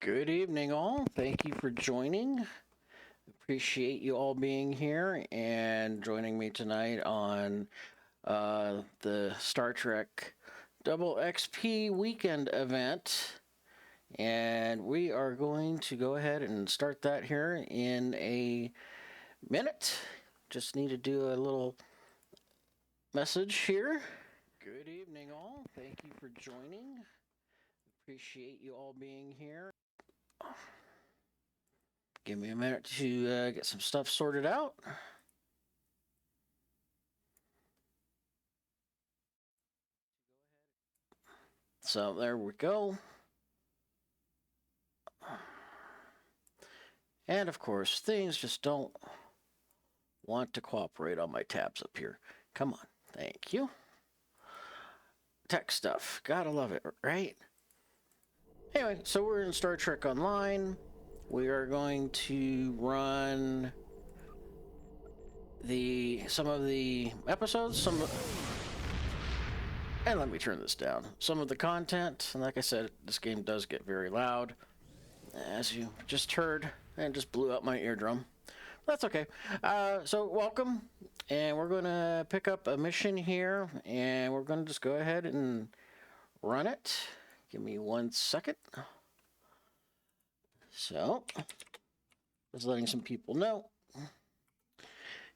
Good evening, all. Thank you for joining. Appreciate you all being here and joining me tonight on the Star Trek Double XP weekend event. And we are going to go ahead and start that here in a minute. Just need to do a little message here. Good evening, all. Thank you for joining. Appreciate you all being here. Give me a minute to get some stuff sorted out. So there we go. And of course, things just don't want to cooperate on my tabs up here. Come on. Thank you. Tech stuff. Gotta love it, right? Anyway, so we're in Star Trek Online. We are going to run some of the episodes, and let me turn this down. Some of the content, and like I said, this game does get very loud, as you just heard, and just blew out my eardrum. That's okay. So welcome, and we're going to pick up a mission here, and we're going to just go ahead and run it. Give me 1 second. So, just letting some people know.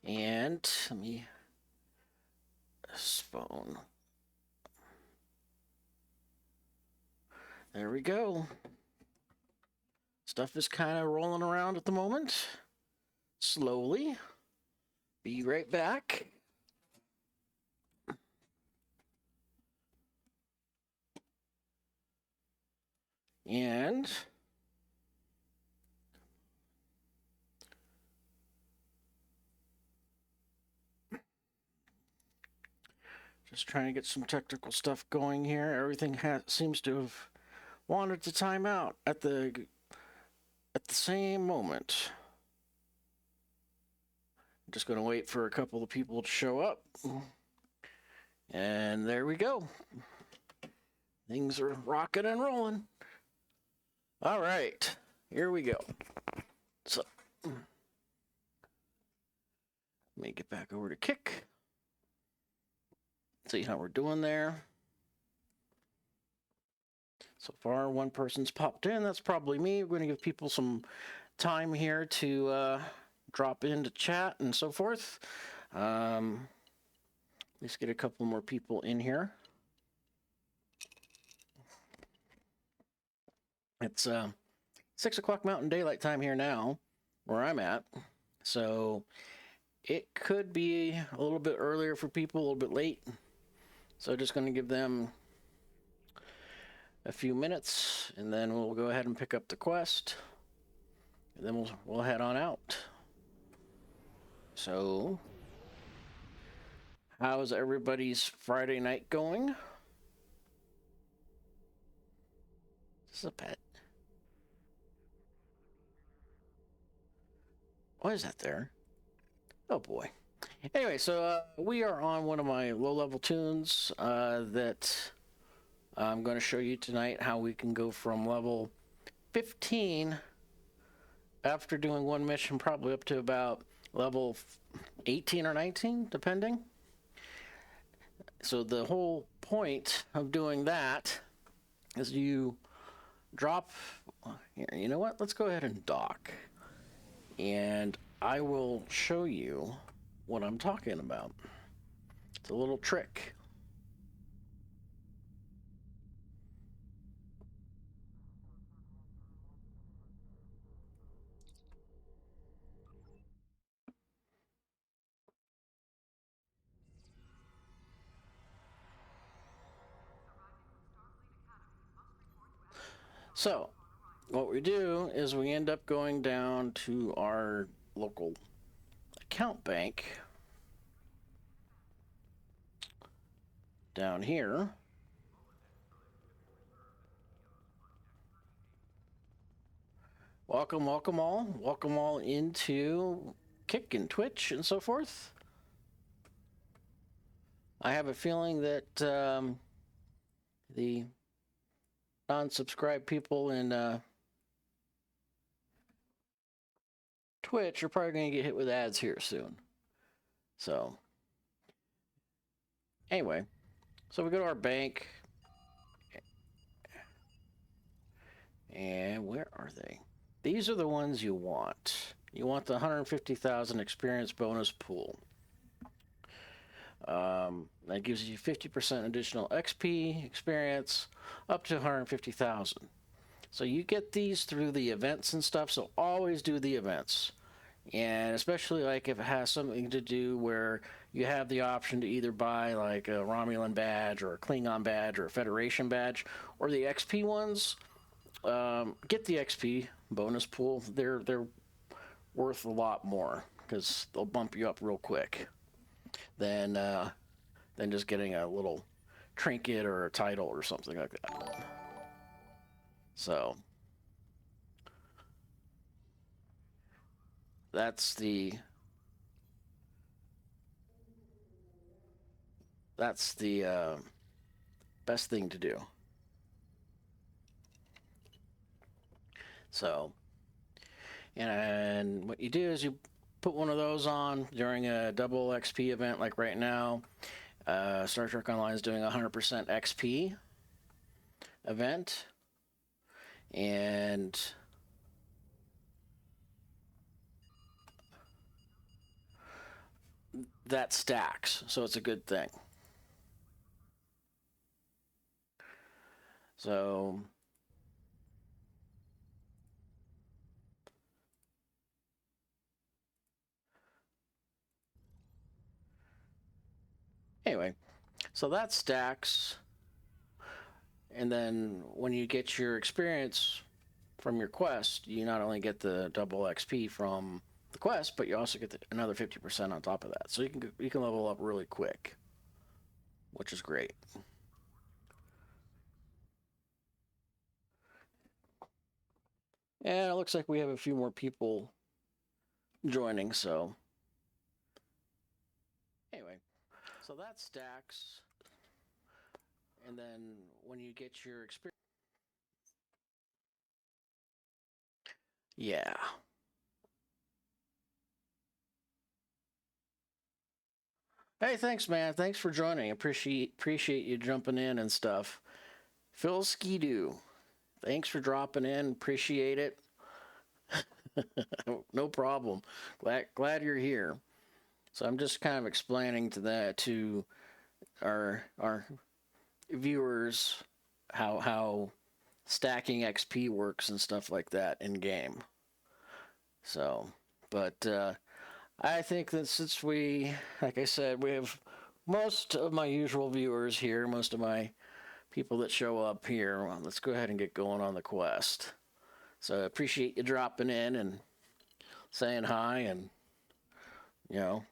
And let me spawn. There we go. Stuff is kind of rolling around at the moment. Slowly. Be right back. And just trying to get some technical stuff going here. Everything seems to have wanted to time out at the same moment. I'm just going to wait for a couple of people to show up. And there we go. Things are rocking and rolling. All right, here we go. So, let me get back over to Kick. See how we're doing there. So far, one person's popped in. That's probably me. We're going to give people some time here to drop into chat and so forth. Let's get a couple more people in here. It's 6 o'clock Mountain Daylight Time here now, where I'm at. So it could be a little bit earlier for people, a little bit late. So just going to give them a few minutes, and then we'll go ahead and pick up the quest, and then we'll head on out. So, how's everybody's Friday night going? This is a pet. Why is that there? Oh boy. Anyway, so we are on one of my low-level tunes that I'm going to show you tonight how we can go from level 15 after doing one mission probably up to about level 18 or 19, depending. So the whole point of doing that is you drop here. You know what? Let's go ahead and dock, and I will show you what I'm talking about. It's a little trick. So what we do is we end up going down to our local account bank down here. Welcome all into Kick and Twitch and so forth. I have a feeling that the non-subscribed people in Twitch, you're probably going to get hit with ads here soon. So, anyway, so we go to our bank. And where are they? These are the ones you want. You want the 150,000 experience bonus pool. That gives you 50% additional XP experience up to 150,000. So you get these through the events and stuff, so always do the events. And especially like if it has something to do where you have the option to either buy like a Romulan badge or a Klingon badge or a Federation badge, or the XP ones, get the XP bonus pool. They're worth a lot more because they'll bump you up real quick than just getting a little trinket or a title or something like that. So that's the best thing to do. So, and what you do is you put one of those on during a double XP event, like right now. Star Trek Online is doing a 100% XP event, and that stacks, so it's a good thing. So anyway, so that stacks, and then when you get your experience from your quest, you not only get the double XP from the quest, but you also get another 50% on top of that. So you can level up really quick, which is great. And it looks like we have a few more people joining, so anyway, so that stacks, and then when you get your experience, yeah. Hey, thanks, man. Thanks for joining. Appreciate you jumping in and stuff. Phil Skidoo, thanks for dropping in. Appreciate it. No problem. Glad you're here. So I'm just kind of explaining to our viewers how stacking XP works and stuff like that in game. So, but I think that since like I said, we have most of my usual viewers here, most of my people that show up here. Well, let's go ahead and get going on the quest. So I appreciate you dropping in and saying hi, and you know,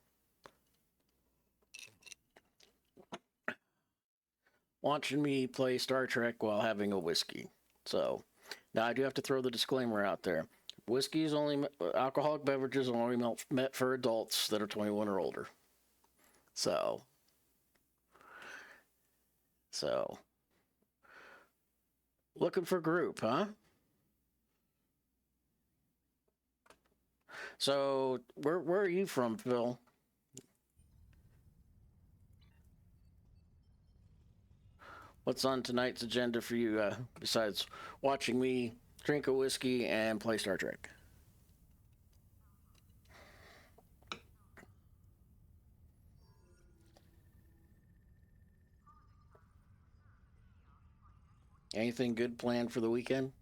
watching me play Star Trek while having a whiskey. So now I do have to throw the disclaimer out there. Whiskey is only alcoholic beverages are only meant for adults that are 21 or older. So looking for group, huh? So where are you from, Phil? What's on tonight's agenda for you besides watching me drink a whiskey and play Star Trek? Anything good planned for the weekend?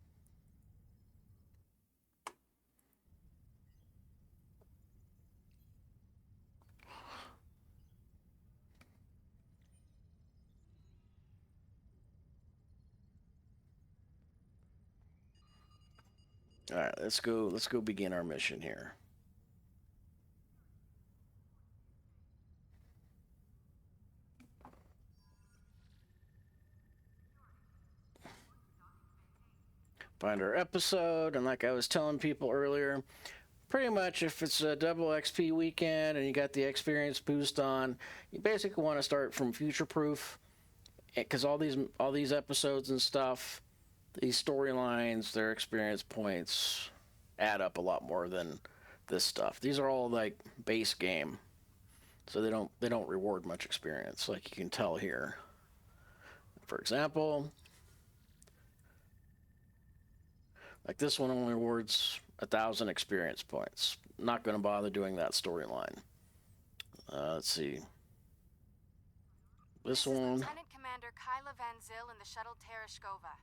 All right, let's go. Let's go begin our mission here. Find our episode, and like I was telling people earlier, pretty much if it's a double XP weekend and you got the experience boost on, you basically want to start from future proof, because all these episodes and stuff, these storylines, their experience points add up a lot more than this stuff. These are all like base game, so they don't reward much experience, like you can tell here. For example, like this one only rewards 1,000 experience points. Not going to bother doing that storyline. Let's see. This one. Lieutenant Commander Kyla Van Zyl in the shuttle Tereshkova.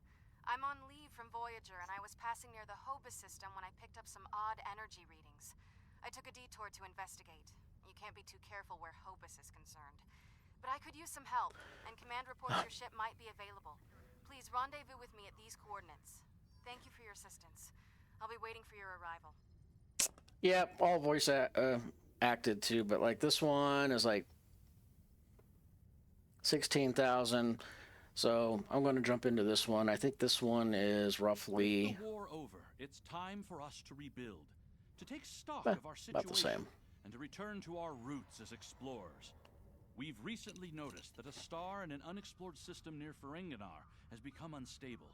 I'm on leave from Voyager, and I was passing near the Hobus system when I picked up some odd energy readings. I took a detour to investigate. You can't be too careful where Hobus is concerned. But I could use some help, and command reports your ship might be available. Please rendezvous with me at these coordinates. Thank you for your assistance. I'll be waiting for your arrival. Yeah, all voice acted too, but like this one is like 16,000. So I'm going to jump into this one. I think this one is roughly. With the war over, it's time for us to rebuild, to take stock of our situation, about the same. and to return to our roots as explorers. We've recently noticed that a star in an unexplored system near Ferenginar has become unstable.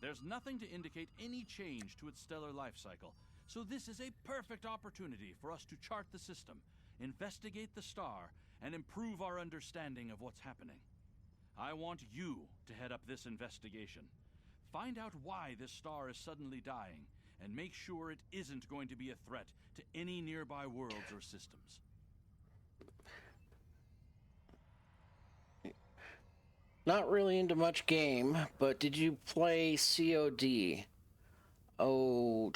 There's nothing to indicate any change to its stellar life cycle, so this is a perfect opportunity for us to chart the system, investigate the star, and improve our understanding of what's happening. I want you to head up this investigation. Find out why this star is suddenly dying, and make sure it isn't going to be a threat to any nearby worlds or systems. Not really into much game, but did you play COD? Oh,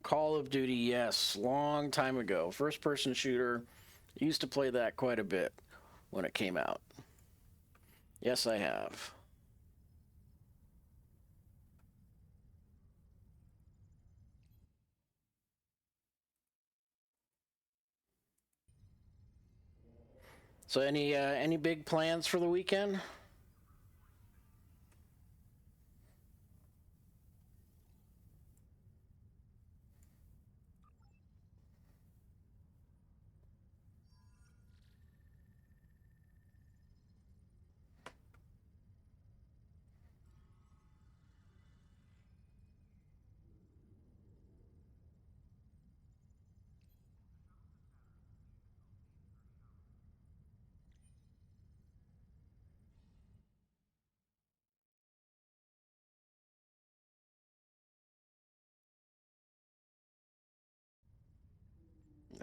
Call of Duty, yes, long time ago. First person shooter. Used to play that quite a bit when it came out. Yes, I have. So any big plans for the weekend?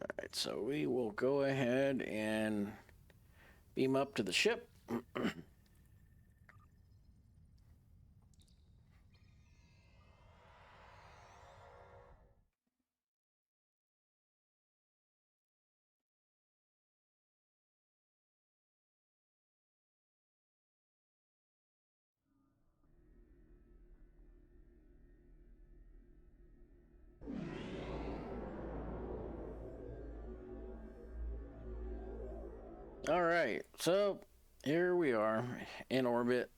All right, so we will go ahead and beam up to the ship. All right, so here we are in orbit,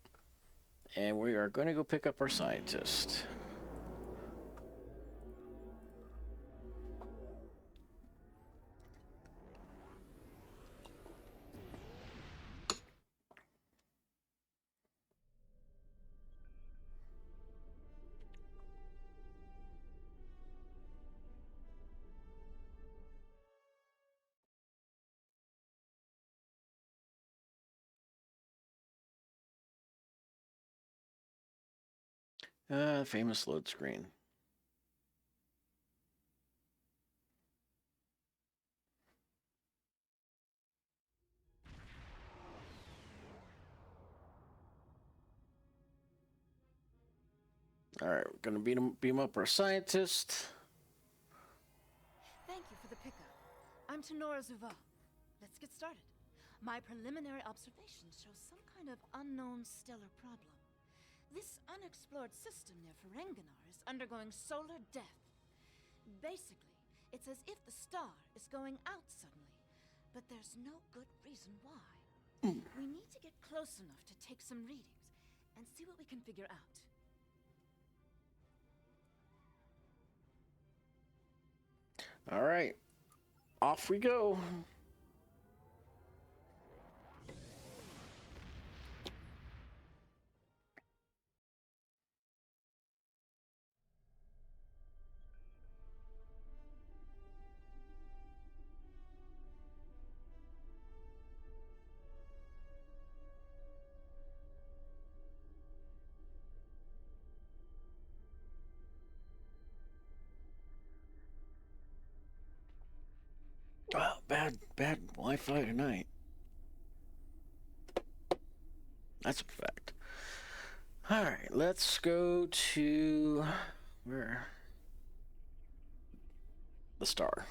and we are going to go pick up our scientist. Famous load screen. All right, we're gonna beam up our scientist. Thank you for the pickup. I'm Tenora Zuval. Let's get started. My preliminary observations show some kind of unknown stellar problem. This unexplored system near Ferenginar is undergoing solar death. Basically, it's as if the star is going out suddenly, but there's no good reason why. We need to get close enough to take some readings and see what we can figure out. All right, off we go. bad Wi-Fi tonight. That's a fact. All right, let's go to where the star.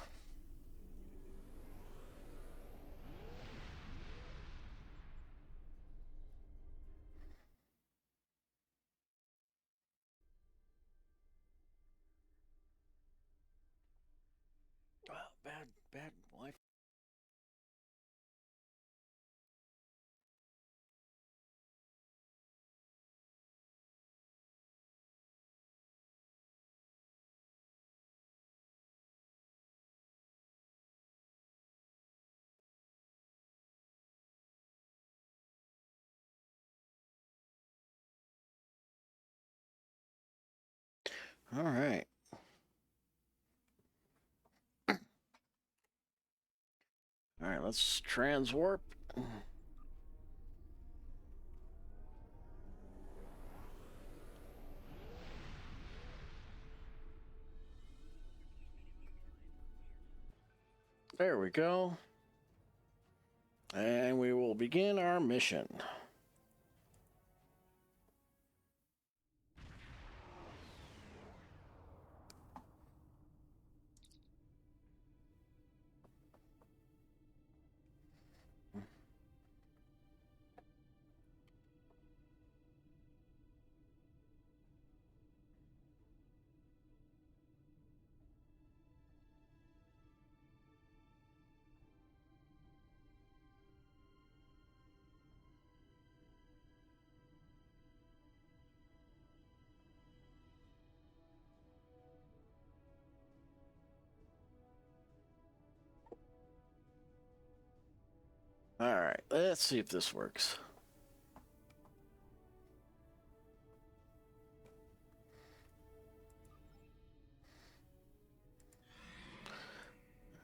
Wow, bad Wi-Fi. All right. All right, let's transwarp. There we go. And we will begin our mission. All right, let's see if this works.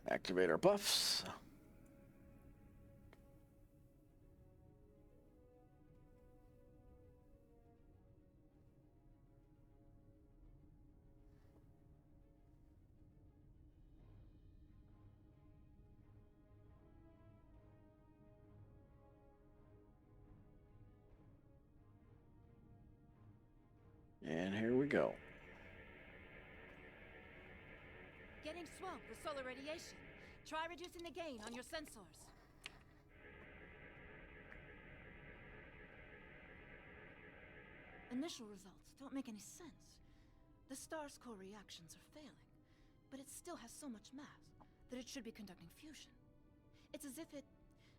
Activate our buffs. And here we go. Getting swamped with solar radiation. Try reducing the gain on your sensors. Initial results don't make any sense. The star's core reactions are failing, but it still has so much mass that it should be conducting fusion. It's as if it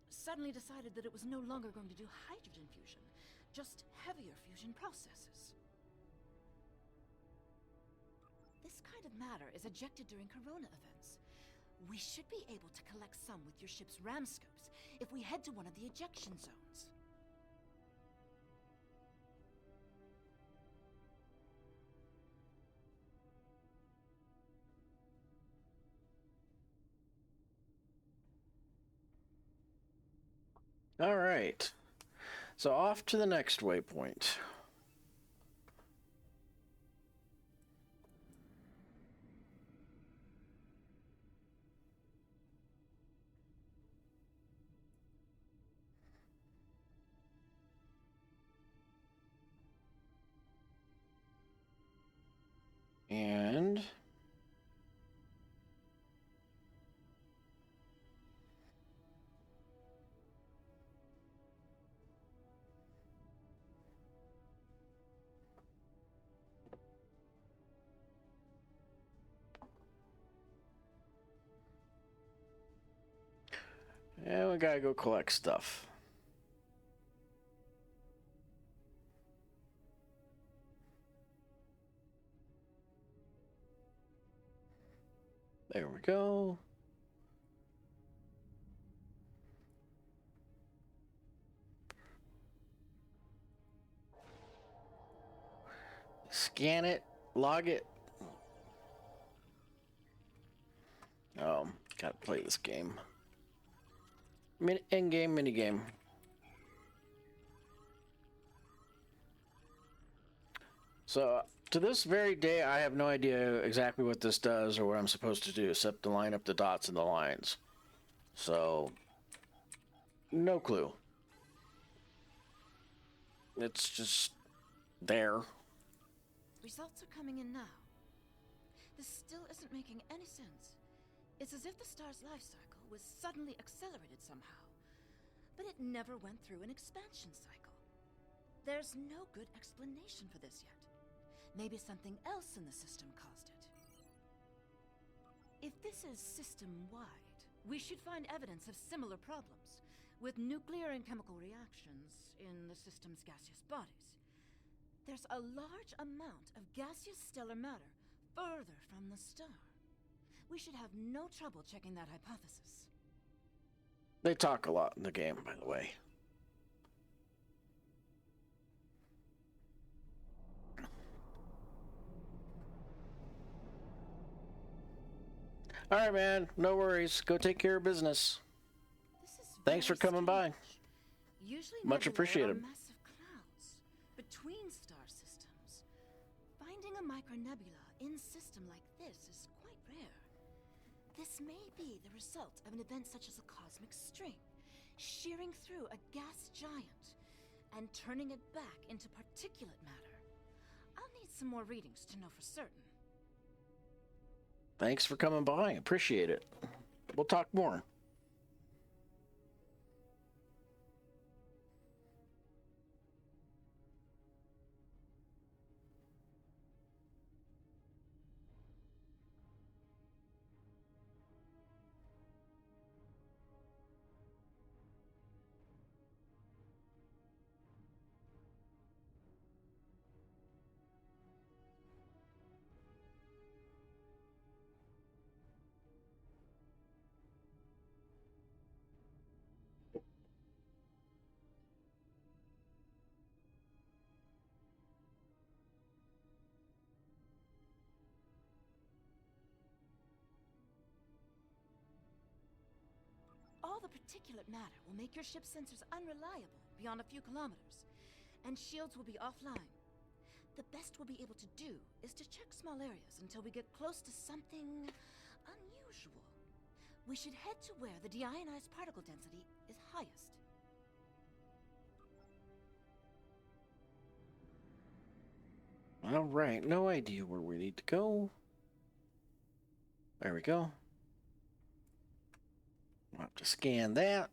suddenly decided that it was no longer going to do hydrogen fusion, just heavier fusion processes. This kind of matter is ejected during corona events. We should be able to collect some with your ship's ram scopes if we head to one of the ejection zones. All right. So off to the next waypoint. And we gotta go collect stuff. There we go. Scan it, log it. Oh, gotta play this game. In-game minigame. So, to this very day, I have no idea exactly what this does or what I'm supposed to do, except to line up the dots and the lines. So, no clue. It's just there. Results are coming in now. This still isn't making any sense. It's as if the star's life cycle was suddenly accelerated somehow, but it never went through an expansion cycle. There's no good explanation for this yet. Maybe something else in the system caused it. If this is system-wide, we should find evidence of similar problems, with nuclear and chemical reactions in the system's gaseous bodies. There's a large amount of gaseous stellar matter further from the star. We should have no trouble checking that hypothesis. They talk a lot in the game, by the way. All right, man. No worries. Go take care of business. This is Thanks for very coming by. strange. Usually Much nebulae appreciated. are massive clouds between star systems. Finding a micronebula in system like this is quite rare. This may be the result of an event such as a cosmic string, shearing through a gas giant and turning it back into particulate matter. I'll need some more readings to know for certain. Thanks for coming by. Appreciate it. We'll talk more. All the particulate matter will make your ship's sensors unreliable beyond a few kilometers, and shields will be offline. The best we'll be able to do is to check small areas until we get close to something unusual. We should head to where the deionized particle density is highest. All right. No idea where we need to go. There we go. I'll have to scan that.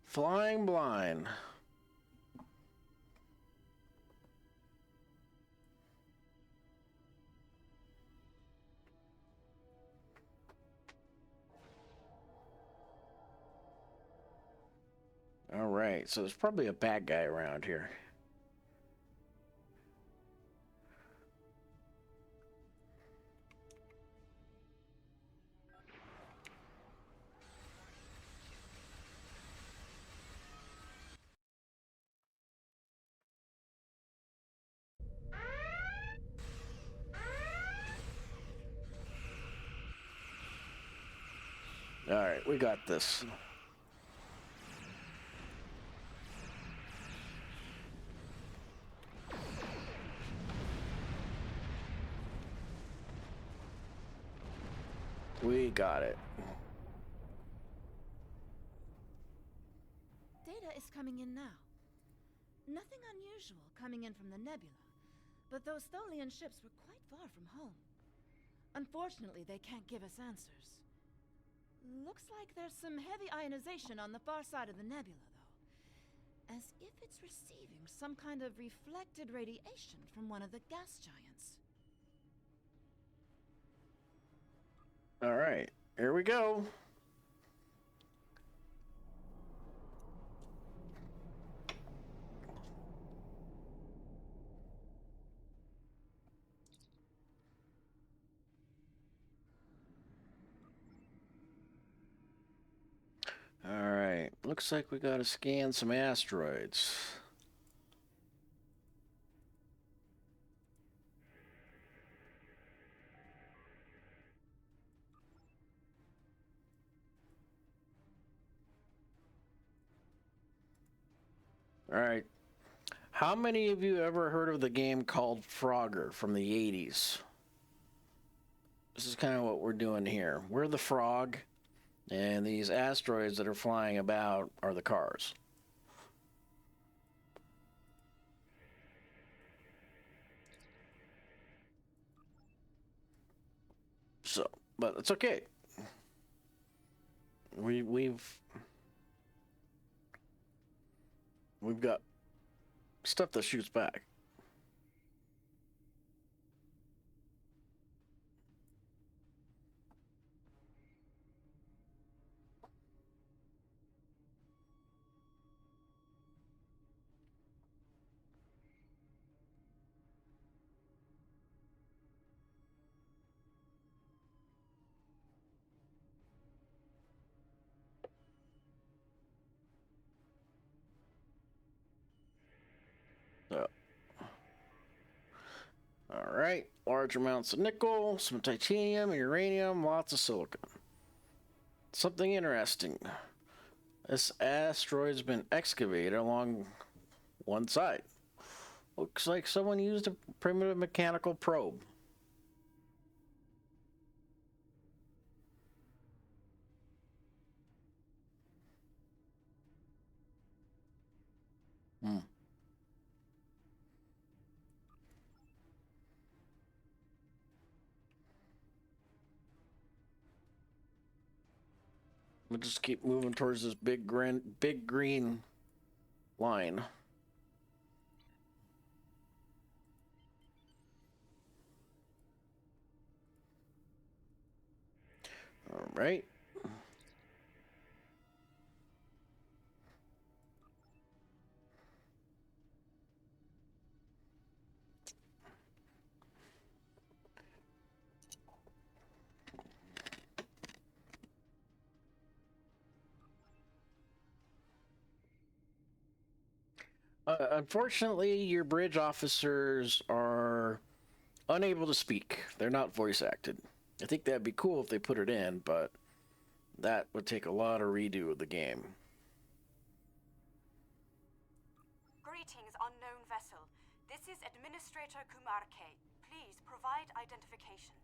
Flying blind. All right, so there's probably a bad guy around here. All right, we got this. We got it. Data is coming in now. Nothing unusual coming in from the nebula, but those Tholian ships were quite far from home. Unfortunately, they can't give us answers. Looks like there's some heavy ionization on the far side of the nebula, though. As if it's receiving some kind of reflected radiation from one of the gas giants. All right, here we go. All right, looks like we gotta scan some asteroids. All right. How many of you ever heard of the game called Frogger from the 80s? This is kind of what we're doing here. We're the frog, and these asteroids that are flying about are the cars. So, but it's okay. We've got stuff that shoots back. So, all right, large amounts of nickel, some titanium, uranium, lots of silicon. Something interesting. This asteroid's been excavated along one side. Looks like someone used a primitive mechanical probe. Hmm. We'll just keep moving towards this big green line. All right. Unfortunately, your bridge officers are unable to speak. They're not voice acted. I think that'd be cool if they put it in, but that would take a lot of redo of the game. Greetings, unknown vessel. This is Administrator Kumar K. Please provide identification.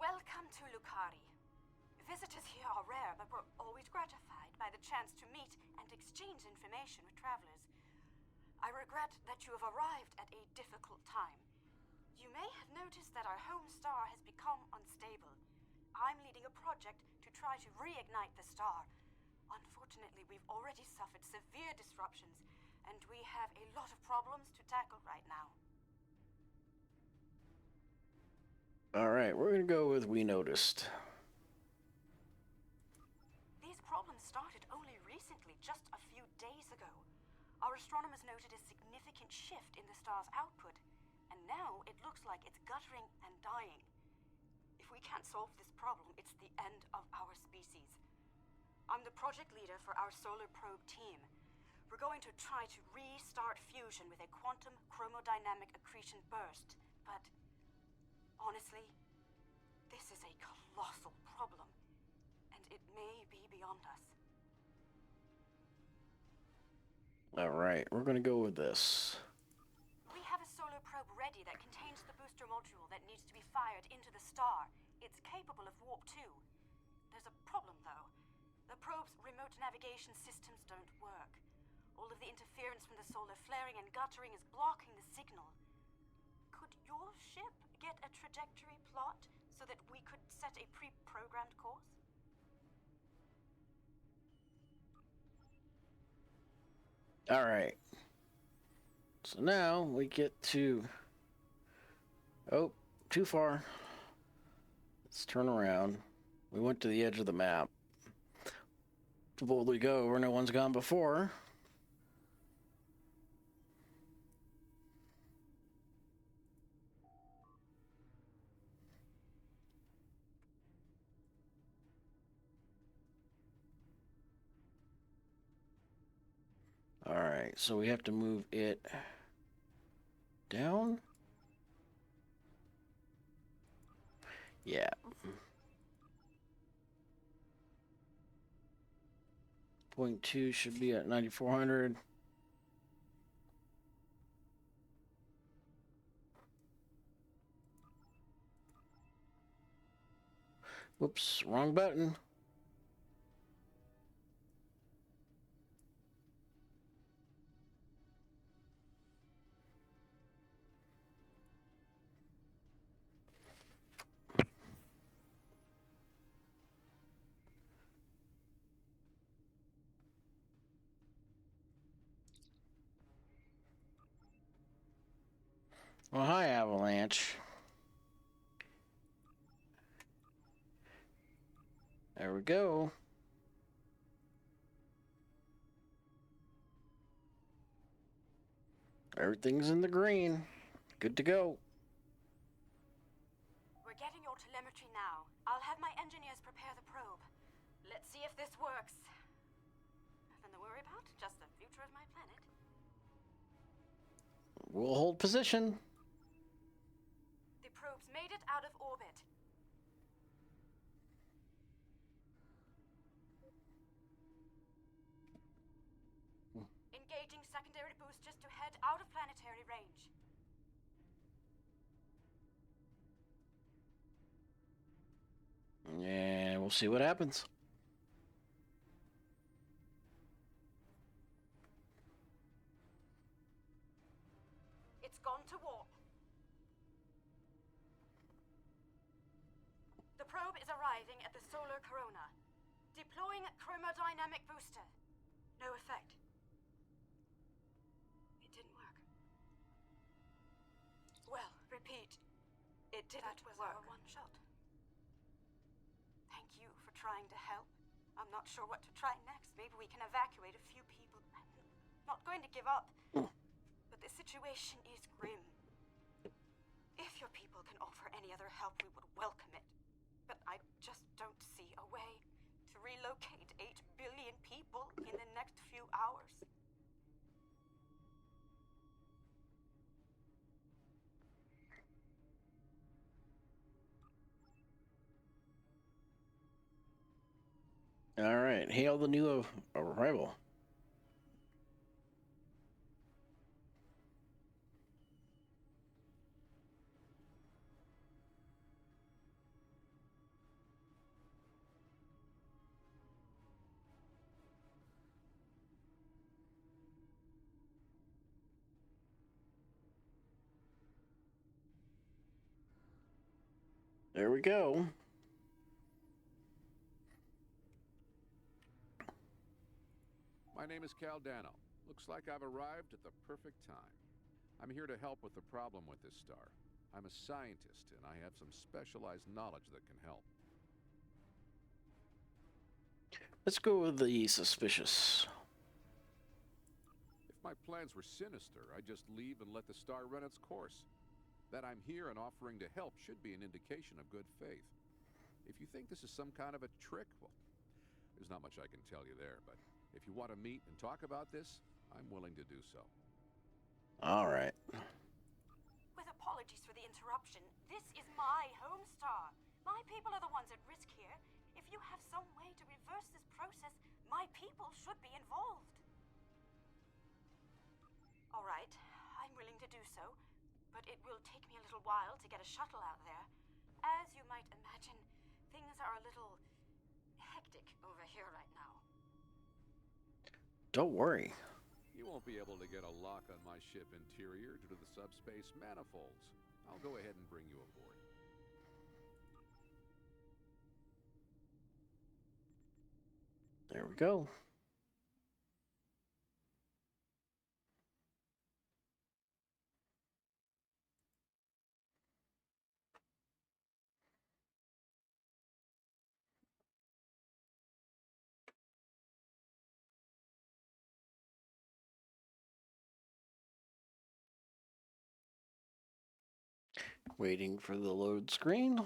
Welcome to Lukari. Visitors here are rare, but we're always gratified by the chance to meet and exchange information with travelers. I regret that you have arrived at a difficult time. You may have noticed that our home star has become unstable. I'm leading a project to try to reignite the star. Unfortunately, we've already suffered severe disruptions, and we have a lot of problems to tackle right now. All right, we're gonna go with we noticed. These problems started only recently, just a few days ago. Our astronomers noted a significant shift in the star's output, and now it looks like it's guttering and dying. If we can't solve this problem, it's the end of our species. I'm the project leader for our solar probe team. We're going to try to restart fusion with a quantum chromodynamic accretion burst, but honestly, this is a colossal problem, and it may be beyond us. All right, we're gonna go with this. We have a solar probe ready that contains the booster module that needs to be fired into the star. It's capable of warp 2. There's a problem, though. The probe's remote navigation systems don't work. All of the interference from the solar flaring and guttering is blocking the signal. Could your ship get a trajectory plot so that we could set a pre-programmed course? All right. So now we get to... Oh, too far. Let's turn around. We went to the edge of the map. To boldly go where no one's gone before. All right, so we have to move it down. Yeah. Point two should be at 9,400. Whoops, wrong button. Well, hi, Avalanche. There we go. Everything's in the green. Good to go. We're getting your telemetry now. I'll have my engineers prepare the probe. Let's see if this works. Nothing to worry about, just the future of my planet. We'll hold position. The probe's made it out of orbit. Engaging secondary boosters to head out of planetary range. Yeah, we'll see what happens. It's gone to warp. The probe is arriving at the solar corona. Deploying chromodynamic booster. No effect. It didn't work. Well, repeat. It didn't work. That was our one shot. Thank you for trying to help. I'm not sure what to try next. Maybe we can evacuate a few people. I'm not going to give up. But the situation is grim. If your people can offer any other help, we would welcome it. But I just don't see a way to relocate 8 billion people in the next few hours. All right, hail the new arrival. There we go. My name is Caldano. Looks like I've arrived at the perfect time. I'm here to help with the problem with this star. I'm a scientist, and I have some specialized knowledge that can help. Let's go with the suspicious. If my plans were sinister, I'd just leave and let the star run its course. That I'm here and offering to help should be an indication of good faith. If you think this is some kind of a trick, well, there's not much I can tell you there, but if you want to meet and talk about this, I'm willing to do so. All right. With apologies for the interruption, this is my home star. My people are the ones at risk here. If you have some way to reverse this process, my people should be involved. All right, I'm willing to do so, but it will take me a little while to get a shuttle out there. As you might imagine, things are a little hectic over here right now. Don't worry. You won't be able to get a lock on my ship interior due to the subspace manifolds. I'll go ahead and bring you aboard. There we go. Waiting for the load screen.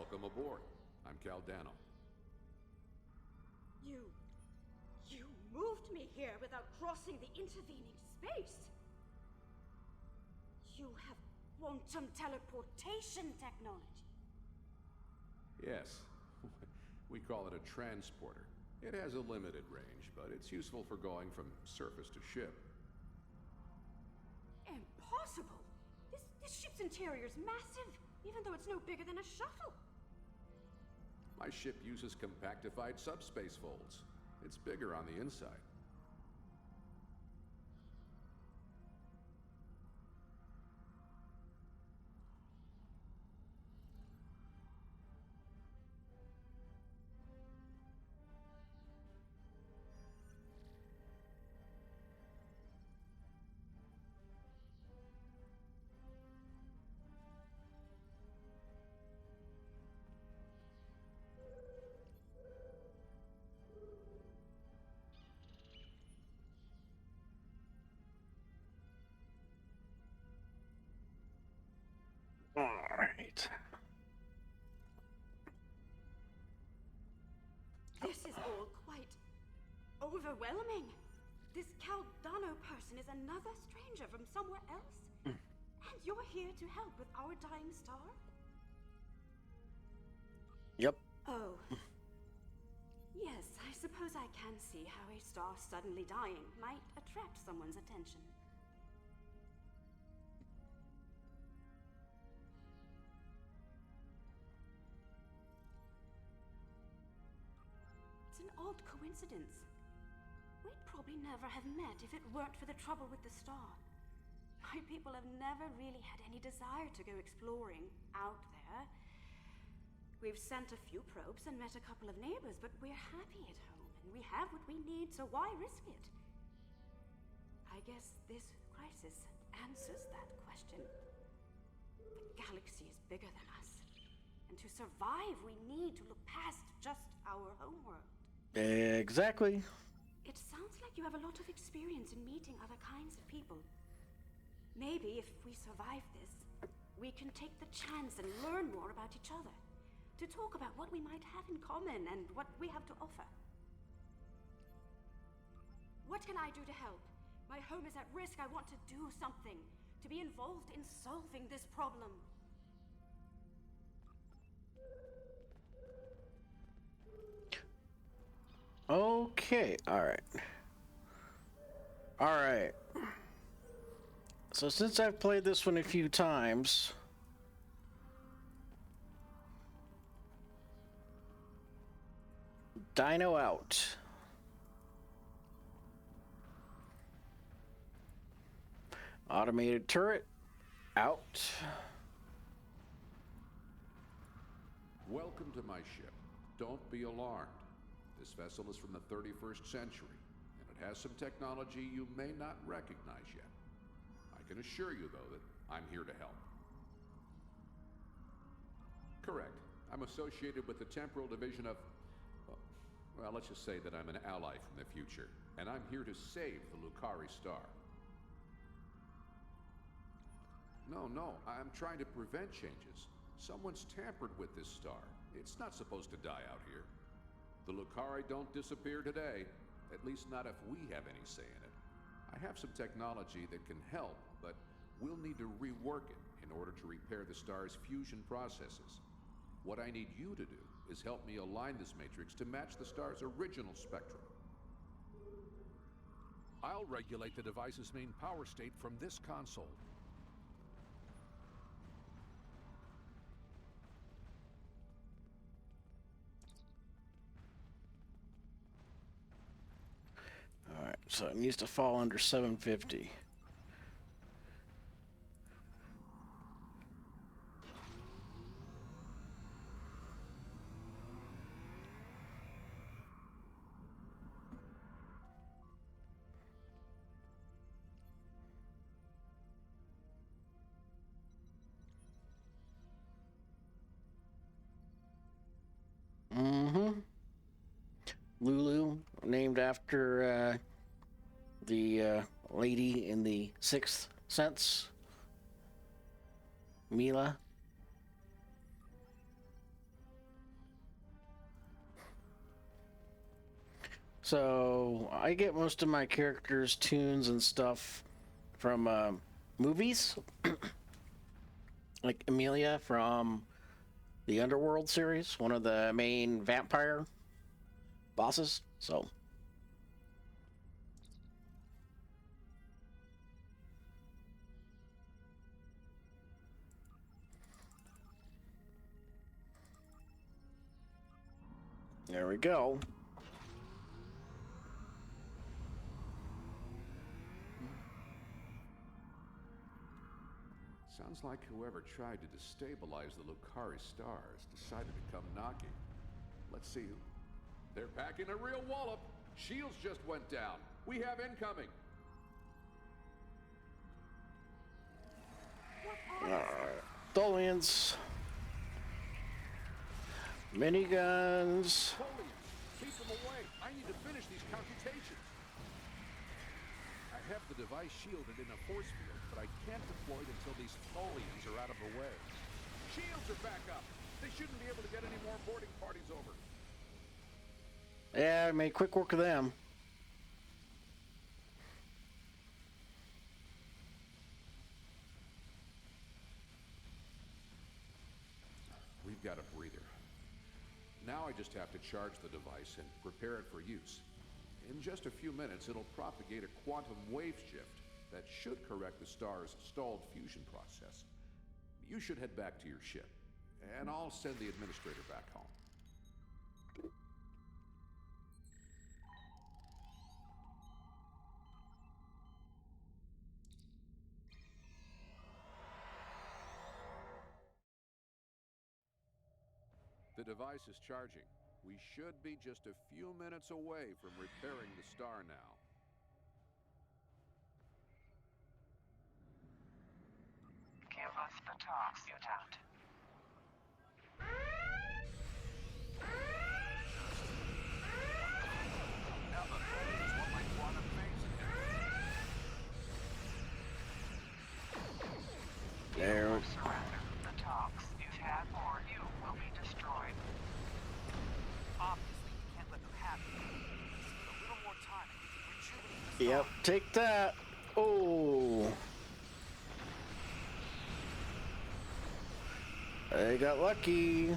Welcome aboard. I'm Caldano. You moved me here without crossing the intervening space. You have quantum teleportation technology. Yes. We call it a transporter. It has a limited range, but it's useful for going from surface to ship. Impossible! This ship's interior's massive, even though it's no bigger than a shuttle. My ship uses compactified subspace folds. It's bigger on the inside. All right. This is all quite overwhelming. This Caldano person is another stranger from somewhere else. And you're here to help with our dying star? Yep. Oh. Yes, I suppose I can see how a star suddenly dying might attract someone's attention. It's an odd coincidence. We'd probably never have met if it weren't for the trouble with the star. My people have never really had any desire to go exploring out there. We've sent a few probes and met a couple of neighbors, but we're happy at home, and we have what we need, so why risk it? I guess this crisis answers that question. The galaxy is bigger than us, and to survive, we need to look past just our homeworld. Exactly. It sounds like you have a lot of experience in meeting other kinds of people. Maybe if we survive this, we can take the chance and learn more about each other. To talk about what we might have in common and what we have to offer. What can I do to help? My home is at risk. I want to do something. To be involved in solving this problem. Okay. All right. All right. So since I've played this one a few times, Dino out. Automated turret out. Welcome to my ship. Don't be alarmed. This vessel is from the 31st century, and it has some technology you may not recognize yet. I can assure you, though, that I'm here to help. Correct. I'm associated with the Temporal Division of... Well, let's just say that I'm an ally from the future, and I'm here to save the Lucari star. No, I'm trying to prevent changes. Someone's tampered with this star. It's not supposed to die out here. The Lucari don't disappear today, at least not if we have any say in it. I have some technology that can help, but we'll need to rework it in order to repair the star's fusion processes. What I need you to do is help me align this matrix to match the star's original spectrum. I'll regulate the device's main power state from this console. All right, so it needs to fall under 750. Lulu, named after the lady in the Sixth Sense, Mila. So I get most of my characters' tunes and stuff from movies, like Amelia from the Underworld series, one of the main vampire bosses. So there we go. Sounds like whoever tried to destabilize the Lucari stars decided to come knocking. Let's see who. They're packing a real wallop. Shields just went down. We have incoming. Tholians. Miniguns. Holy, keep them away. I need to finish these computations. I have the device shielded in a force field, but I can't deploy it until these Tholians are out of the way. Shields are back up. They shouldn't be able to get any more boarding parties over. Yeah, I made quick work of them. We've got a breather. Now I just have to charge the device and prepare it for use. In just a few minutes, it'll propagate a quantum wave shift that should correct the star's stalled fusion process. You should head back to your ship, and I'll send the administrator back home. The device is charging. We should be just a few minutes away from repairing the star now. Give us the talks, mutant. Now the Tholians want my quantum phase inhibitor. There. Surrender the talks, mutant, or you will be destroyed. Obviously, you can't let them have it. Just a little more time and we can rejuvenate the Yep, star. take that. Oh. I got lucky.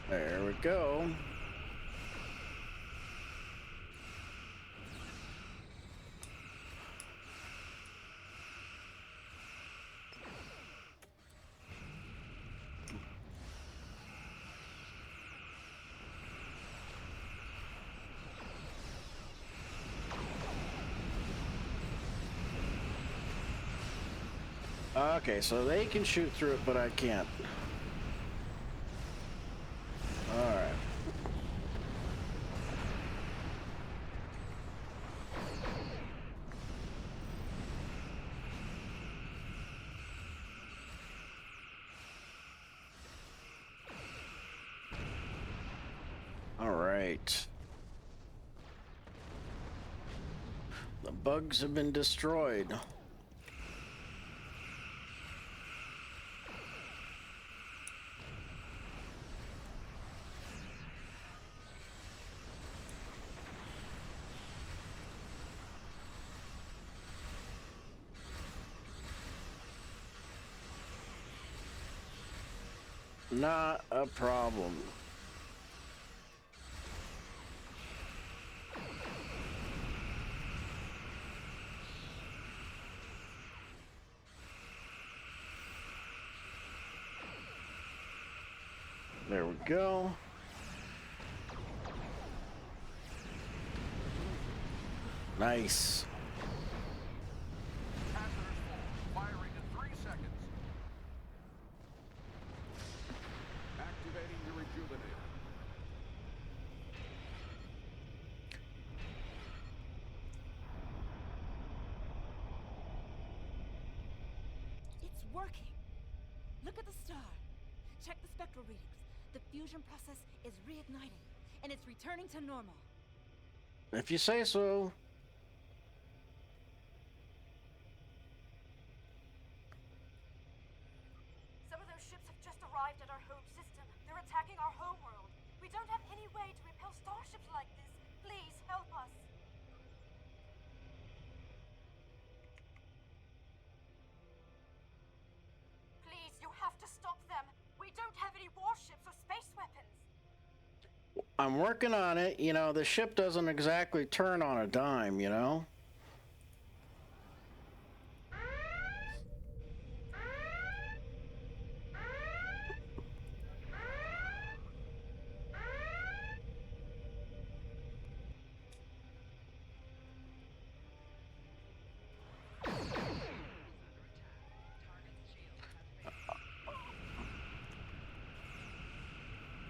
There we go. Okay, so they can shoot through it, but I can't. Alright. Alright. The bugs have been destroyed. Not a problem. There we go. Nice. Hazardous full. Firing in 3 seconds. Activating the rejuvenator. It's working. Look at the star. Check the spectral readings. The fusion process is reigniting, and it's returning to normal. If you say so. Some of those ships have just arrived at our home system. They're attacking our homeworld. We don't have any way to repel starships like this. Please help us. Please, you have to stop them. We don't have any warships or space weapons. I'm working on it. You know, the ship doesn't exactly turn on a dime, you know?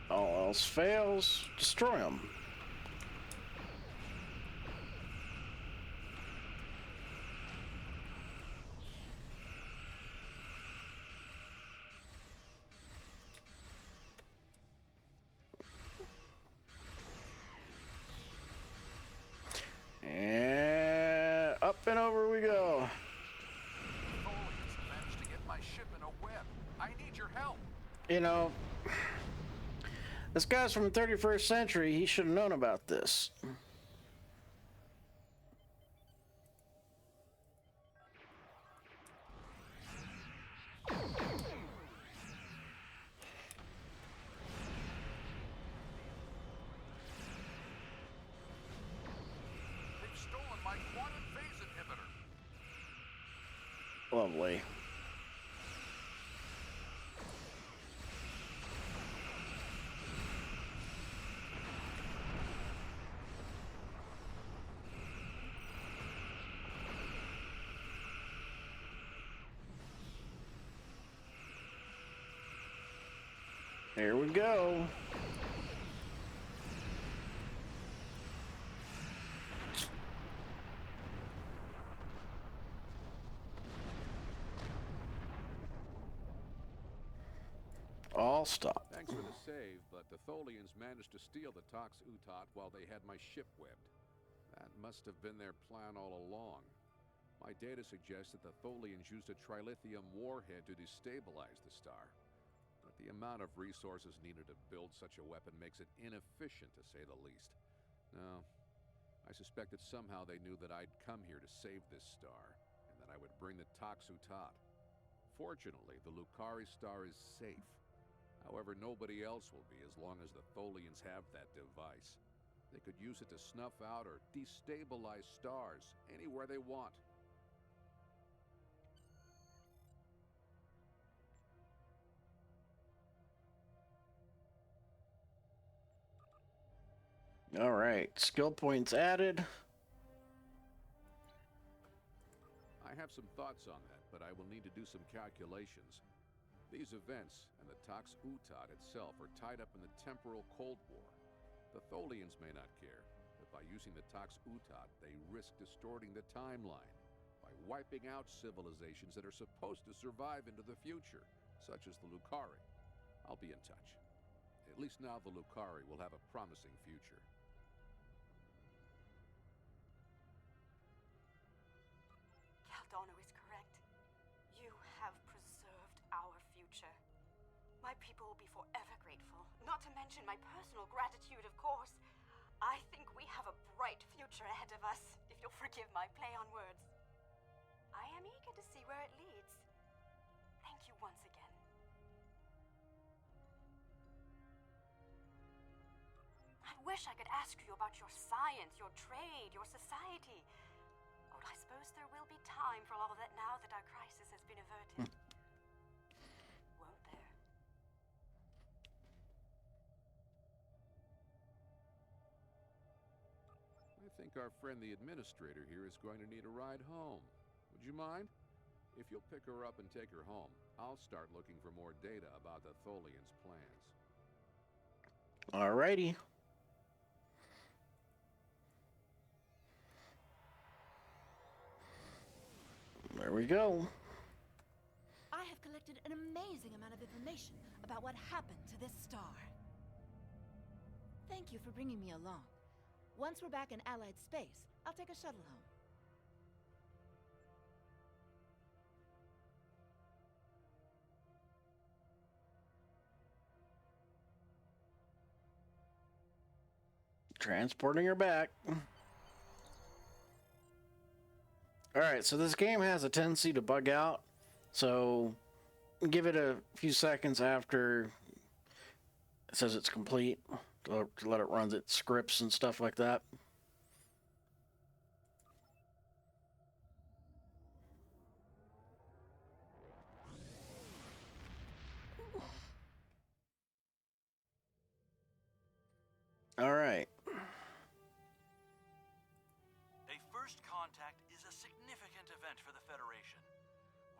All else fails, destroy them. And up and over we go. Tholians managed to get my ship in a web. I need your help. You know, this guy's from the 31st century. He should have known about this. They've stolen my quantum phase inhibitor. Lovely. Here we go. All stop. Thanks for the save, but the Tholians managed to steal the Tox Utot while they had my ship webbed. That must have been their plan all along. My data suggests that the Tholians used a trilithium warhead to destabilize the star. But the amount of resources needed to build such a weapon makes it inefficient, to say the least. No, I suspect that somehow they knew that I'd come here to save this star, and that I would bring the Tox Utot. Fortunately, the Lucari star is safe. However, nobody else will be as long as the Tholians have that device. They could use it to snuff out or destabilize stars anywhere they want. All right, skill points added. I have some thoughts on that, but I will need to do some calculations. These events and the Tox Utot itself are tied up in the temporal Cold War. The Tholians may not care, but by using the Tox Utot, they risk distorting the timeline by wiping out civilizations that are supposed to survive into the future, such as the Lucari. I'll be in touch. At least now the Lucari will have a promising future. Caldano is correct. You have preserved our future. My people will be forever grateful, not to mention my personal gratitude, of course. I think we have a bright future ahead of us, if you'll forgive my play on words. I am eager to see where it leads. Thank you once again. I wish I could ask you about your science, your trade, your society. But I suppose there will be time for all of that now that our crisis has been averted. Won't there? I think our friend the administrator here is going to need a ride home. Would you mind? If you'll pick her up and take her home, I'll start looking for more data about the Tholians' plans. Alrighty. There we go. I have collected an an amazing amount of information about what happened to this star. Thank you for bringing me along. Once we're back in Allied space, I'll take a shuttle home. Transporting her back. Alright, so this game has a tendency to bug out, so give it a few seconds after it says it's complete to let it run its scripts and stuff like that. Alright. A first contact is a significant event for the Federation.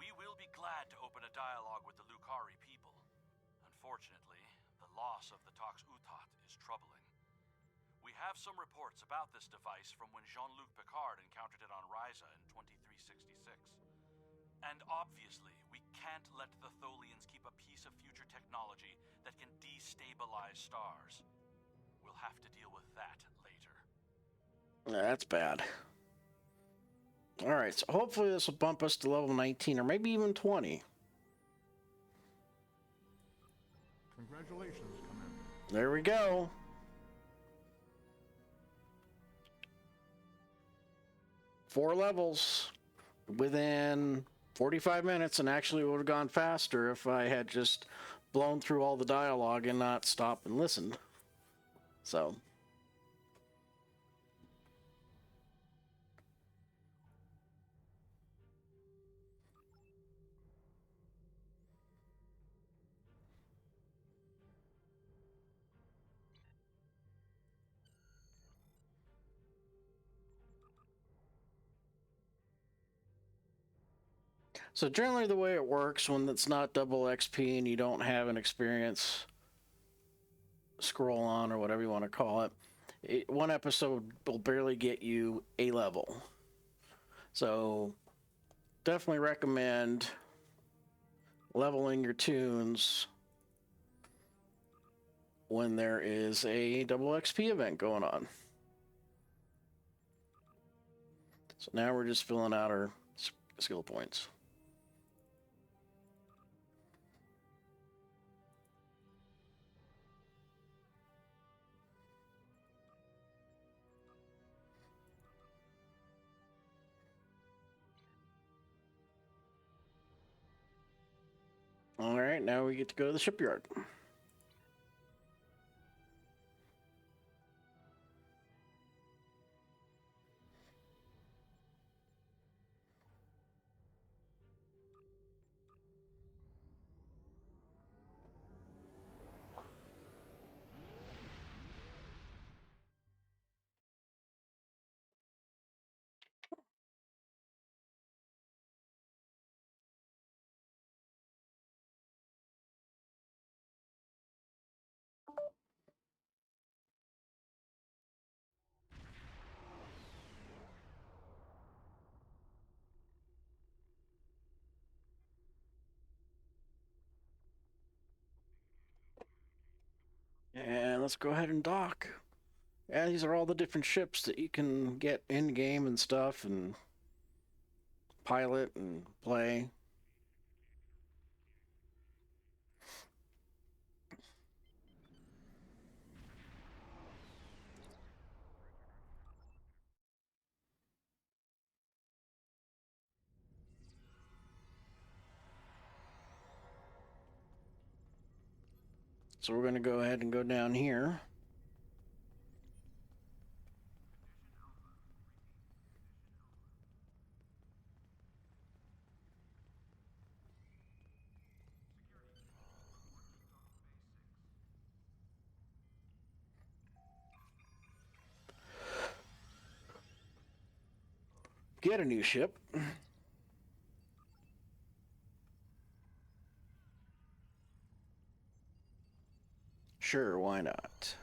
We will be glad to open a dialogue with the Lukari people. Unfortunately, the loss of the Tox Utat is troubling. We have some reports about this device from when Jean-Luc Picard encountered it on Ryza in 2366. And obviously, we can't let the Tholians keep a piece of future technology that can destabilize stars. We'll have to deal with that later. That's bad. Alright, so hopefully this will bump us to level 19 or maybe even 20. Congratulations, Commander. There we go. Four levels within 45 minutes, and actually would have gone faster if I had just blown through all the dialogue and not stopped and listened. So. So generally the way it works when it's not double XP and you don't have an experience scroll on or whatever you want to call it, one episode will barely get you a level. So definitely recommend leveling your tunes when there is a double XP event going on. So now we're just filling out our skill points. All right, now we get to go to the shipyard. And let's go ahead and dock. Yeah, these are all the different ships that you can get in game and stuff and pilot and play. So we're going to go ahead and go down here. Get a new ship. Sure, why not?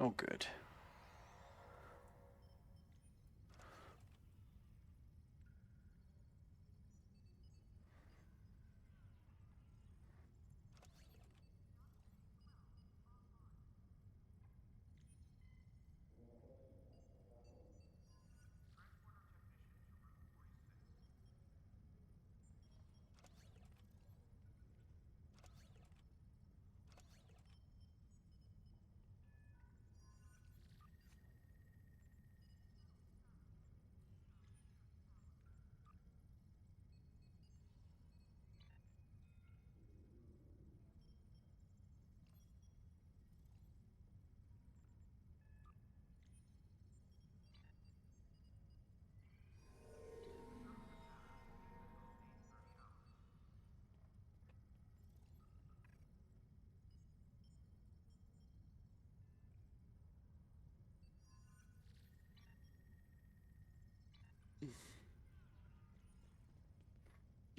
Oh, good.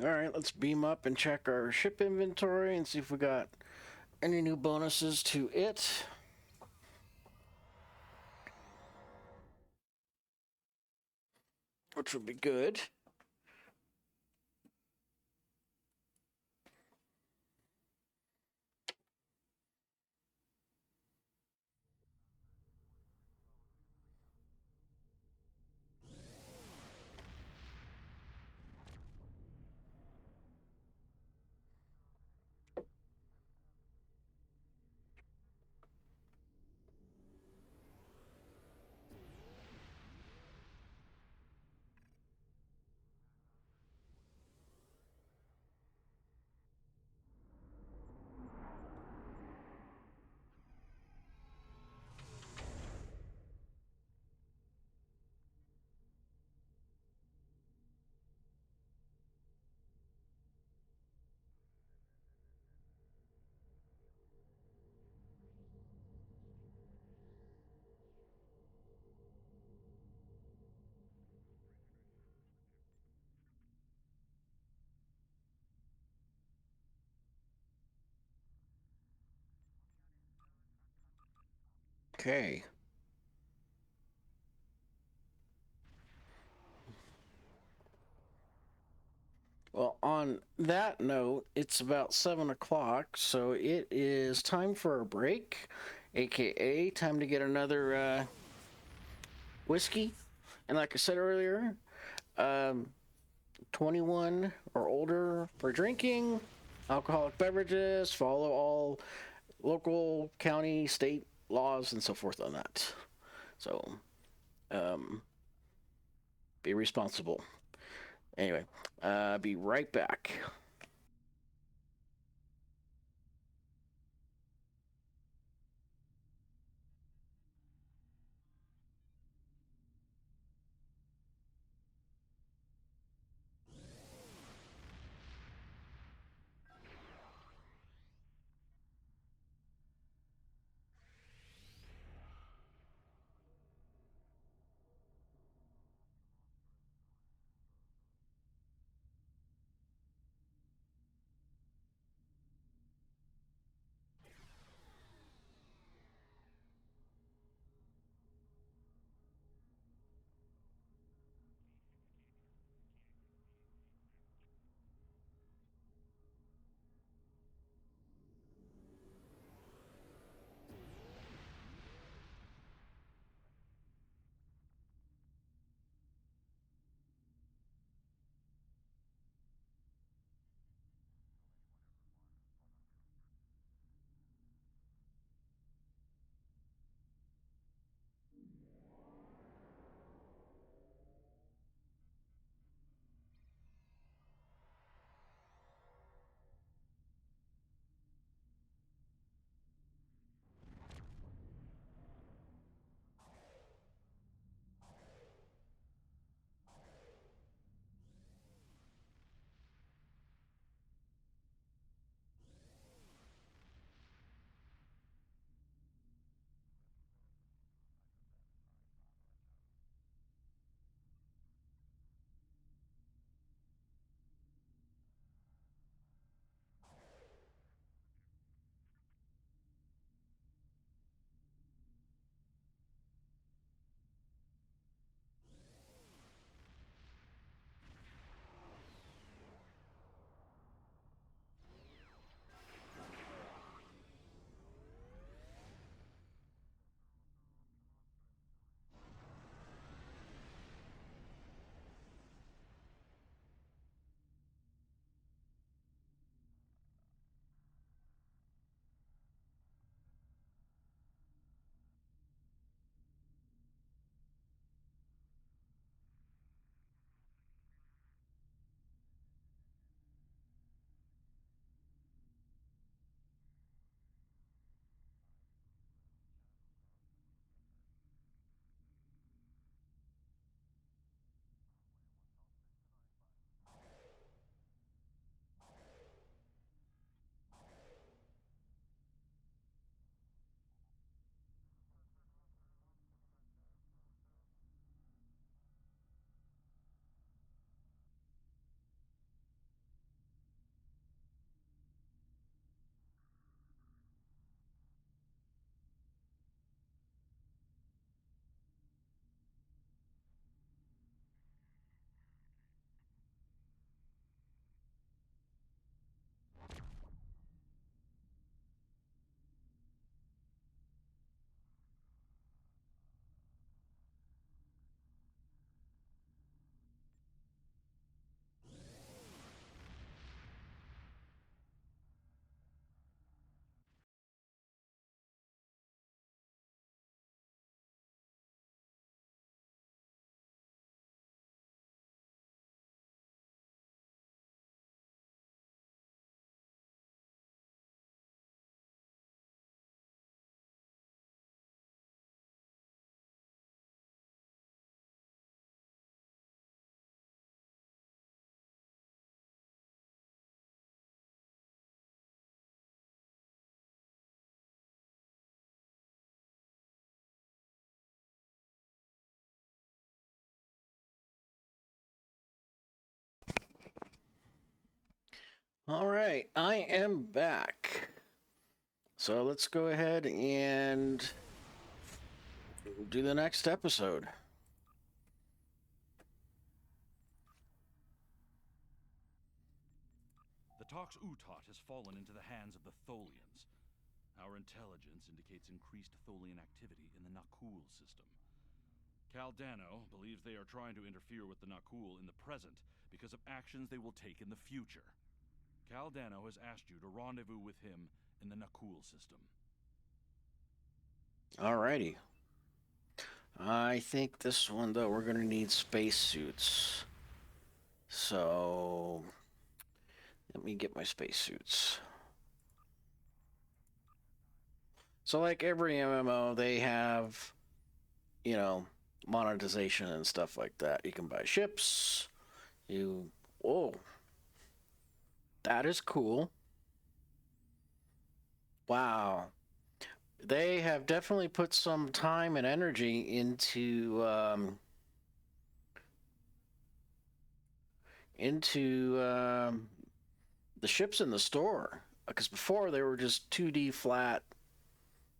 All right, let's beam up and check our ship inventory and see if we got any new bonuses to it. Which would be good. Okay. Well, on that note, it's about 7 o'clock, so it is time for a break, aka time to get another whiskey. And like I said earlier, 21 or older for drinking, alcoholic beverages, follow all local, county, state laws, and so forth on that. So, be responsible. Anyway, be right back. All right, I am back. So let's go ahead and do the next episode. The Tox Utot has fallen into the hands of the Tholians. Our intelligence indicates increased Tholian activity in the Nakul system. Caldano believes they are trying to interfere with the Nakul in the present because of actions they will take in the future. Caldano has asked you to rendezvous with him in the Nakul system. Alrighty. I think this one, though, we're going to need spacesuits. So, let me get my spacesuits. So, like every MMO, they have, you know, monetization and stuff like that. You can buy ships. Whoa. That is cool. Wow. They have definitely put some time and energy into the ships in the store, because before they were just 2D flat,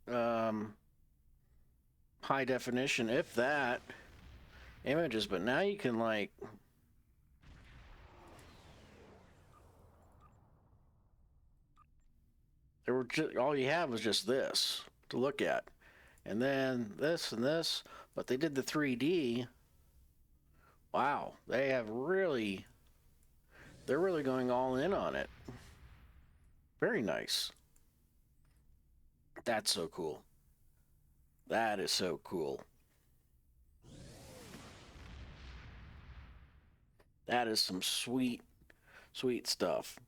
high definition, if that, images. But now you can like all you have was just this to look at, and then this and this. But they did the 3D. Wow, they're really going all in on it. Very nice. That's so cool. That is so cool. That is some sweet stuff.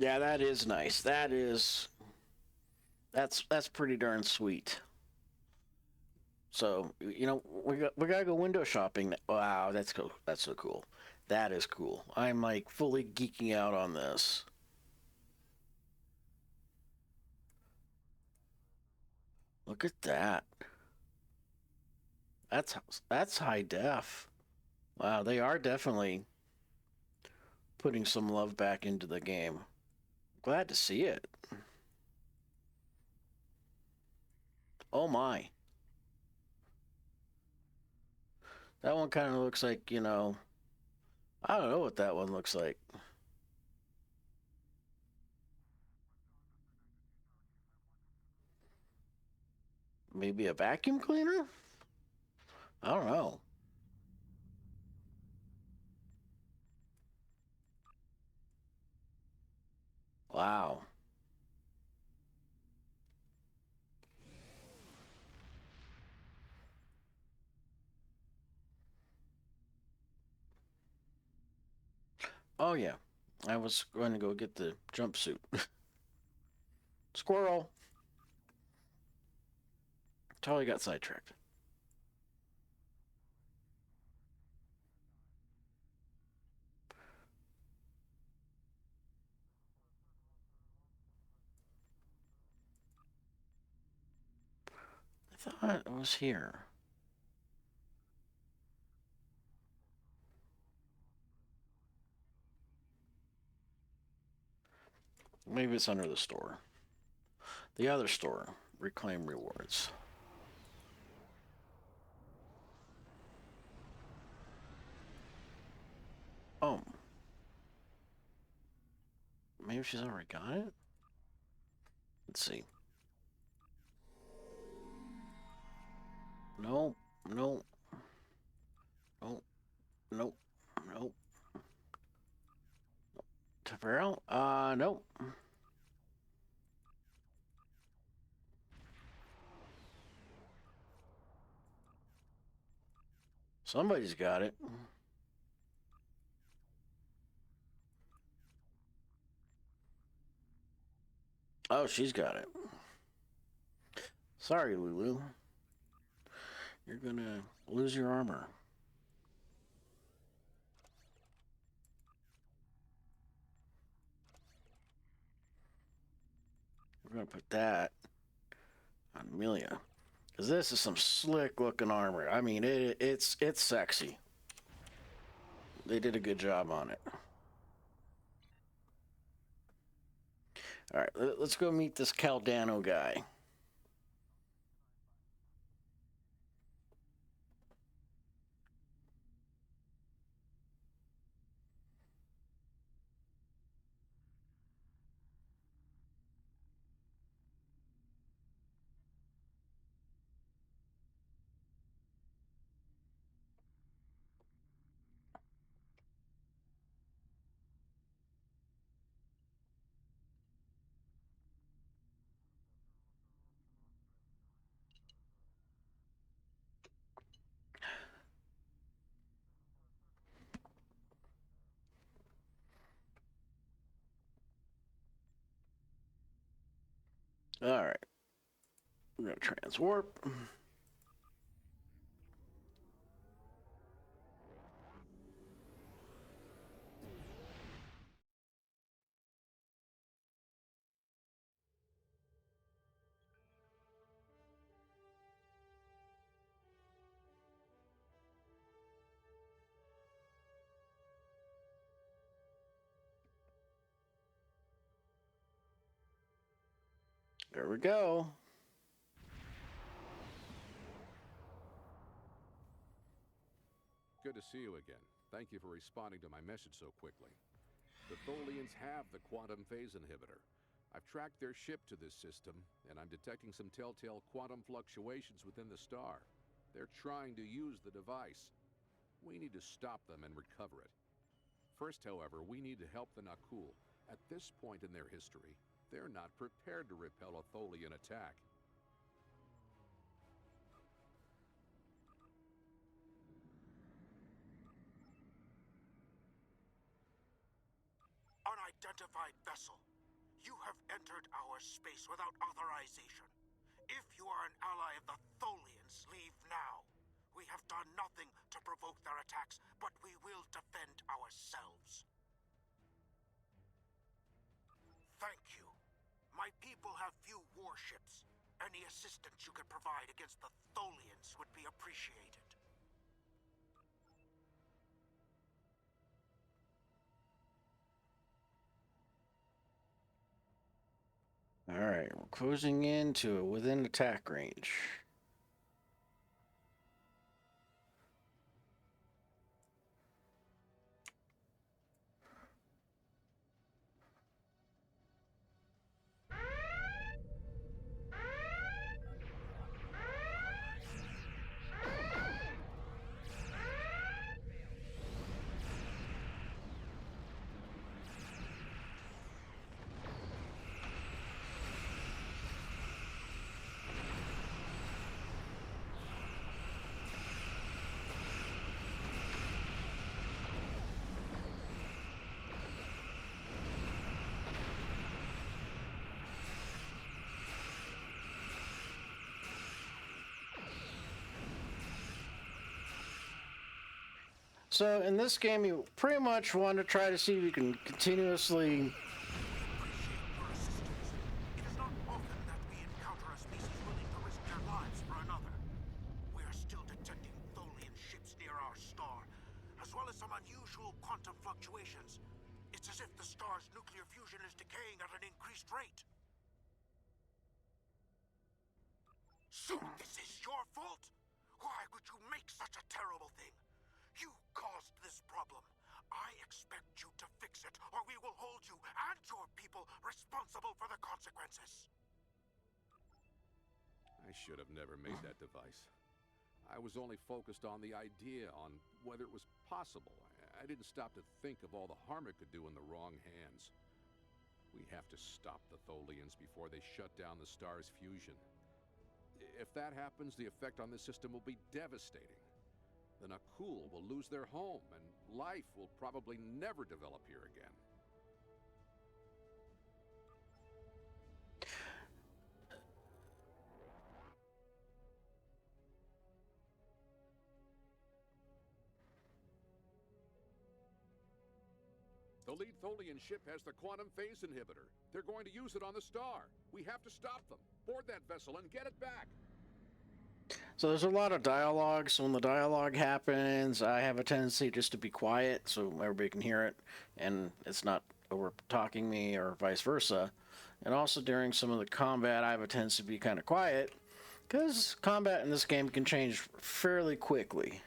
Yeah, that is nice. That's pretty darn sweet. So, you know, we gotta go window shopping. Wow, that's cool. That's so cool. That is cool. I'm like fully geeking out on this. Look at that. That's high def. Wow, they are definitely putting some love back into the game. Glad to see it. Oh my. That one kind of looks like, you know, I don't know what that one looks like. Maybe a vacuum cleaner? I don't know. Wow. Oh yeah. I was going to go get the jumpsuit. Squirrel. Totally got sidetracked. I thought it was here. Maybe it's under the store. The other store. Reclaim rewards. Oh. Maybe she's already got it? Let's see. No. No. No. Nope. Nope. Tavero? Nope. Somebody's got it. Oh, she's got it. Sorry, Lulu. You're gonna lose your armor. We're gonna put that on Amelia, because this is some slick looking armor. I mean, it's sexy. They did a good job on it. All right, let's go meet this Caldano guy. All right, we're gonna transwarp. There we go. Good to see you again. Thank you for responding to my message so quickly. The Tholians have the quantum phase inhibitor. I've tracked their ship to this system, and I'm detecting some telltale quantum fluctuations within the star. They're trying to use the device. We need to stop them and recover it. First, however, we need to help the Nakul. At this point in their history, they're not prepared to repel a Tholian attack. Unidentified vessel. You have entered our space without authorization. If you are an ally of the Tholians, leave now. We have done nothing to provoke their attacks, but we will defend ourselves. Thank you. My people have few warships. Any assistance you could provide against the Tholians would be appreciated. All right, we're closing into within attack range. So in this game, you pretty much want to try to see if you can continuously. Appreciate your assistance. It is not often that we encounter a species willing to risk their lives for another. We are still detecting Tholian ships near our star, as well as some unusual quantum fluctuations. It's as if the star's nuclear fusion is decaying at an increased rate. So this is your fault? Why would you make such a terrible thing? You caused this problem. I expect you to fix it, or we will hold you and your people responsible for the consequences. I should have never made that device. I was only focused on the idea, on whether it was possible. I didn't stop to think of all the harm it could do in the wrong hands. We have to stop the Tholians before they shut down the star's fusion. If that happens, the effect on this system will be devastating. The Nakul will lose their home, and life will probably never develop here again. The lead Tholian ship has the quantum phase inhibitor. They're going to use it on the star. We have to stop them. Board that vessel and get it back. So there's a lot of dialogue. So when the dialogue happens, I have a tendency just to be quiet so everybody can hear it, and it's not over talking me or vice versa. And also during some of the combat, I have a tendency to be kind of quiet because combat in this game can change fairly quickly.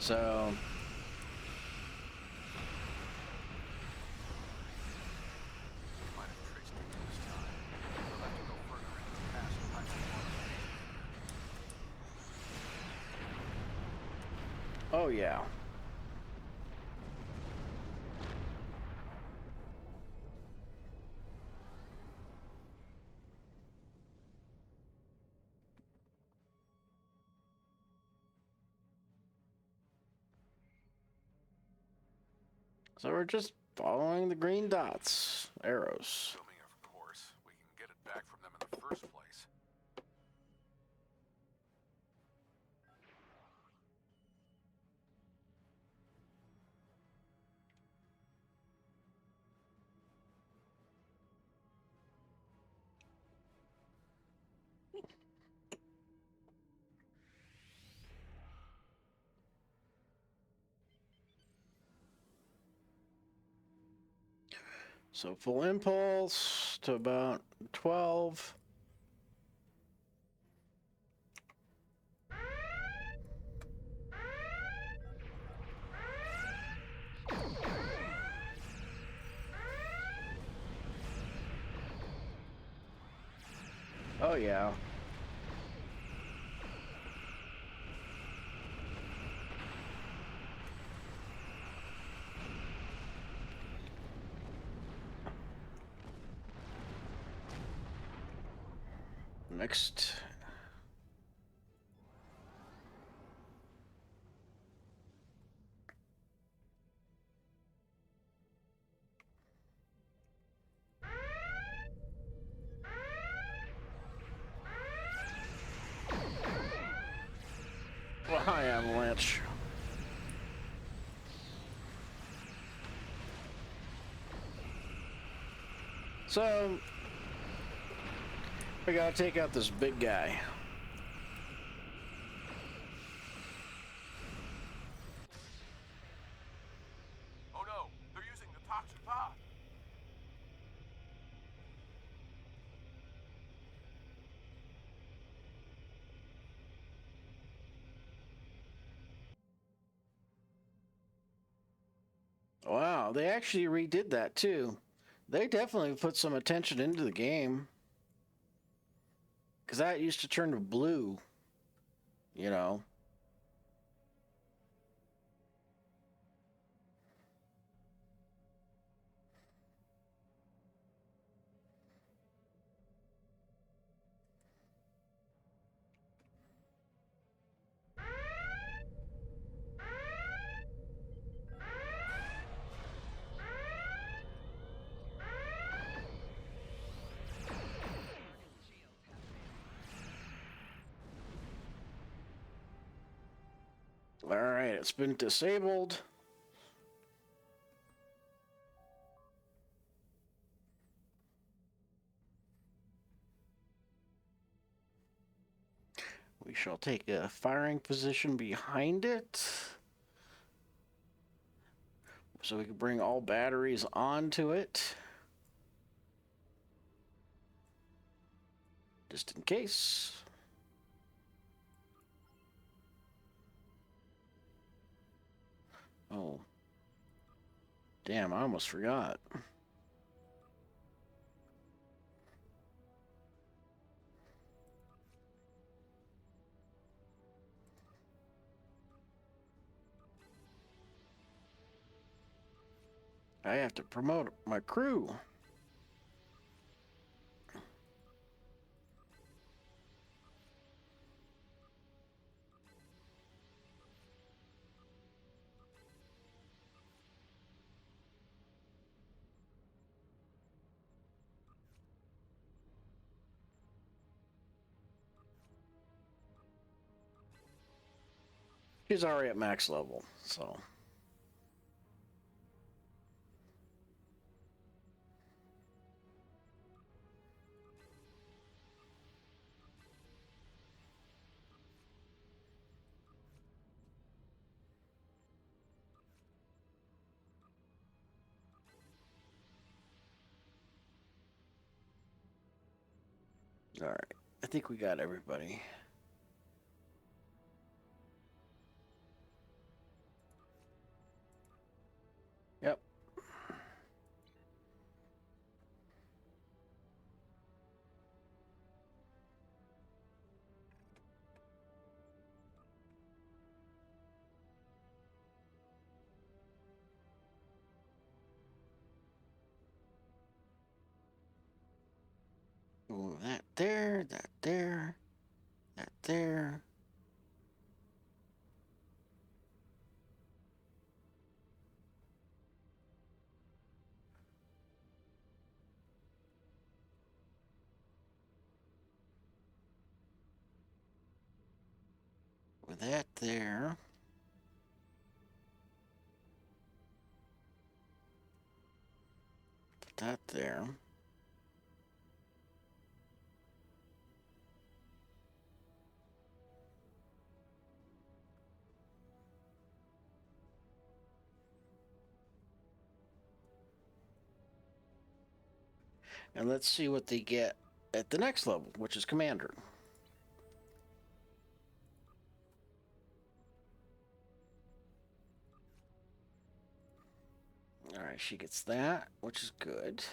So oh yeah. So we're just following the green dots, arrows. Assuming, of course, we can get it back from them in the first place. So full impulse to about 12. Oh yeah. Next. Well, hi, Avalanche. So, we gotta take out this big guy. Oh no, they're using the toxic pod. Wow, they actually redid that too. They definitely put some attention into the game. Because that used to turn to blue, you know. All right, it's been disabled. We shall take a firing position behind it, so we can bring all batteries onto it, just in case. Oh, damn, I almost forgot. I have to promote my crew. She's already at max level, so. All right, I think we got everybody. Yep. Oh, that there, that there, that there. With that there. Put that there. And let's see what they get at the next level, which is Commander. All right, she gets that, which is good.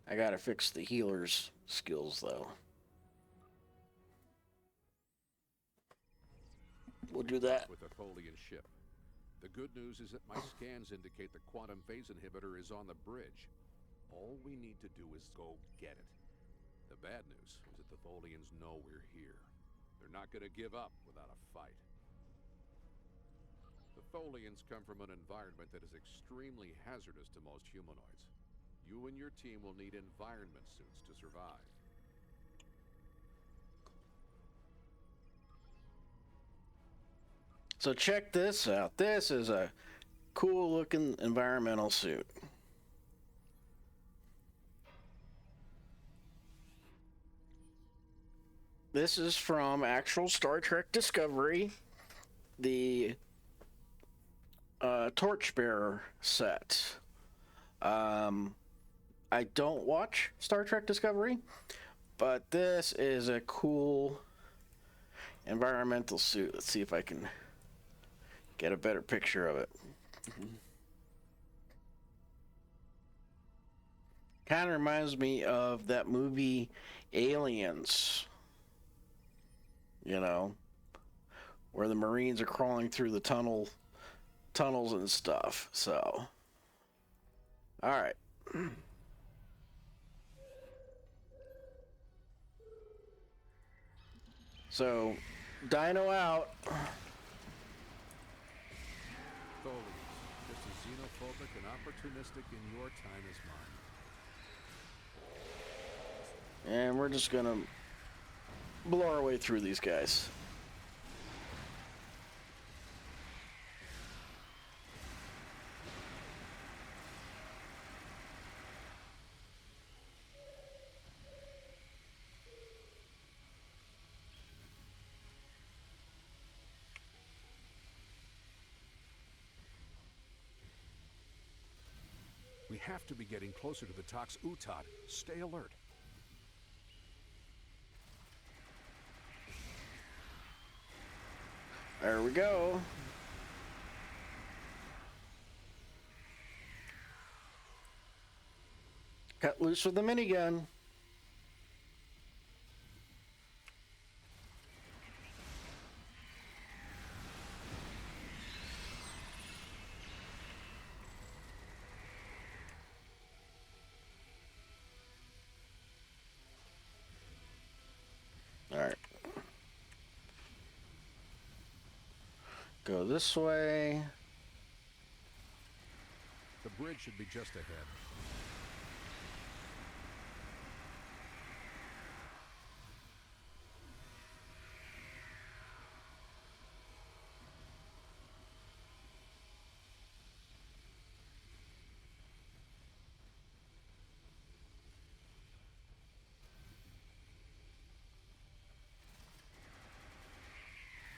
I gotta fix the healer's skills, though. We'll do that. With the Tholian ship. The good news is that my scans indicate the quantum phase inhibitor is on the bridge. All we need to do is go get it. The bad news is that the Tholians know we're here. They're not going to give up without a fight. The Tholians come from an environment that is extremely hazardous to most humanoids. You and your team will need environment suits to survive. So check this out. This is a cool looking environmental suit. This is from actual Star Trek Discovery, the Torchbearer set. I don't watch Star Trek Discovery, but this is a cool environmental suit. Let's see if I can get a better picture of it. Kind of reminds me of that movie Aliens, you know, where the Marines are crawling through the tunnels and stuff. So, all right. So, Dino out. Tholians, just as xenophobic and opportunistic in your time as mine. And we're just gonna blow our way through these guys. We have to be getting closer to the Tox Utad. Stay alert. There we go. Cut loose with the minigun. All right. Go this way. The bridge should be just ahead.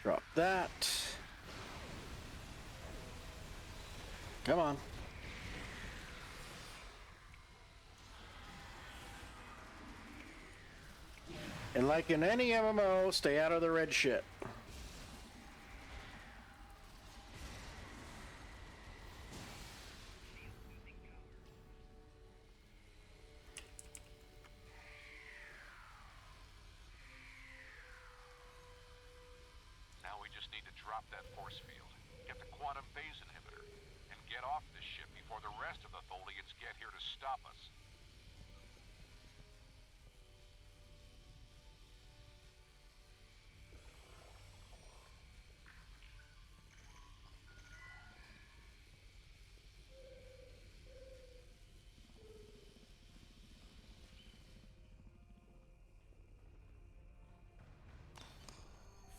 Drop that. Come on. And like in any MMO, stay out of the red shit. Now we just need to drop that force field, get the quantum phase inhibitor, and get off this ship before the rest of the Tholians get here to stop us.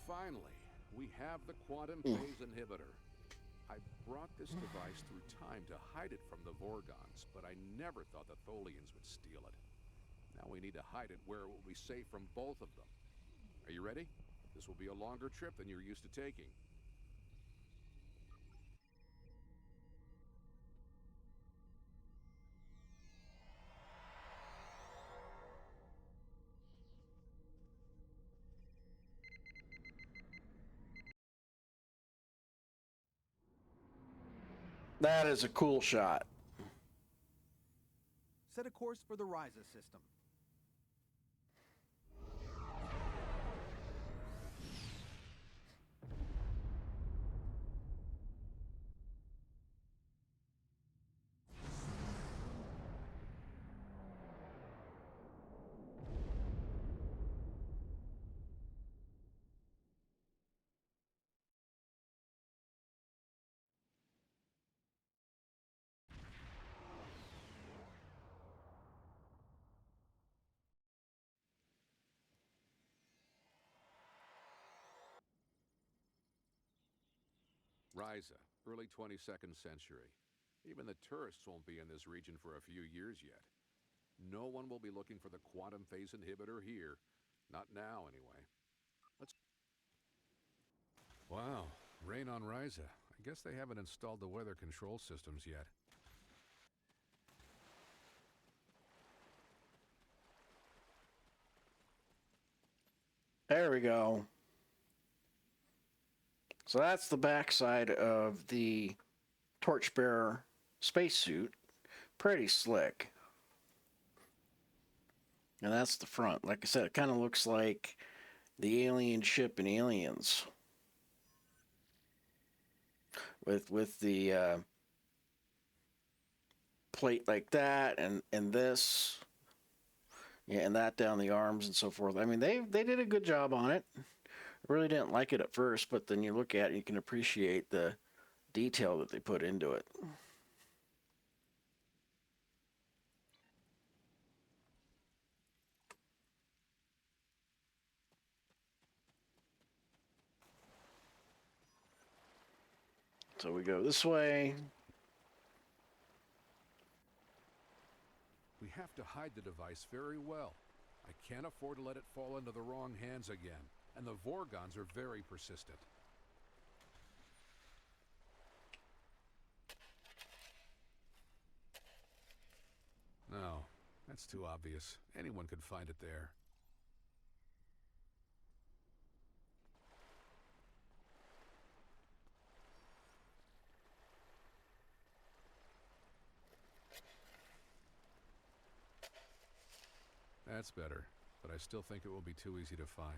Finally, we have the quantum phase inhibitor. I brought this device through time to hide it from the Vorgons, but I never thought the Tholians would steal it. Now we need to hide it where it will be safe from both of them. Are you ready? This will be a longer trip than you're used to taking. That is a cool shot. Set a course for the Ryza system. Ryza, early 22nd century. Even the tourists won't be in this region for a few years yet. No one will be looking for the quantum phase inhibitor here. Not now, anyway. Let's... Wow, rain on Ryza. I guess they haven't installed the weather control systems yet. There we go. So that's the backside of the Torchbearer spacesuit. Pretty slick. And that's the front. Like I said, it kind of looks like the alien ship in Aliens. With the plate like that and this. Yeah, and that down the arms and so forth. I mean, they did a good job on it. Really didn't like it at first, but then you look at it, you can appreciate the detail that they put into it. So we go this way. We have to hide the device very well. I can't afford to let it fall into the wrong hands again. And the Vorgons are very persistent. No, that's too obvious. Anyone could find it there. That's better, but I still think it will be too easy to find.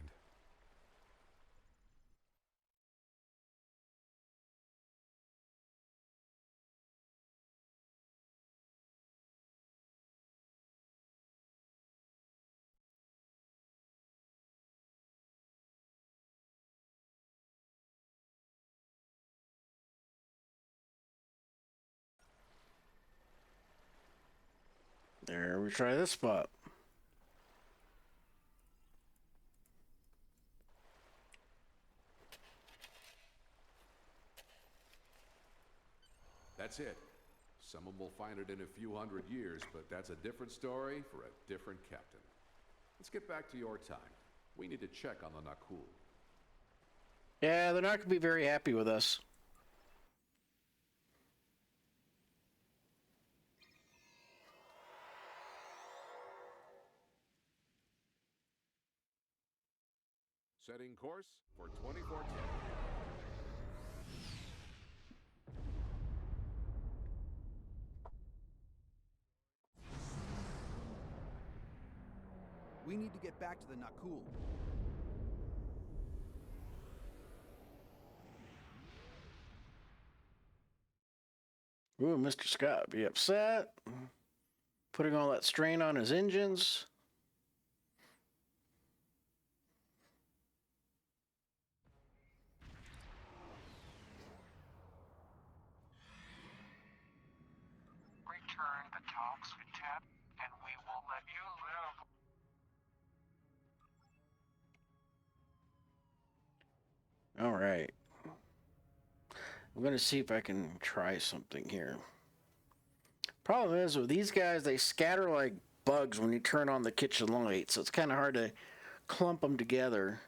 There, we try this spot. That's it. Someone will find it in a few hundred years, but that's a different story for a different captain. Let's get back to your time. We need to check on the Nakul. Yeah, they're not going to be very happy with us. Setting course for 2410. We need to get back to the Nakul. Ooh, Mr. Scott be upset. Putting all that strain on his engines. Return the talks with Tap, and we will let you live. All right. I'm going to see if I can try something here. Problem is, with these guys, they scatter like bugs when you turn on the kitchen light, so it's kind of hard to clump them together.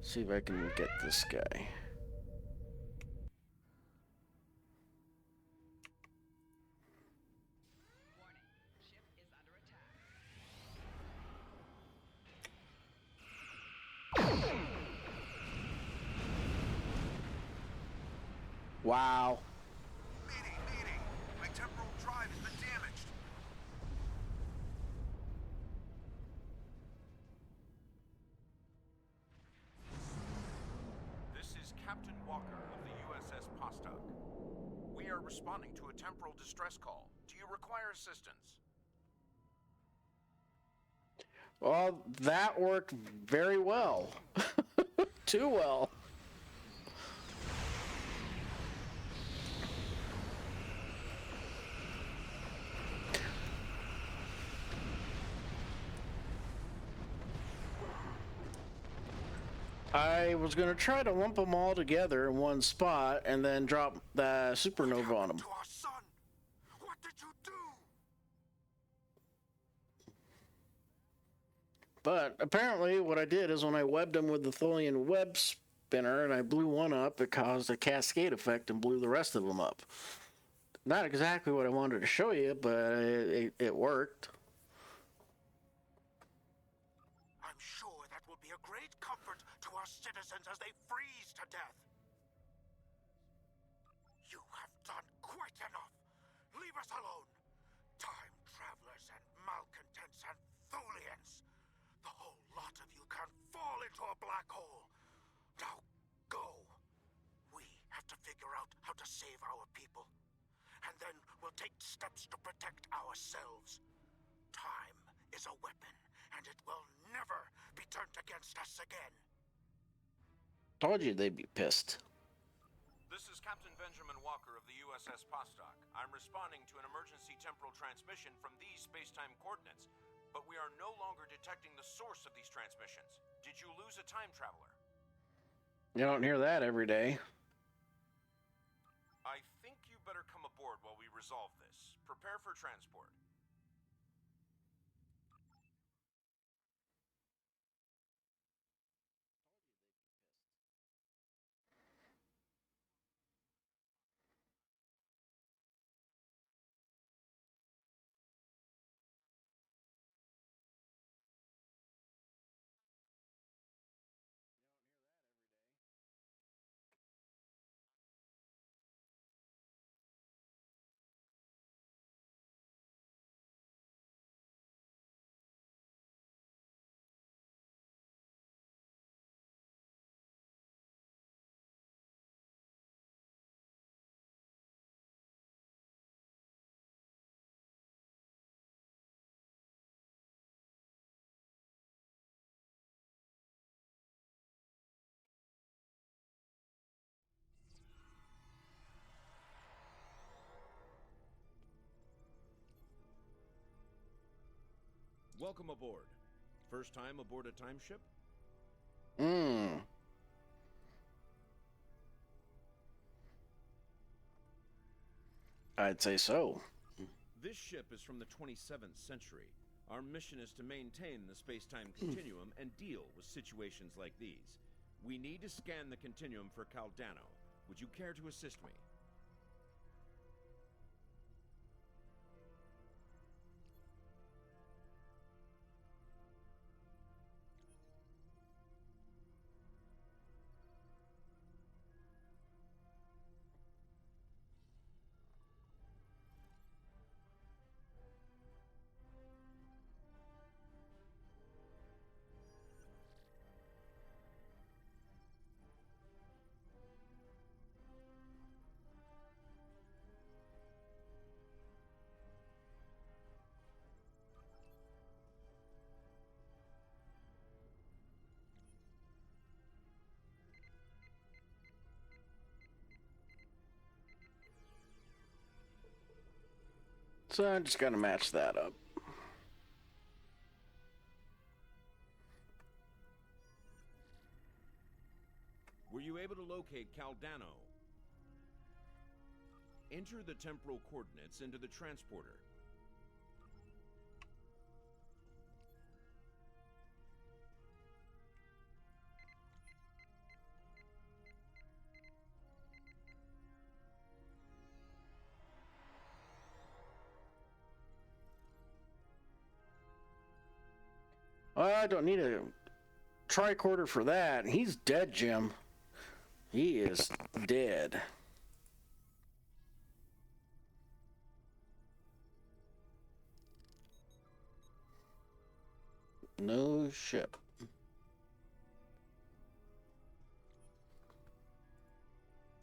See if I can get this guy. Wow. Meeting! My temporal drive has been damaged. This is Captain Walker of the USS Postok. We are responding to a temporal distress call. Do you require assistance? Well, that worked very well. Too well. I was going to try to lump them all together in one spot and then drop the supernova on them. To our son! What did you do? But apparently what I did is when I webbed them with the Tholian web spinner and I blew one up, it caused a cascade effect and blew the rest of them up. Not exactly what I wanted to show you, but it worked. I'm sure that will be a great comfort to our citizens as they freeze to death. You have done quite enough. Leave us alone. Time travelers and malcontents and Tholians. The whole lot of you can fall into a black hole. Now go. We have to figure out how to save our people. And then we'll take steps to protect ourselves. Time is a weapon, and it will never be turned against us again. Told you they'd be pissed. This is Captain Benjamin Walker of the USS Postok. I'm responding to an emergency temporal transmission from these space-time coordinates, but we are no longer detecting the source of these transmissions. Did you lose a time traveler? You don't hear that every day. I think you better come aboard while we resolve this. Prepare for transport. Welcome aboard. First time aboard a time ship? I'd say so. This ship is from the 27th century. Our mission is to maintain the space-time continuum and deal with situations like these. We need to scan the continuum for Caldano. Would you care to assist me? So I'm just gonna match that up. Were you able to locate Caldano? Enter the temporal coordinates into the transporter. I don't need a tricorder for that. He's dead, Jim. He is dead. No ship.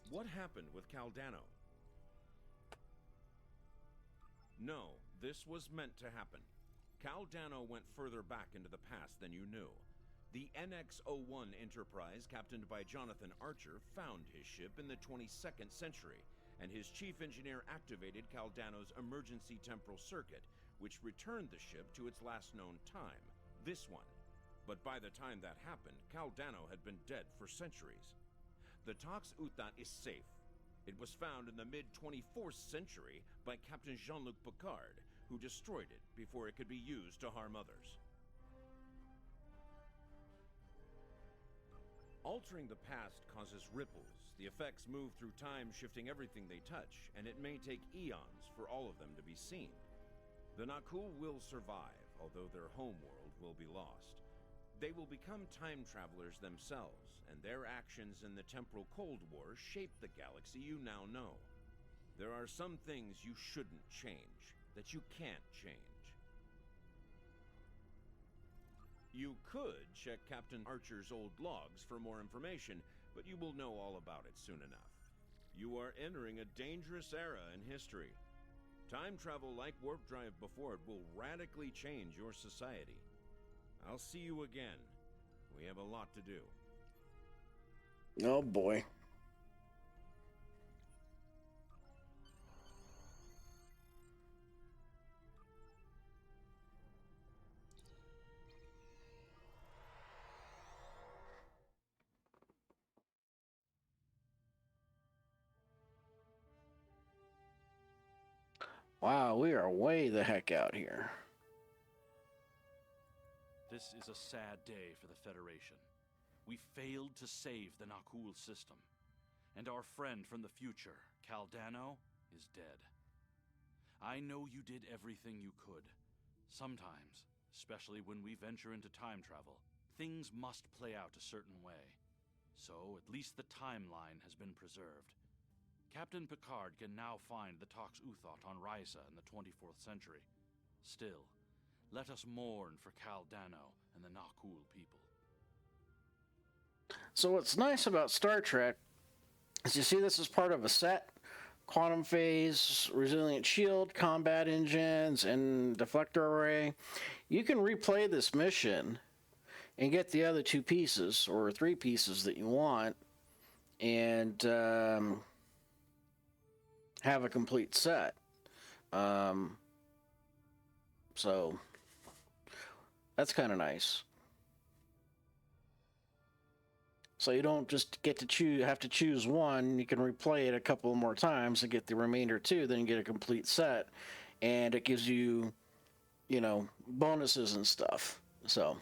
What happened with Caldano? No, this was meant to happen. Caldano went further back into the past than you knew. The NX-01 Enterprise, captained by Jonathan Archer, found his ship in the 22nd century, and his chief engineer activated Caldano's emergency temporal circuit, which returned the ship to its last known time, this one. But by the time that happened, Caldano had been dead for centuries. The Tox Uthant is safe. It was found in the mid-24th century by Captain Jean-Luc Picard, who destroyed it before it could be used to harm others. Altering the past causes ripples. The effects move through time, shifting everything they touch, and it may take eons for all of them to be seen. The Nakul will survive, although their homeworld will be lost. They will become time travelers themselves, and their actions in the temporal Cold War shaped the galaxy you now know. There are some things you shouldn't change, that you can't change. You could check Captain Archer's old logs for more information, but you will know all about it soon enough. You are entering a dangerous era in history. Time travel like warp drive before it will radically change your society. I'll see you again. We have a lot to do. Oh boy. Wow, we are way the heck out here. This is a sad day for the Federation. We failed to save the Nakul system, and our friend from the future, Caldano, is dead. I know you did everything you could. Sometimes, especially when we venture into time travel, things must play out a certain way. So, at least the timeline has been preserved. Captain Picard can now find the Tox Uthant on Risa in the 24th century. Still, let us mourn for Caldano and the Nakul people. So what's nice about Star Trek is you see this as part of a set. Quantum phase, resilient shield, combat engines, and deflector array. You can replay this mission and get the other two pieces, or three pieces that you want, and have a complete set. So That's kind of nice. So you don't just get to have to choose one. You can replay it a couple more times and get the remainder two. Then you get a complete set, and it gives you, bonuses and stuff. So,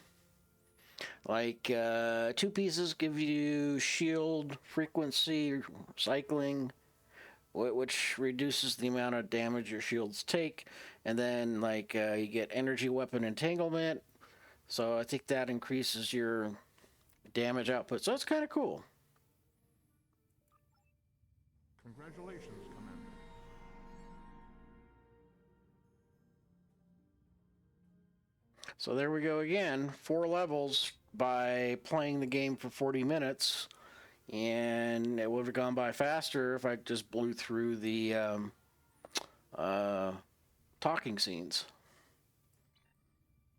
like 2 pieces give you shield frequency cycling, which reduces the amount of damage your shields take, and then you get energy weapon entanglement. So I think that increases your damage output. So it's kind of cool. Congratulations, Commander. So there we go again. 4 levels by playing the game for 40 minutes. And it would have gone by faster if I just blew through the talking scenes.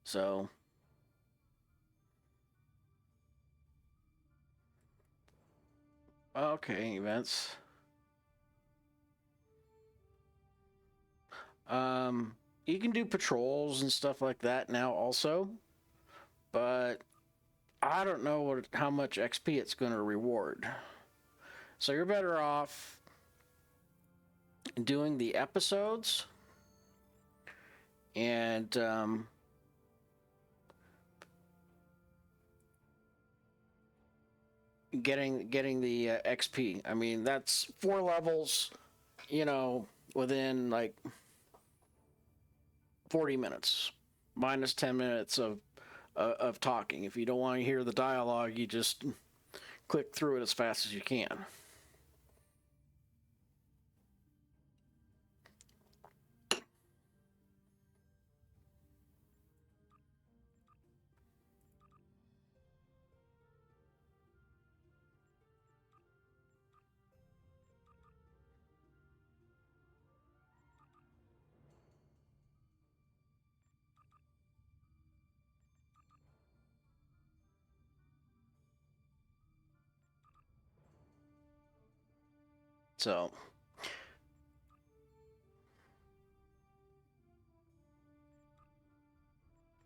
So okay, events. You can do patrols and stuff like that now also, but I don't know how much XP it's going to reward. So you're better off doing the episodes and getting the XP. I mean, that's 4 levels, within 40 minutes, minus 10 minutes of talking. If you don't want to hear the dialogue, you just click through it as fast as you can. So,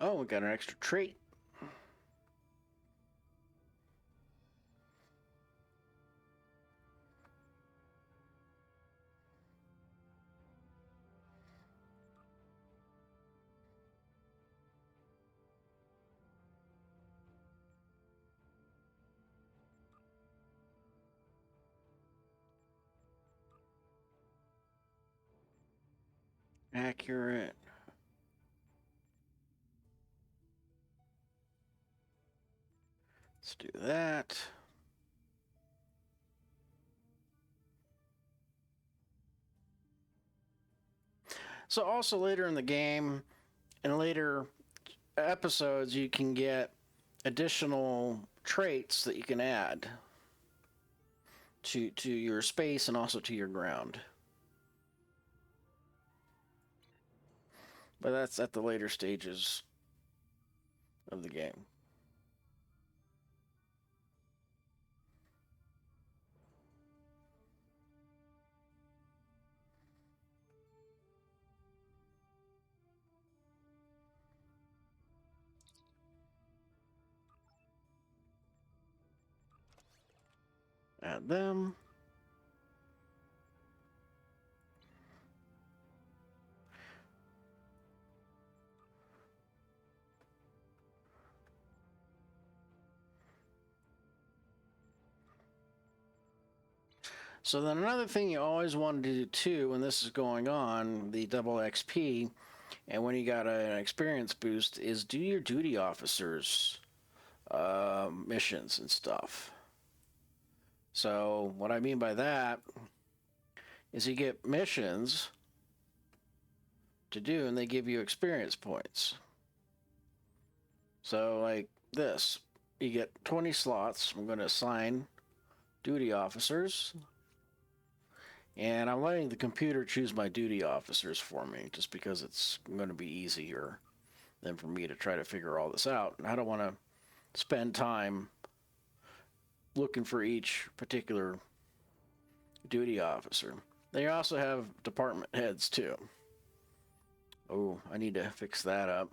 oh, we got an extra trait. Accurate. Let's do that. So also later in the game, in later episodes, you can get additional traits that you can add to your space and also to your ground. But that's at the later stages of the game. Add them. So then another thing you always want to do too when this is going on, the double XP, and when you got an experience boost, is do your duty officers missions and stuff. So what I mean by that is you get missions to do and they give you experience points. So like this, you get 20 slots. I'm going to assign duty officers. And I'm letting the computer choose my duty officers for me, just because it's going to be easier than for me to try to figure all this out. And I don't want to spend time looking for each particular duty officer. They also have department heads, too. Oh, I need to fix that up.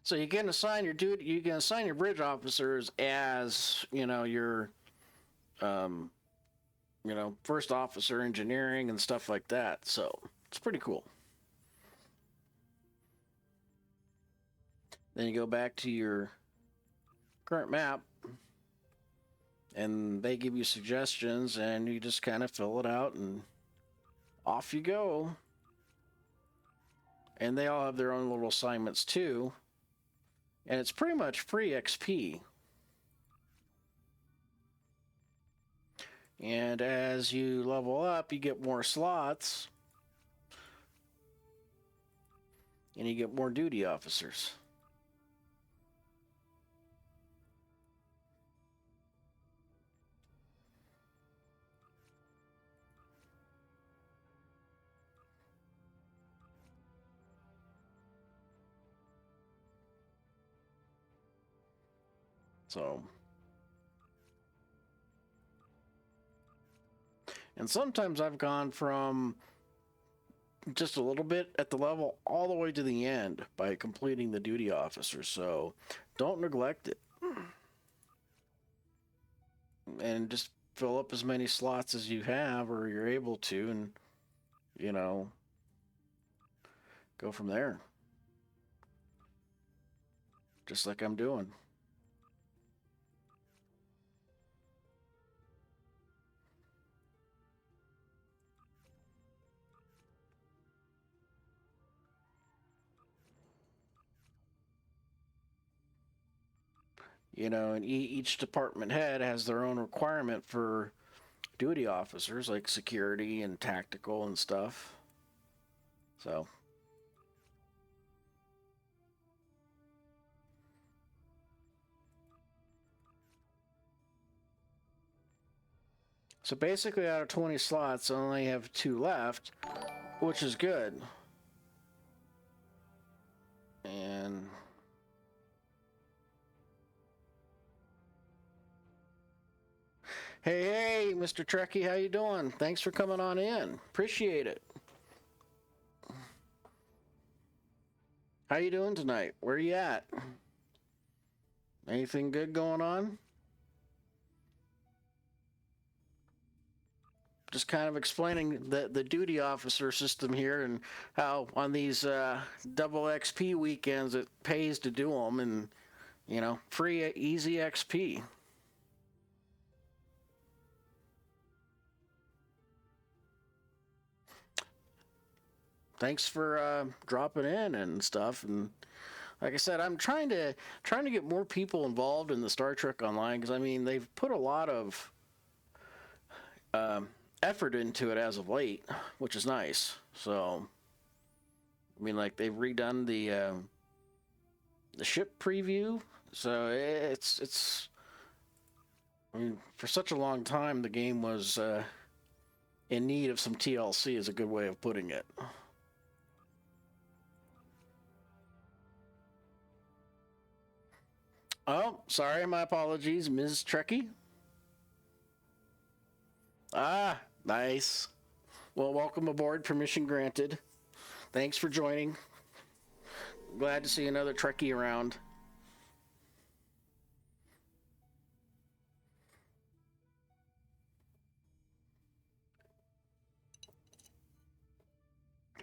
So you can assign your duty. You can assign your bridge officers as your first officer engineering and stuff like that. So it's pretty cool. Then you go back to your current map and they give you suggestions and you just kind of fill it out and off you go. And they all have their own little assignments too. And it's pretty much free XP. And as you level up, you get more slots. And you get more duty officers. So, and sometimes I've gone from just a little bit at the level all the way to the end by completing the duty officer. So don't neglect it. And just fill up as many slots as you have or you're able to and, go from there. Just like I'm doing. And each department head has their own requirement for duty officers, like security and tactical and stuff. So. So basically out of 20 slots, I only have 2 left, which is good. And hey, Mr. Trekkie, how you doing? Thanks for coming on in. Appreciate it. How you doing tonight? Where you at? Anything good going on? Just kind of explaining the duty officer system here and how on these double XP weekends it pays to do them and, free easy XP. Thanks for dropping in and stuff. And like I said, I'm trying to get more people involved in the Star Trek Online because they've put a lot of effort into it as of late, which is nice. So, they've redone the ship preview, so it's. For such a long time, the game was in need of some TLC, is a good way of putting it. Oh, sorry, my apologies, Ms. Trekkie. Ah, nice. Well, welcome aboard. Permission granted. Thanks for joining. Glad to see another Trekkie around.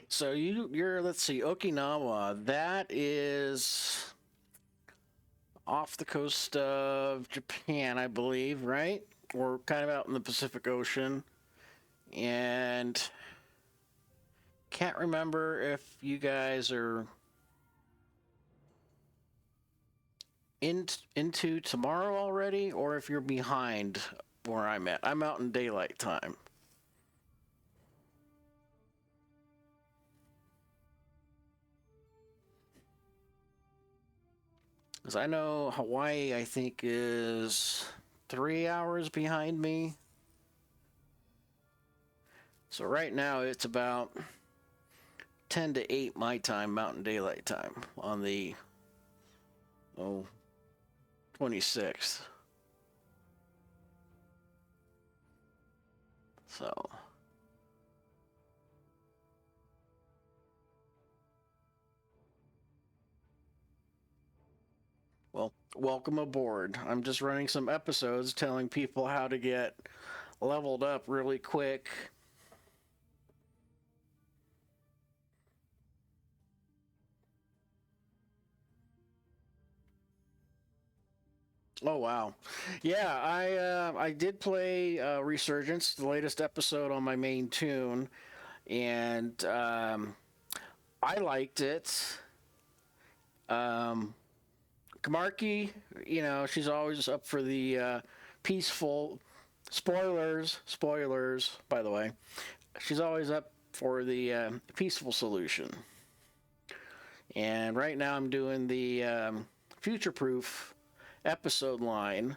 So you're, let's see, Okinawa. That is off the coast of Japan, I believe, right? Or kind of out in the Pacific Ocean. And can't remember if you guys are into tomorrow already or if you're behind where I'm at. I'm out in daylight time. Because I know Hawaii, I think, is 3 hours behind me. So right now it's about 10 to 8 my time, Mountain Daylight Time, on the 26th. So. Well, welcome aboard. I'm just running some episodes telling people how to get leveled up really quick. Oh wow, yeah. I did play Resurgence, the latest episode on my main tune, and I liked it. Kamarki, you know, she's always up for the peaceful. Spoilers, by the way. She's always up for the peaceful solution. And right now I'm doing the future-proof episode line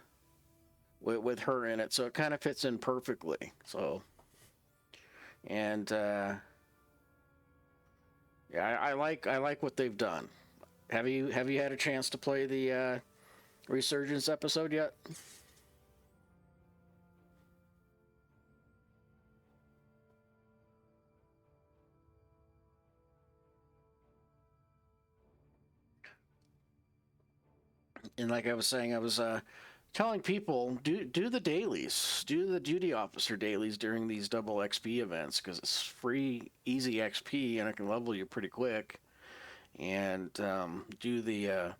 with her in it, so it kind of fits in perfectly. So, and yeah, I like what they've done. Have you had a chance to play the Resurgence episode yet? And like I was saying, I was telling people do the dailies, do the duty officer dailies during these double XP events, because it's free, easy XP, and it can level you pretty quick. And do the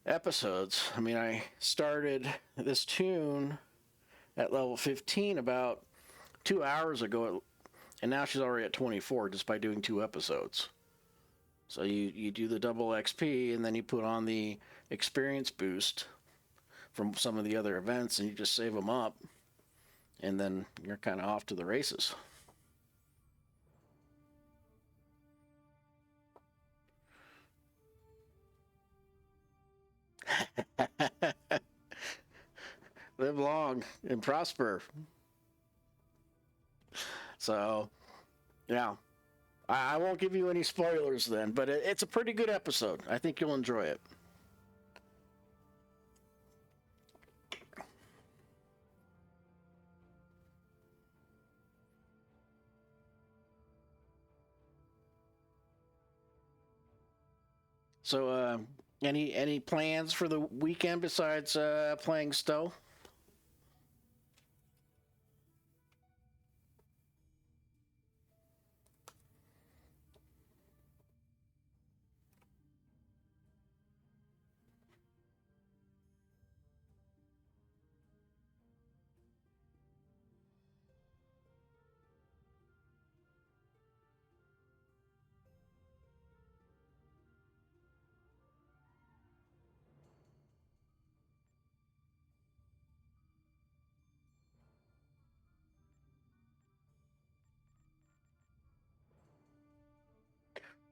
episodes. I mean, I started this tune at level 15 about 2 hours ago, and now she's already at 24 just by doing 2 episodes. So you do the double XP, and then you put on the experience boost from some of the other events, and you just save them up, and then you're kind of off to the races. Live long and prosper. So, yeah. I won't give you any spoilers then, but it's a pretty good episode. I think you'll enjoy it. So, any plans for the weekend besides playing Stowe?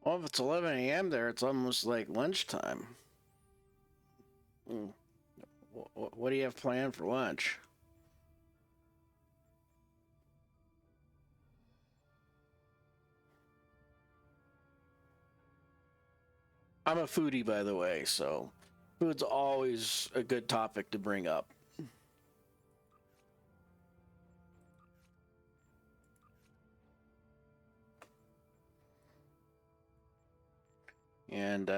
Well, if it's 11 a.m. there, it's almost like lunchtime. What do you have planned for lunch? I'm a foodie, by the way, so food's always a good topic to bring up. And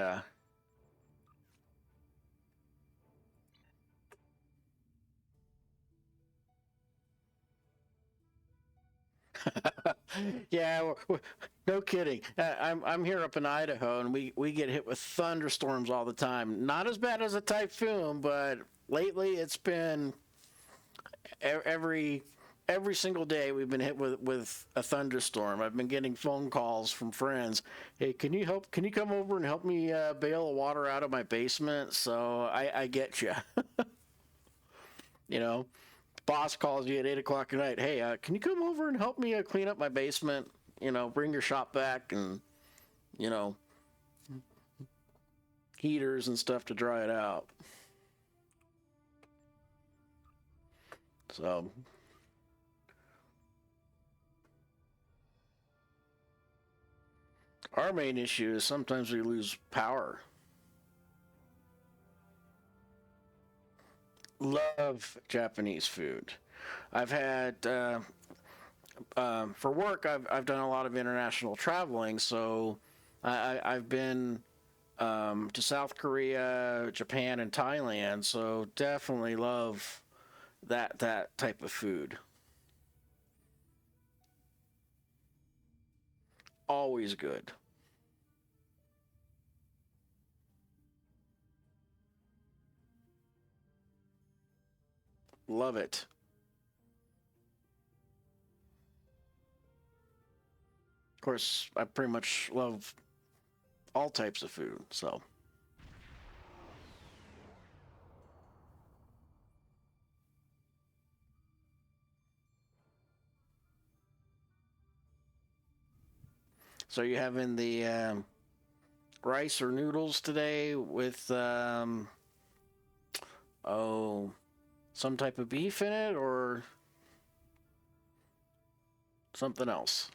yeah, no kidding. I'm here up in Idaho, and we get hit with thunderstorms all the time. Not as bad as a typhoon, but lately it's been every single day we've been hit with a thunderstorm. I've been getting phone calls from friends. Hey, can you come over and help me bail the water out of my basement? So I get you. You know, boss calls you at 8 o'clock at night. Hey, can you come over and help me clean up my basement? You know, bring your shop back and, you know, heaters and stuff to dry it out. So our main issue is sometimes we lose power. Love Japanese food. I've had for work. I've done a lot of international traveling, so I've been to South Korea, Japan, and Thailand. So definitely love that type of food. Always good. Love it. Of course, I pretty much love all types of food, so. So you having the rice or noodles today with some type of beef in it or something else?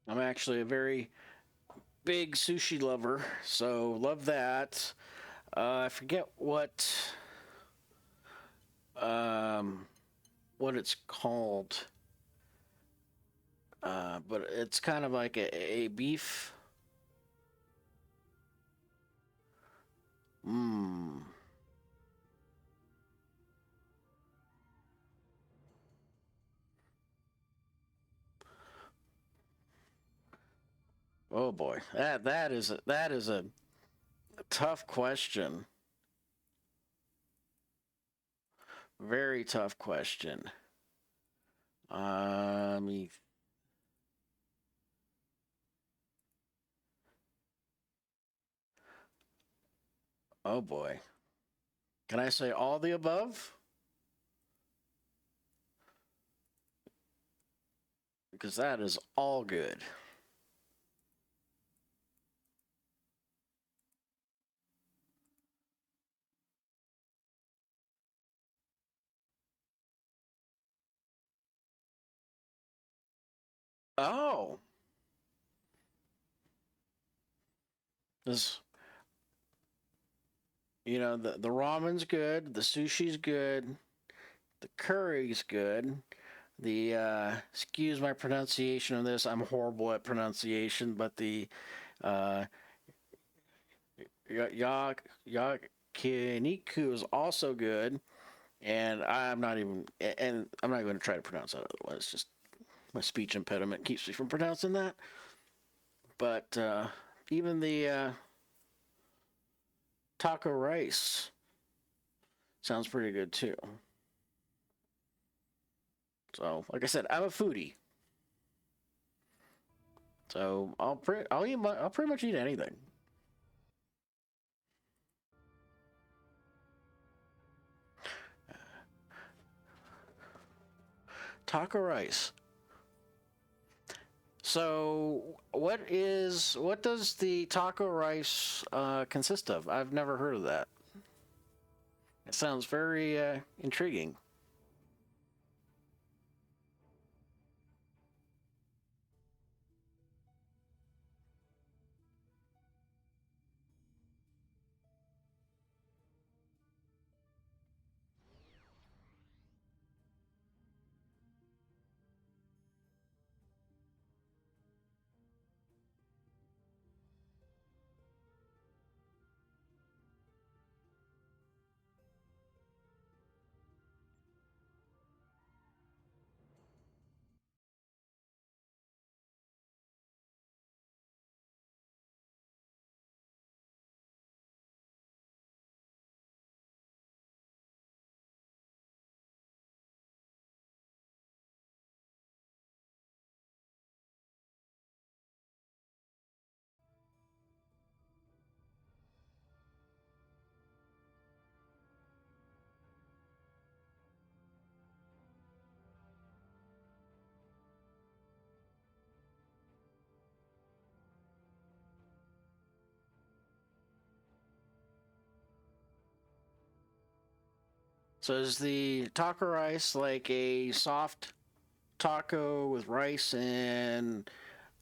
I'm actually a very big sushi lover, so love that. I forget what it's called, but it's kind of like a beef. Mmm. Oh boy, that is a tough question. Very tough question. Me. Oh boy. Can I say all the above? Because that is all good. Oh. This, the ramen's good, the sushi's good, the curry's good. The excuse my pronunciation of this, I'm horrible at pronunciation, but the yakiniku is also good, and I'm not going to try to pronounce that other one. It's just my speech impediment keeps me from pronouncing that. But even the taco rice sounds pretty good too. So, like I said, I'm a foodie. So I'll pretty much eat anything. Taco rice. So what does the taco rice consist of? I've never heard of that. It sounds very intriguing. So is the taco rice like a soft taco with rice and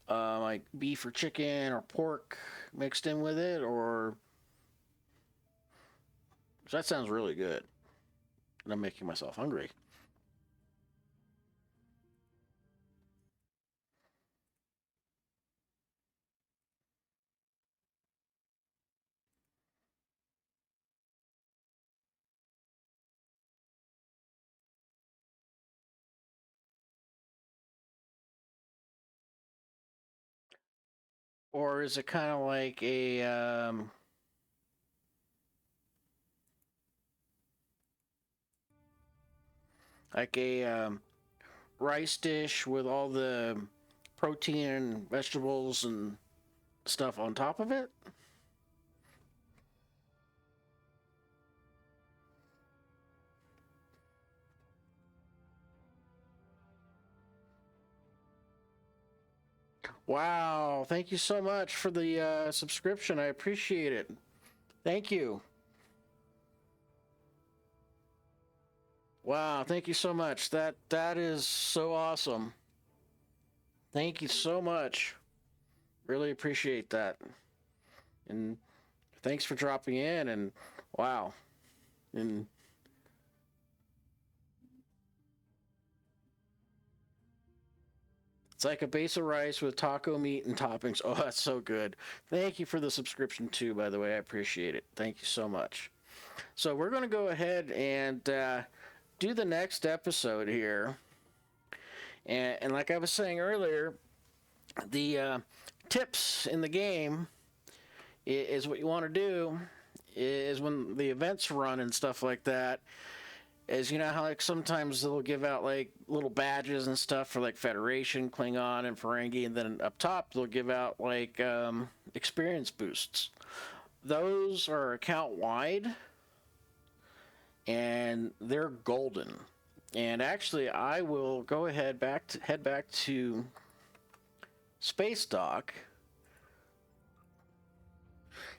like beef or chicken or pork mixed in with it, or 'cause that sounds really good, and I'm making myself hungry. Or is it kind of like a rice dish with all the protein and vegetables and stuff on top of it? Wow, thank you so much for the subscription. I appreciate it. Thank you. Wow, thank you so much. That is so awesome. Thank you so much. Really appreciate that. And thanks for dropping in, and wow. And it's like a base of rice with taco meat and toppings. Oh, that's so good. Thank you for the subscription too, by the way. I appreciate it. Thank you so much. So we're going to go ahead and do the next episode here. And like I was saying earlier, the tips in the game is what you want to do is when the events run and stuff like that, is you know how like sometimes they'll give out like little badges and stuff for like Federation, Klingon, and Ferengi, and then up top they'll give out like experience boosts. Those are account wide, and they're golden. And actually, I will go ahead head back to Space Dock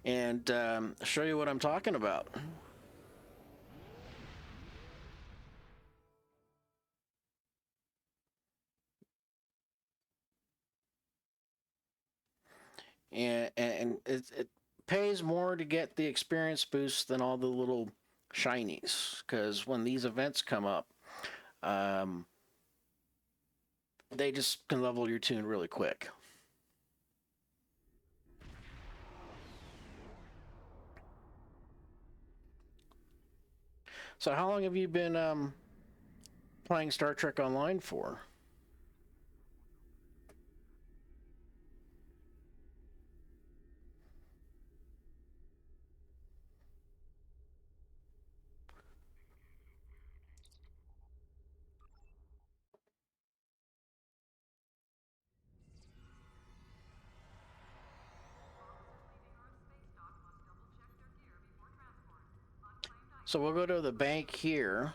and show you what I'm talking about. And it pays more to get the experience boost than all the little shinies, because when these events come up, they just can level your tune really quick. So how long have you been playing Star Trek Online for? So we'll go to the bank here.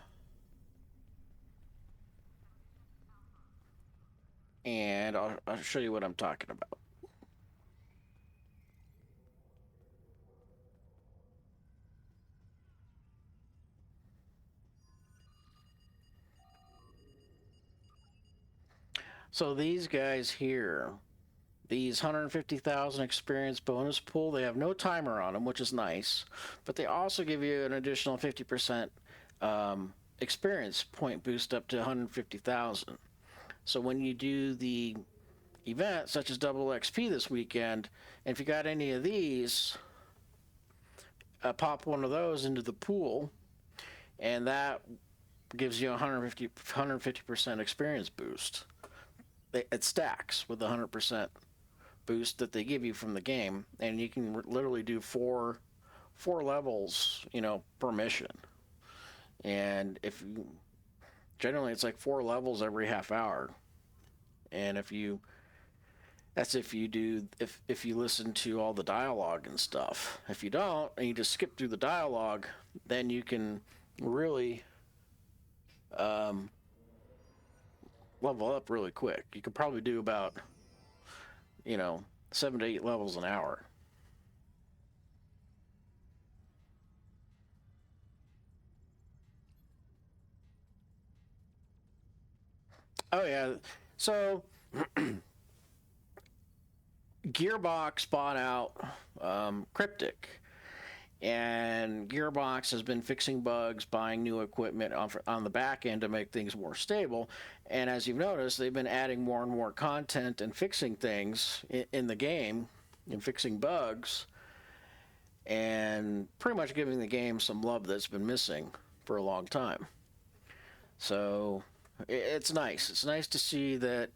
And I'll show you what I'm talking about. So these guys here, these 150,000 experience bonus pool, they have no timer on them, which is nice, but they also give you an additional 50% experience point boost up to 150,000. So when you do the event, such as Double XP this weekend, and if you got any of these, pop one of those into the pool, and that gives you 150% experience boost. It stacks with the 100% boost that they give you from the game, and you can literally do four levels, per mission. And generally it's like 4 levels every half hour. And if you listen to all the dialogue and stuff. If you don't, and you just skip through the dialogue, then you can really level up really quick. You could probably do about 7 to 8 levels an hour. Oh yeah. So Gearbox bought out Cryptic, and Gearbox has been fixing bugs, buying new equipment on the back end to make things more stable. And as you've noticed, they've been adding more and more content and fixing things in the game and fixing bugs, and pretty much giving the game some love that's been missing for a long time. So it's nice. It's nice to see that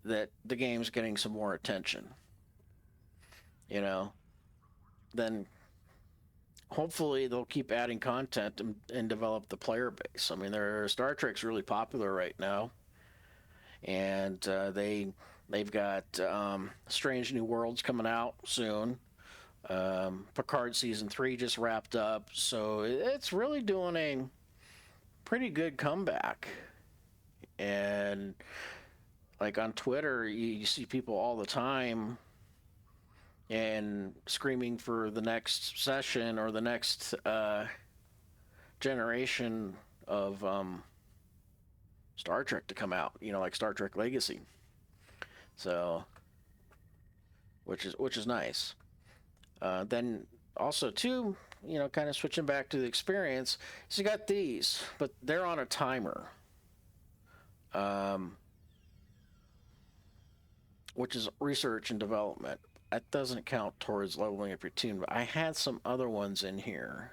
the game's getting some more attention. You know, then hopefully they'll keep adding content and develop the player base. I mean, Star Trek's really popular right now, and they've got Strange New Worlds coming out soon. Picard season 3 just wrapped up, so it's really doing a pretty good comeback. And like on Twitter, you see people all the time and screaming for the next session or the next generation of Star Trek to come out, you know, like Star Trek Legacy. So which is nice. Then also too, you know, kind of switching back to the experience, so you got these, but they're on a timer, which is research and development. That doesn't count towards leveling up your tune, but I had some other ones in here.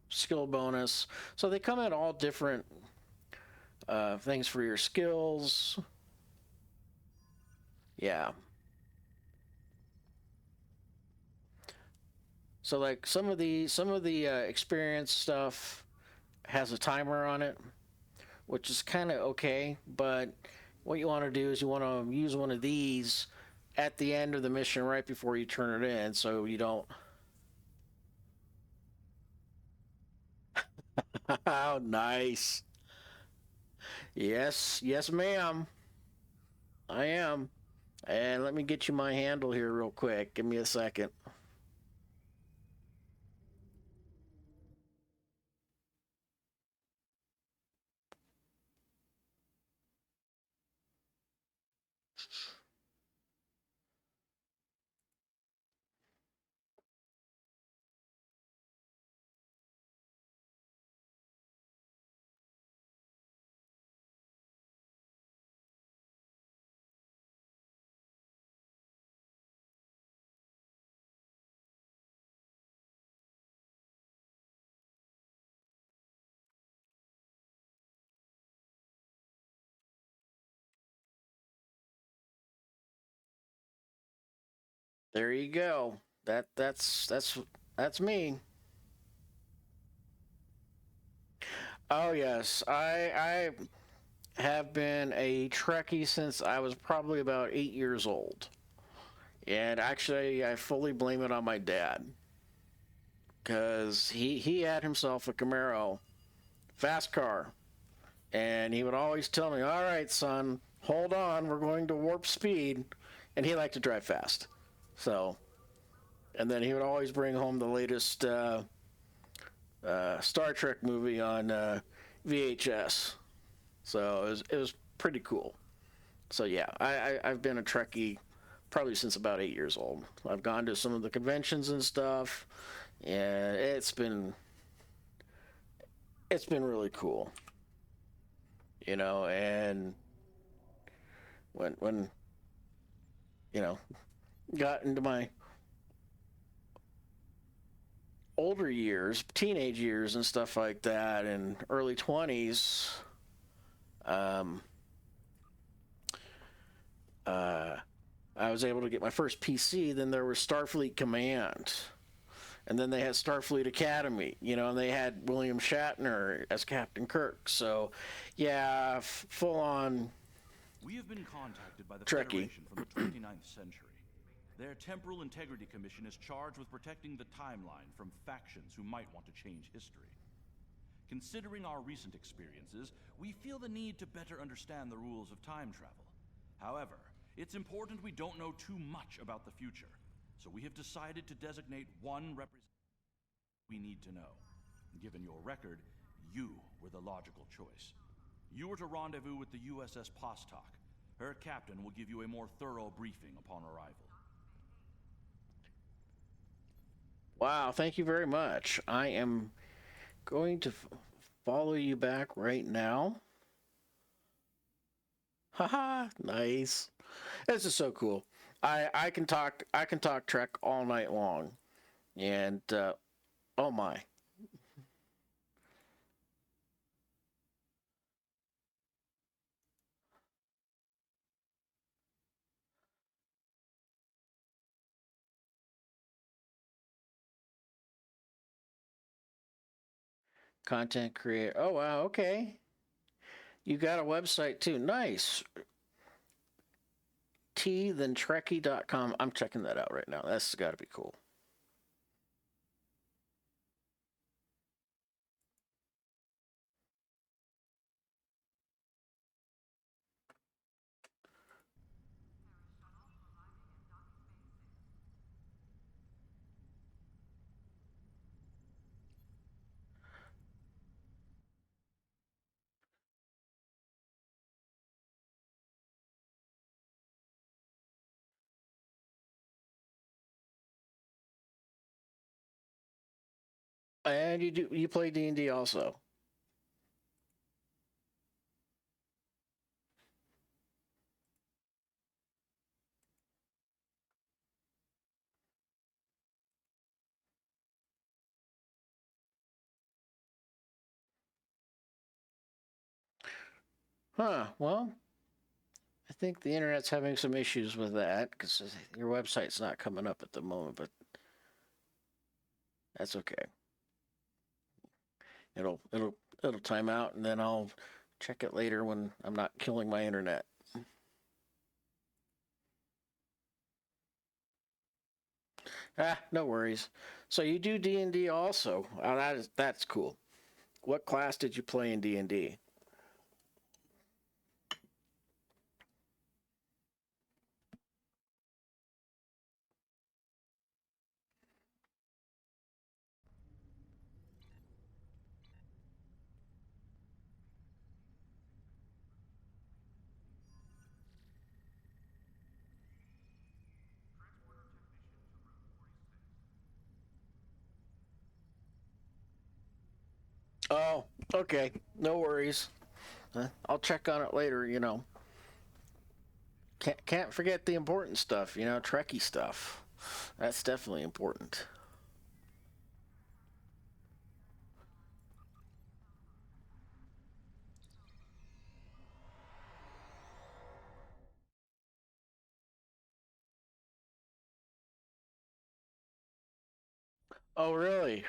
Skill bonus. So they come at all different things for your skills. Yeah. So like some of the experience stuff has a timer on it, which is kind of okay, but what you want to do is you want to use one of these at the end of the mission right before you turn it in, so you don't. Oh, nice. Yes, ma'am. I am. And let me get you my handle here real quick. Give me a second. There you go. That's me. Oh yes, I have been a Trekkie since I was probably about 8 years old, and actually I fully blame it on my dad, because he had himself a Camaro, fast car, and he would always tell me, "All right, son, hold on, we're going to warp speed," and he liked to drive fast, so. And then he would always bring home the latest Star Trek movie on VHS. So it was pretty cool. So yeah, I've been a Trekkie probably since about 8 years old. I've gone to some of the conventions and stuff, and it's been really cool. You know, and when you know, got into my older years, teenage years and stuff like that, and early 20s, I was able to get my first PC. Then there was Starfleet Command, and then they had Starfleet Academy, you know, and they had William Shatner as Captain Kirk. So yeah, full on. We have been contacted by the Trekkie. Federation from the 29th century. Their Temporal Integrity Commission is charged with protecting the timeline from factions who might want to change history. Considering our recent experiences, we feel the need to better understand the rules of time travel. However, it's important we don't know too much about the future, so we have decided to designate one representative we need to know. Given your record, you were the logical choice. You are to rendezvous with the USS Postok. Her captain will give you a more thorough briefing upon arrival. Wow, thank you very much. I am going to follow you back right now. Haha, nice. This is so cool. I can talk Trek all night long. And oh my. Content creator. Oh wow, okay. You got a website too. Nice. ThenTrekkie.com. I'm checking that out right now. That's got to be cool. And you play D&D also. Huh, well, I think the internet's having some issues with that because your website's not coming up at the moment, but that's okay. It'll time out and then I'll check it later when I'm not killing my internet. Ah, no worries. So you do D&D also. Oh, that's cool. What class did you play in D&D? Oh, okay. No worries. I'll check on it later, you know. Can't forget the important stuff, you know, Trekkie stuff. That's definitely important. Oh, really?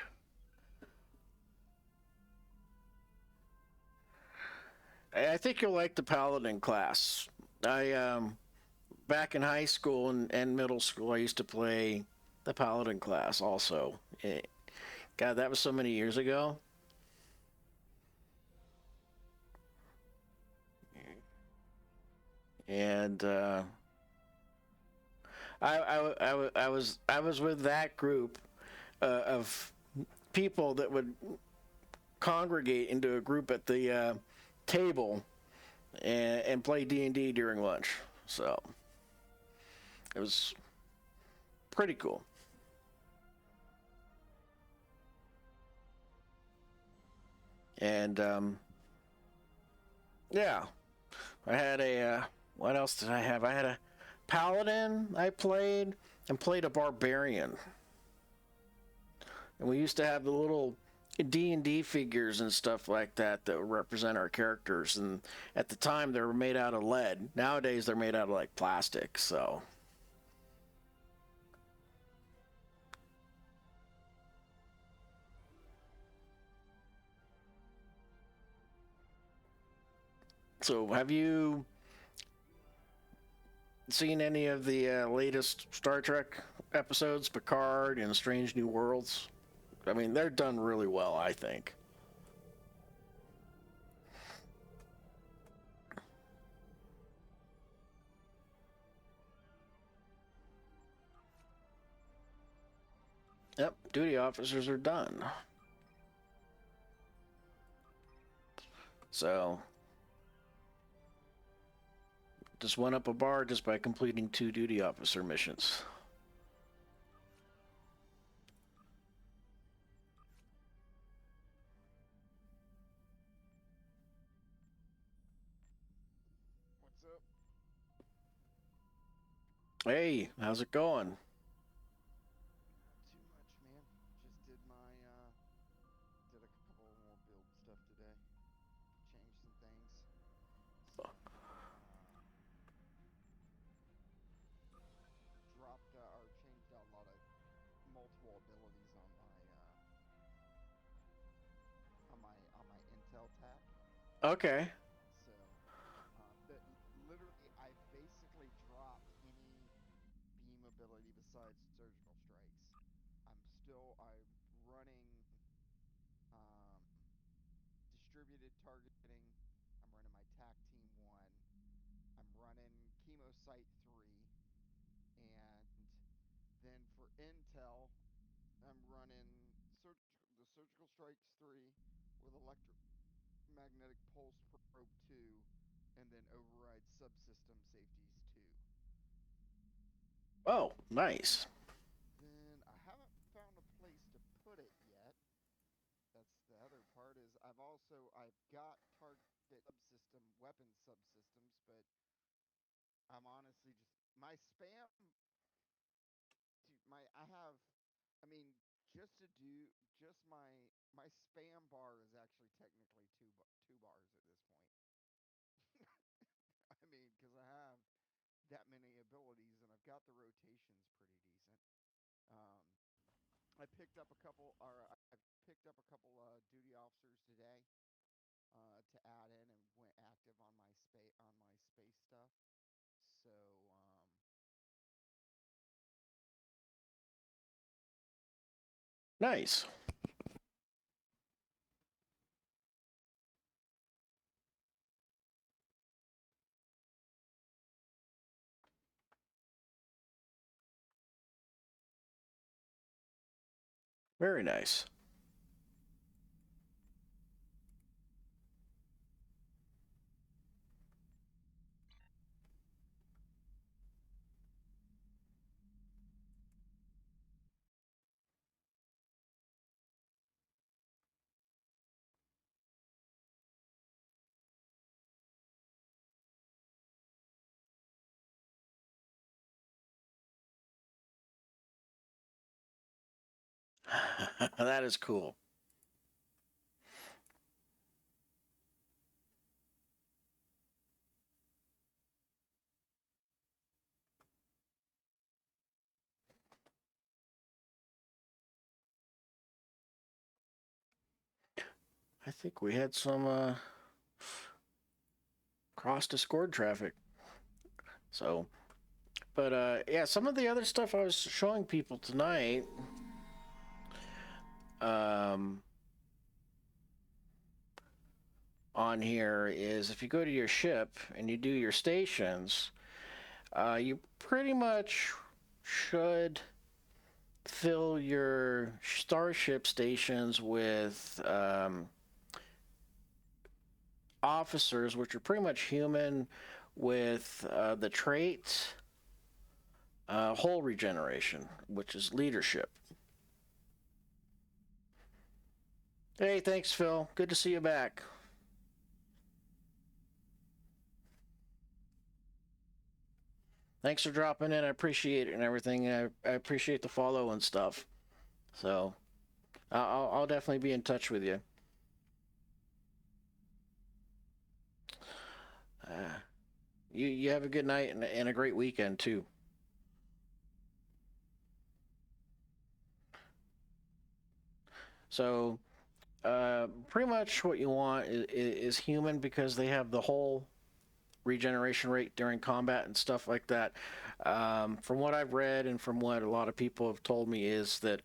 I think you'll like the Paladin class. I back in high school and middle school, I used to play the Paladin class also. God, that was so many years ago. And I was with that group of people that would congregate into a group at the table and play D&D during lunch. So it was pretty cool. And yeah, I had a what else did I have? I had a paladin I played and played a barbarian. And we used to have the little D&D figures and stuff like that that would represent our characters, and at the time they were made out of lead. Nowadays they're made out of like plastic, so have you seen any of the latest Star Trek episodes, Picard and Strange New Worlds? I mean, they're done really well, I think. Yep, duty officers are done. So, Just went up a bar just by completing 2 duty officer missions. What's up? Hey, how's it going? Not too much, man. Just did my, did a couple more build stuff today. Changed some things. So, dropped, or changed out a lot of multiple abilities on my Intel TAC. Okay. So, literally, I basically dropped any beam ability besides surgical strikes. I'm running distributed targeting. I'm running my TAC Team 1. I'm running Chemo Site 3. And then for Intel, I'm running the Surgical Strikes 3 with Electromagnetic Pulse Probe 2, and then Override Subsystem Safeties 2. Oh, nice. Then I haven't found a place to put it yet. That's the other part is I've got target subsystem, weapon subsystems, but I'm honestly my spam, I mean, just my spam bar is actually technically two bars at this point. I mean, because I have that many abilities and I've got the rotations pretty decent. I've picked up a couple duty officers today to add in, and went active on my space stuff. So Nice. Very nice. That is cool. I think we had some cross Discord traffic. So, but yeah, some of the other stuff I was showing people tonight, on here is if you go to your ship and you do your stations, you pretty much should fill your starship stations with officers, which are pretty much human, with the trait whole regeneration, which is leadership. Hey, thanks, Phil. Good to see you back. Thanks for dropping in. I appreciate it and everything. I appreciate the follow and stuff. So I'll definitely be in touch with you. You have a good night and a great weekend too. So pretty much what you want is human, because they have the whole regeneration rate during combat and stuff like that. From what I've read and from what a lot of people have told me is that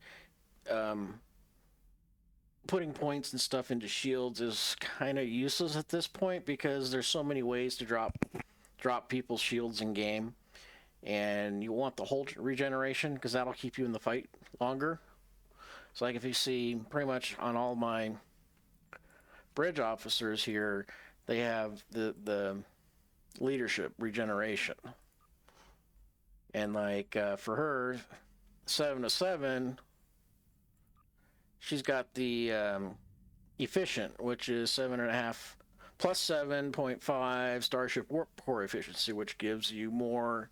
putting points and stuff into shields is kind of useless at this point, because there's so many ways to drop people's shields in game, and you want the whole regeneration because that'll keep you in the fight longer. So like if you see pretty much on all my bridge officers here, they have the leadership regeneration. And like for her, 7 to 7, she's got the efficient, which is 7.5 plus 7.5 Starship warp core efficiency, which gives you more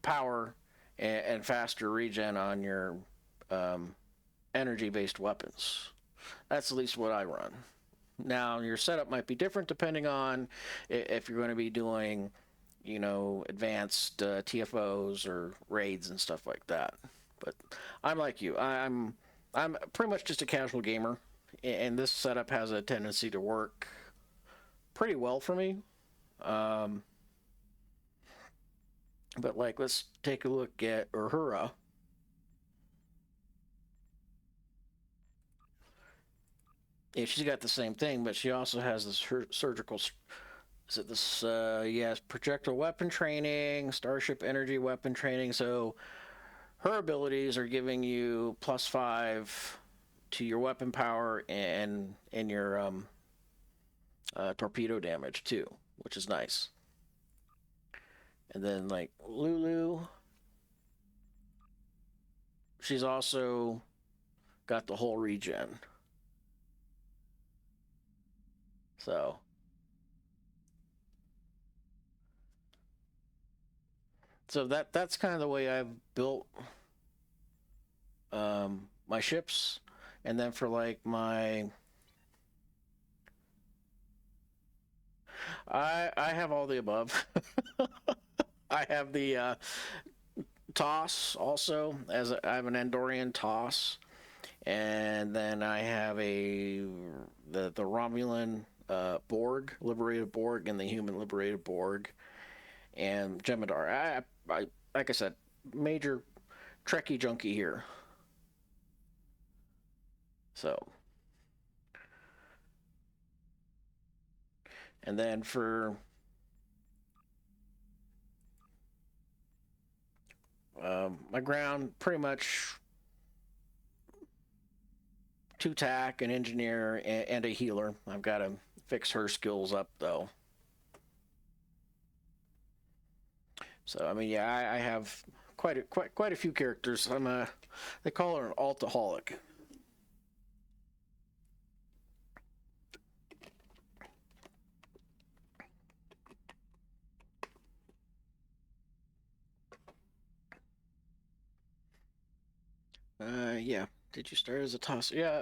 power and faster regen on your energy-based weapons. That's at least what I run. Now, your setup might be different depending on if you're going to be doing, you know, advanced TFOs or raids and stuff like that. But I'm like you. I'm pretty much just a casual gamer, and this setup has a tendency to work pretty well for me. But like, let's take a look at Uhura. Yeah, she's got the same thing, but she also has this surgical. Is it this? Yes, projectile weapon training, Starship energy weapon training. So her abilities are giving you +5 to your weapon power and your torpedo damage too, which is nice. And then like Lulu, she's also got the whole regen. So that's kind of the way I've built my ships. And then for like my I have all the above. I have the TOS also, I have an Andorian TOS, and then I have the Romulan Borg, liberated Borg, and the human liberated Borg, and Jem'Hadar. I like I said, major Trekkie junkie here. So, and then for my ground, pretty much 2 tac, an engineer, and a healer. I've got to fix her skills up though. So I mean, yeah, I have quite a few characters. They call her an altaholic. Yeah. Did you start as a tosser? Yeah,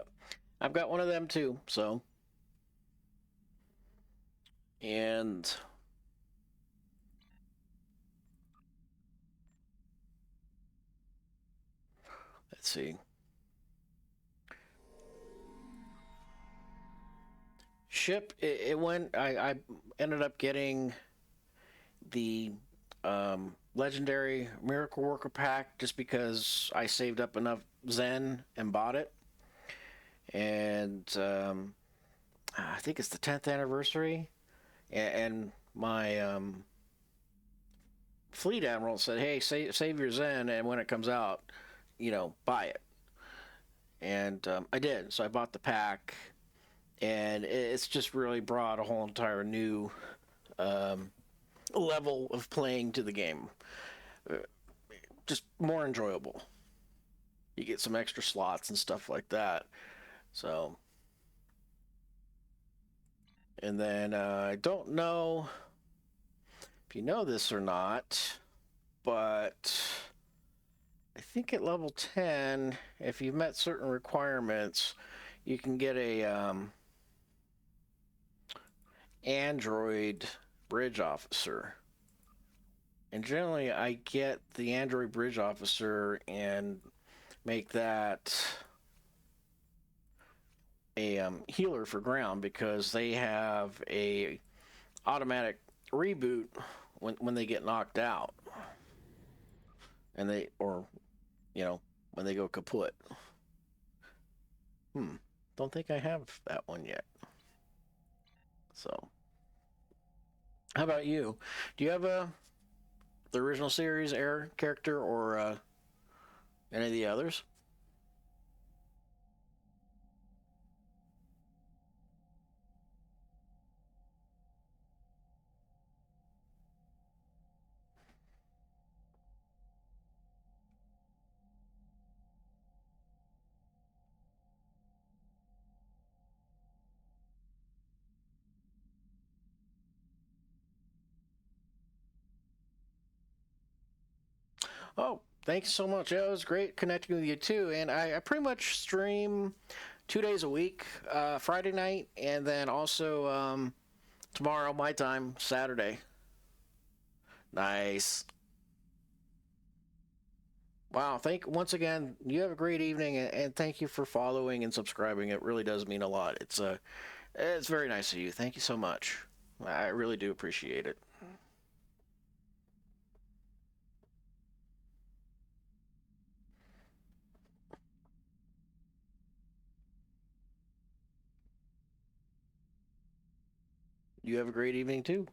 I've got one of them too. So, and let's see. Ship. It went. I ended up getting the legendary Miracle Worker pack just because I saved up enough Zen and bought it. And I think it's the 10th anniversary, and my fleet admiral said, "Hey, save your Zen, and when it comes out, you know, buy it." And I did. So I bought the pack, and it's just really brought a whole entire new level of playing to the game. Just more enjoyable. You get some extra slots and stuff like that. So, and then I don't know if you know this or not, but I think at level 10, if you've met certain requirements, you can get a android bridge officer. And generally I get the android bridge officer and make that a healer for ground, because they have a automatic reboot when they get knocked out, and when they go kaput. Don't think I have that one yet. So, how about you? Do you have the original series Air character, or any of the others? Oh, thanks so much. Yeah, it was great connecting with you too. And I pretty much stream 2 days a week, Friday night, and then also tomorrow my time, Saturday. Nice. Wow. Once again. You have a great evening, and thank you for following and subscribing. It really does mean a lot. It's very nice of you. Thank you so much. I really do appreciate it. You have a great evening too.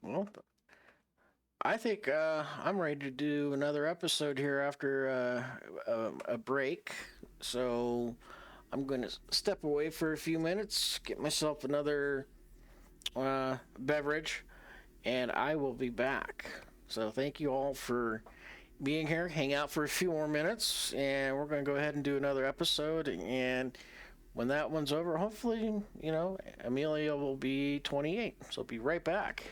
Well, I think I'm ready to do another episode here after a break. So I'm going to step away for a few minutes, get myself another beverage, and I will be back. So thank you all for being here. Hang out for a few more minutes, and we're going to go ahead and do another episode. And when that one's over, hopefully, Amelia will be 28. So I'll be right back.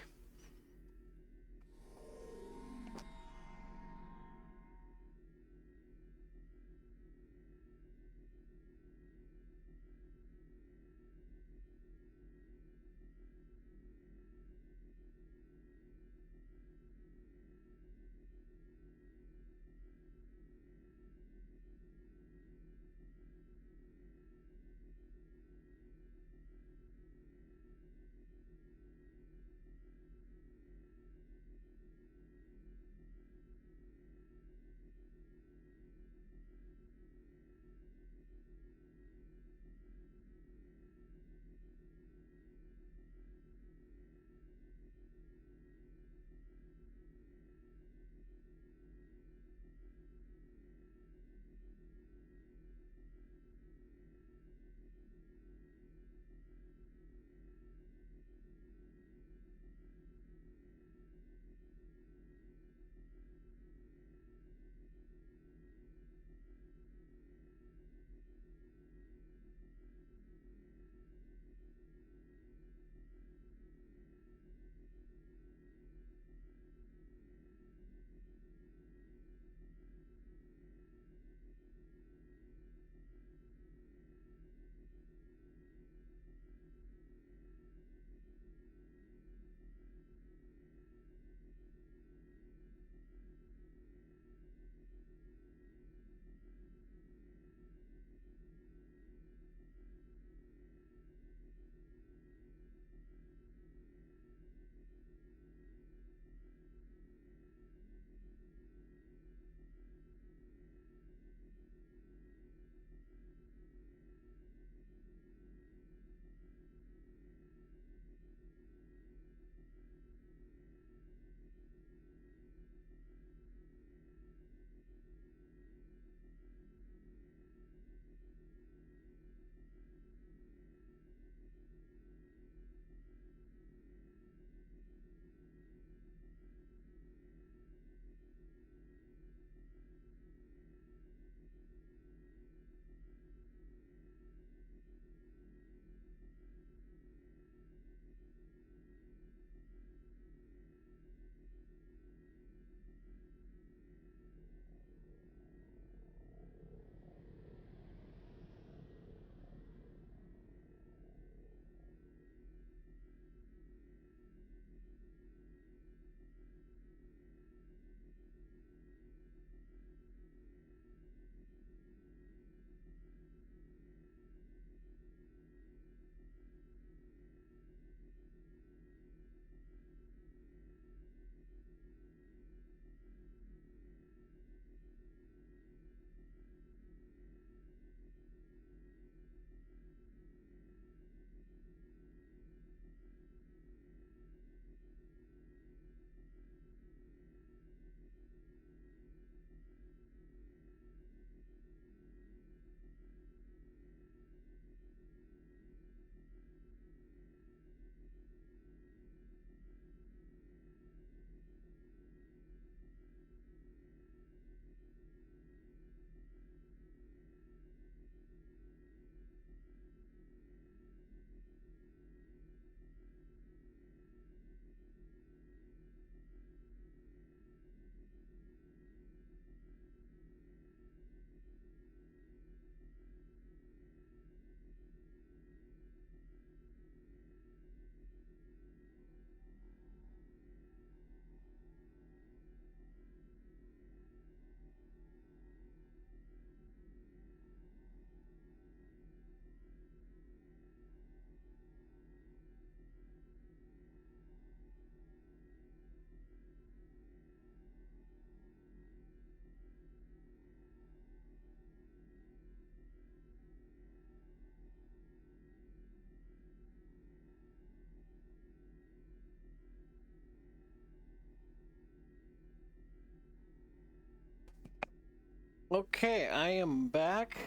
Okay, I am back.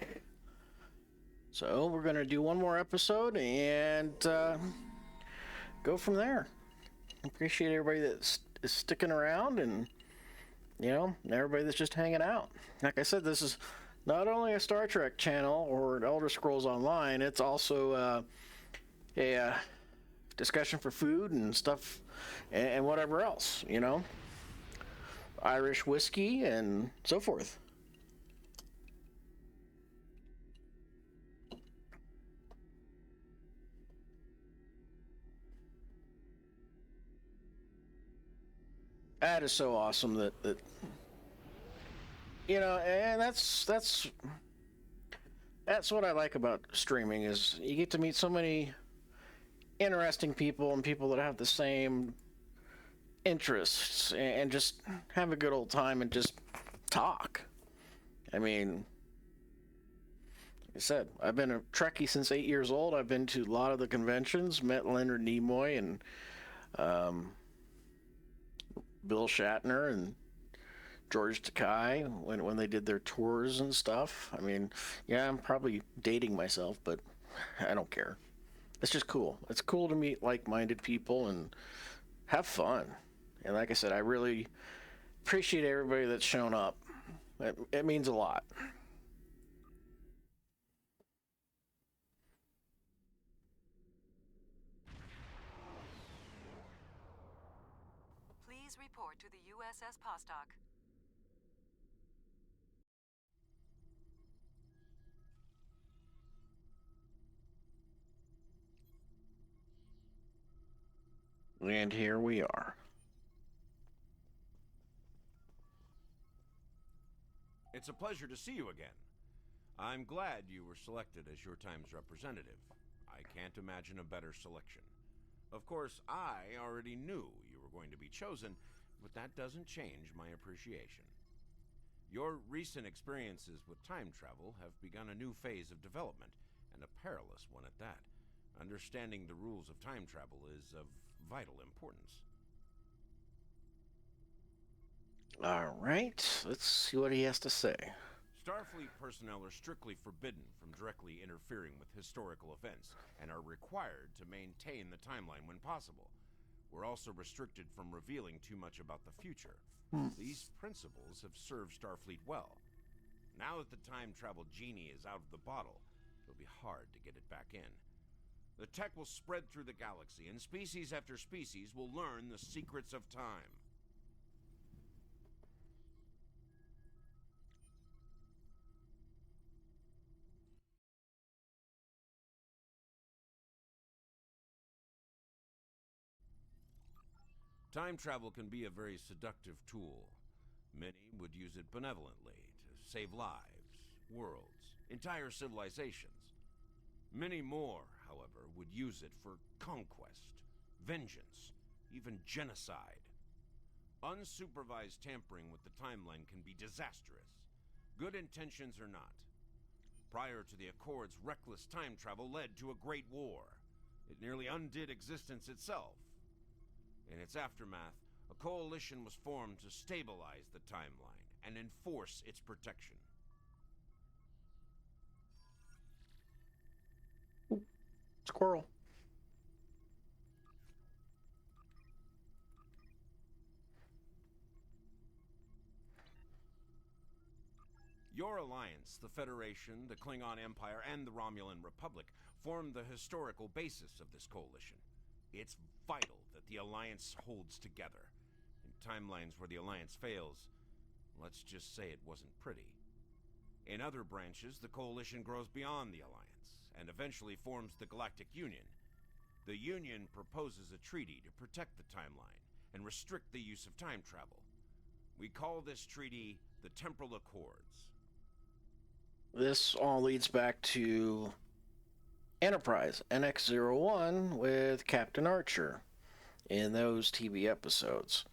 So we're gonna do one more episode and go from there. Appreciate everybody that is sticking around, and everybody that's just hanging out. Like I said, this is not only a Star Trek channel or Elder Scrolls Online, it's also a discussion for food and stuff and whatever else, Irish whiskey and so forth. That is so awesome that and that's what I like about streaming, is you get to meet so many interesting people and people that have the same interests, and just have a good old time and just talk. I mean, like I said, I've been a Trekkie since 8 years old. I've been to a lot of the conventions, met Leonard Nimoy and Bill Shatner and George Takei when they did their tours and stuff. I mean, yeah, I'm probably dating myself, but I don't care. It's just cool. It's cool to meet like-minded people and have fun. And like I said, I really appreciate everybody that's shown up. It means a lot. Please report to the USS Postok. And here we are. It's a pleasure to see you again. I'm glad you were selected as your time's representative. I can't imagine a better selection. Of course, I already knew you were going to be chosen, but that doesn't change my appreciation. Your recent experiences with time travel have begun a new phase of development, and a perilous one at that. Understanding the rules of time travel is of vital importance. All right, let's see what he has to say. Starfleet personnel are strictly forbidden from directly interfering with historical events, and are required to maintain the timeline when possible. We're also restricted from revealing too much about the future. These principles have served Starfleet well. Now that the time travel genie is out of the bottle, it'll be hard to get it back in. The tech will spread through the galaxy, and species after species will learn the secrets of time. Time travel can be a very seductive tool. Many would use it benevolently to save lives, worlds, entire civilizations. Many more, however, would use it for conquest, vengeance, even genocide. Unsupervised tampering with the timeline can be disastrous. Good intentions or not. Prior to the Accords, reckless time travel led to a great war. It nearly undid existence itself. In its aftermath, a coalition was formed to stabilize the timeline and enforce its protection. Squirrel. Your alliance, the Federation, the Klingon Empire, and the Romulan Republic, form the historical basis of this coalition. It's vital that the Alliance holds together. In timelines where the Alliance fails, let's just say it wasn't pretty. In other branches, the Coalition grows beyond the Alliance, and eventually forms the Galactic Union. The Union proposes a treaty to protect the timeline, and restrict the use of time travel. We call this treaty the Temporal Accords. This all leads back to Enterprise, NX-01, with Captain Archer in those TV episodes.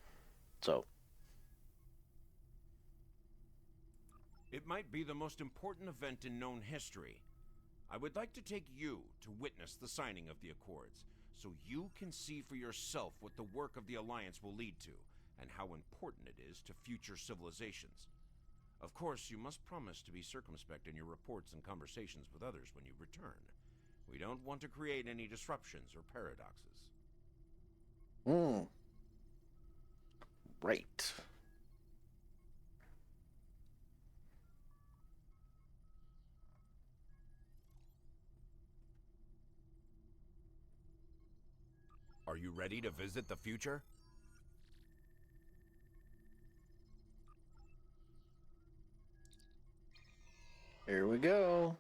So, it might be the most important event in known history. I would like to take you to witness the signing of the Accords, so you can see for yourself what the work of the Alliance will lead to, and how important it is to future civilizations. Of course, you must promise to be circumspect in your reports and conversations with others when you return. We don't want to create any disruptions or paradoxes. Right. Are you ready to visit the future? Here we go.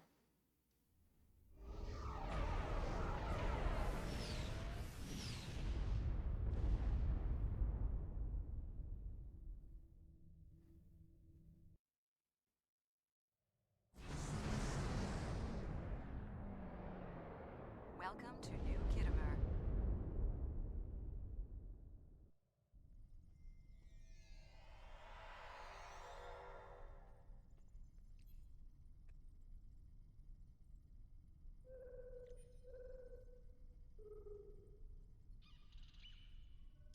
Welcome to New Kittimer.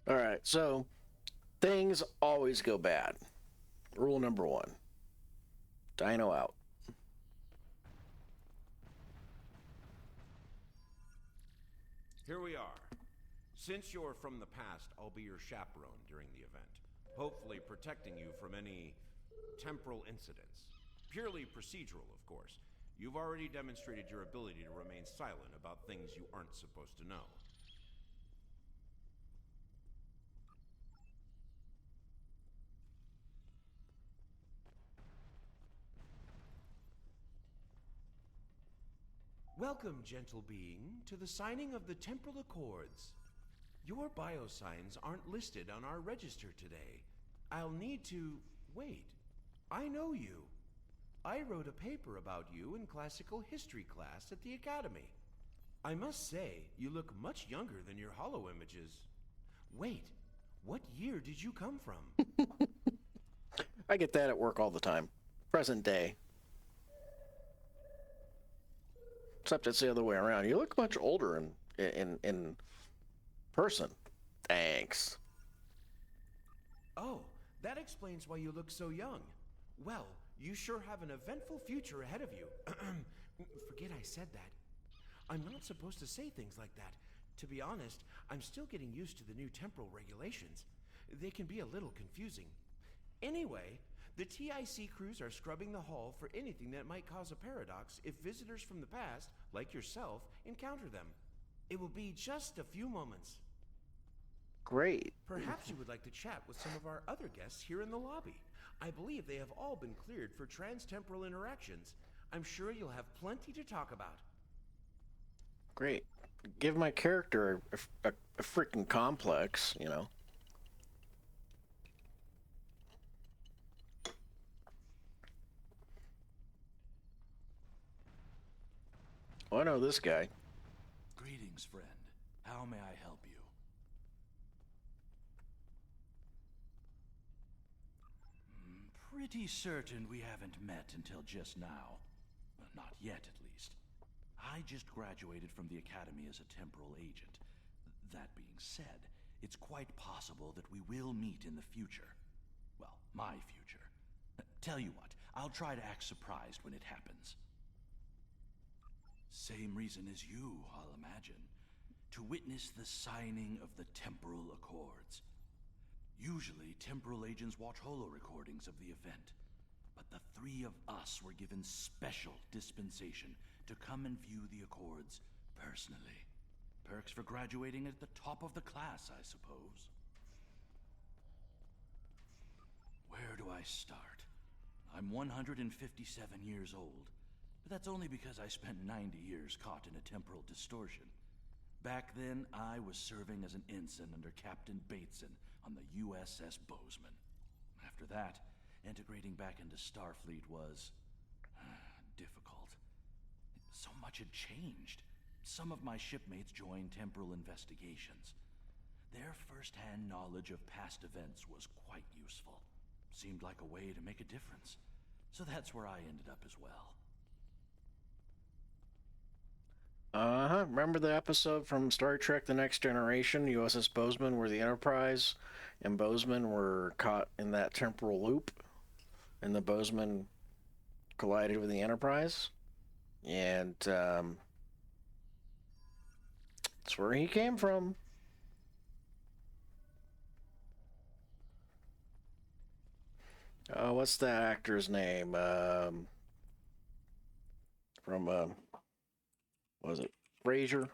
All right, so things always go bad. Rule number 1. Dino out. Here we are. Since you're from the past, I'll be your chaperone during the event, hopefully protecting you from any temporal incidents. Purely procedural, of course. You've already demonstrated your ability to remain silent about things you aren't supposed to know. Welcome, gentle being, to the signing of the Temporal Accords. Your biosigns aren't listed on our register today. I'll need to... Wait. I know you. I wrote a paper about you in classical history class at the Academy. I must say, you look much younger than your holo images. Wait, what year did you come from? I get that at work all the time. Present day. Except it's the other way around. You look much older in person. Thanks. Oh, that explains why you look so young. Well, you sure have an eventful future ahead of you. Forget I said that. I'm not supposed to say things like that. To be honest, I'm still getting used to the new temporal regulations. They can be a little confusing. Anyway, the TIC crews are scrubbing the hall for anything that might cause a paradox if visitors from the past, like yourself, encounter them. It will be just a few moments. Great. Perhaps you would like to chat with some of our other guests here in the lobby. I believe they have all been cleared for trans-temporal interactions. I'm sure you'll have plenty to talk about. Great. Give my character a freaking complex, you know. Oh, I know this guy. Greetings, friend. How may I help you? Pretty certain we haven't met until just now. Well, not yet, at least. I just graduated from the Academy as a temporal agent. That being said, it's quite possible that we will meet in the future. Well, my future. Tell you what, I'll try to act surprised when it happens. Same reason as you, I'll imagine. To witness the signing of the Temporal Accords. Usually, temporal agents watch holo recordings of the event. But the three of us were given special dispensation to come and view the Accords personally. Perks for graduating at the top of the class, I suppose. Where do I start? I'm 157 years old. But that's only because I spent 90 years caught in a temporal distortion. Back then, I was serving as an ensign under Captain Bateson on the USS Bozeman. After that, integrating back into Starfleet was difficult. So much had changed. Some of my shipmates joined temporal investigations. Their first-hand knowledge of past events was quite useful. Seemed like a way to make a difference. So that's where I ended up as well. Remember the episode from Star Trek The Next Generation, USS Bozeman, where the Enterprise and Bozeman were caught in that temporal loop? and the Bozeman collided with the Enterprise, and that's where he came from. What's that actor's name? From what was it Frasier?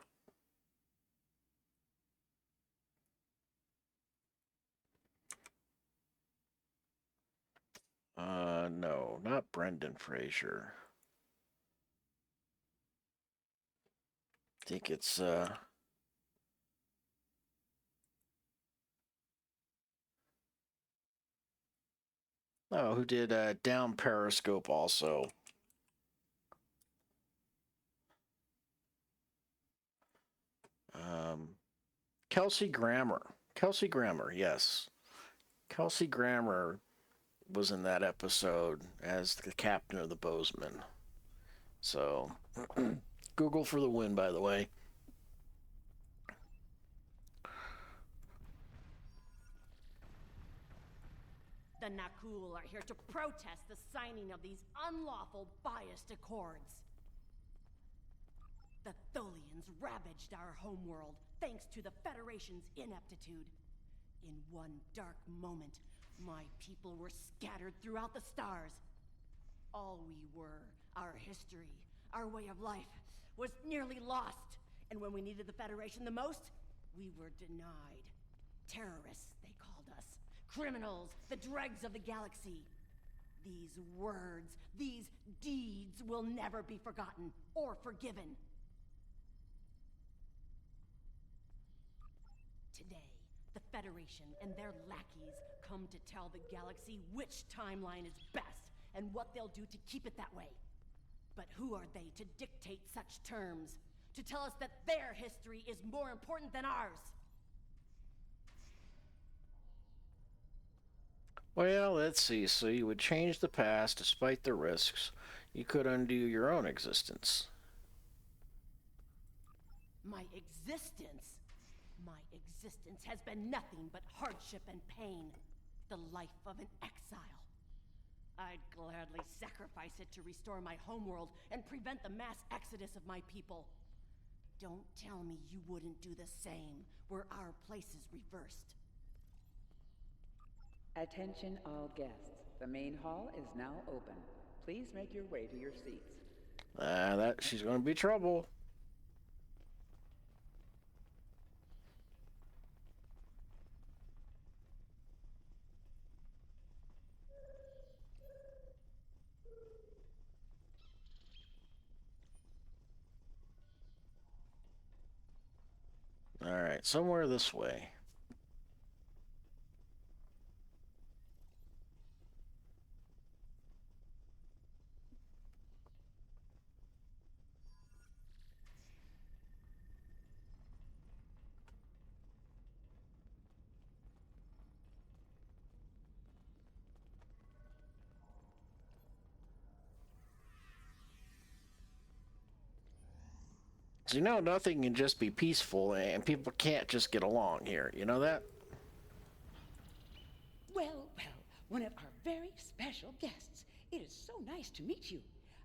No, not Brendan Fraser. I think it's oh, who did Down Periscope also? Kelsey Grammer. Kelsey Grammer, yes. Kelsey Grammer was in that episode as the captain of the Bozeman. So, Google for the win, by the way. The Nakul are here to protest the signing of these unlawful, biased accords. The Tholians ravaged our homeworld thanks to the Federation's ineptitude. In one dark moment, my people were scattered throughout the stars. All we were, our history, our way of life, was nearly lost. And when we needed the Federation the most, we were denied. Terrorists, they called us. Criminals, the dregs of the galaxy. These words, these deeds will never be forgotten or forgiven. Today, the Federation and their lackeys come to tell the galaxy which timeline is best and what they'll do to keep it that way. But who are they to dictate such terms? To tell us that their history is more important than ours? Well, let's see. So you would change the past despite the risks. You could undo your own existence. My existence? My existence has been nothing but hardship and pain. The life of an exile. I'd gladly sacrifice it to restore my homeworld and prevent the mass exodus of my people. Don't tell me you wouldn't do the same, were our places reversed. Attention all guests. The main hall is now open. Please make your way to your seats. She's going to be trouble. All right, somewhere this way. So, you know, nothing can just be peaceful, and people can't just get along here. You know that? Well, one of our very special guests. It is so nice to meet you.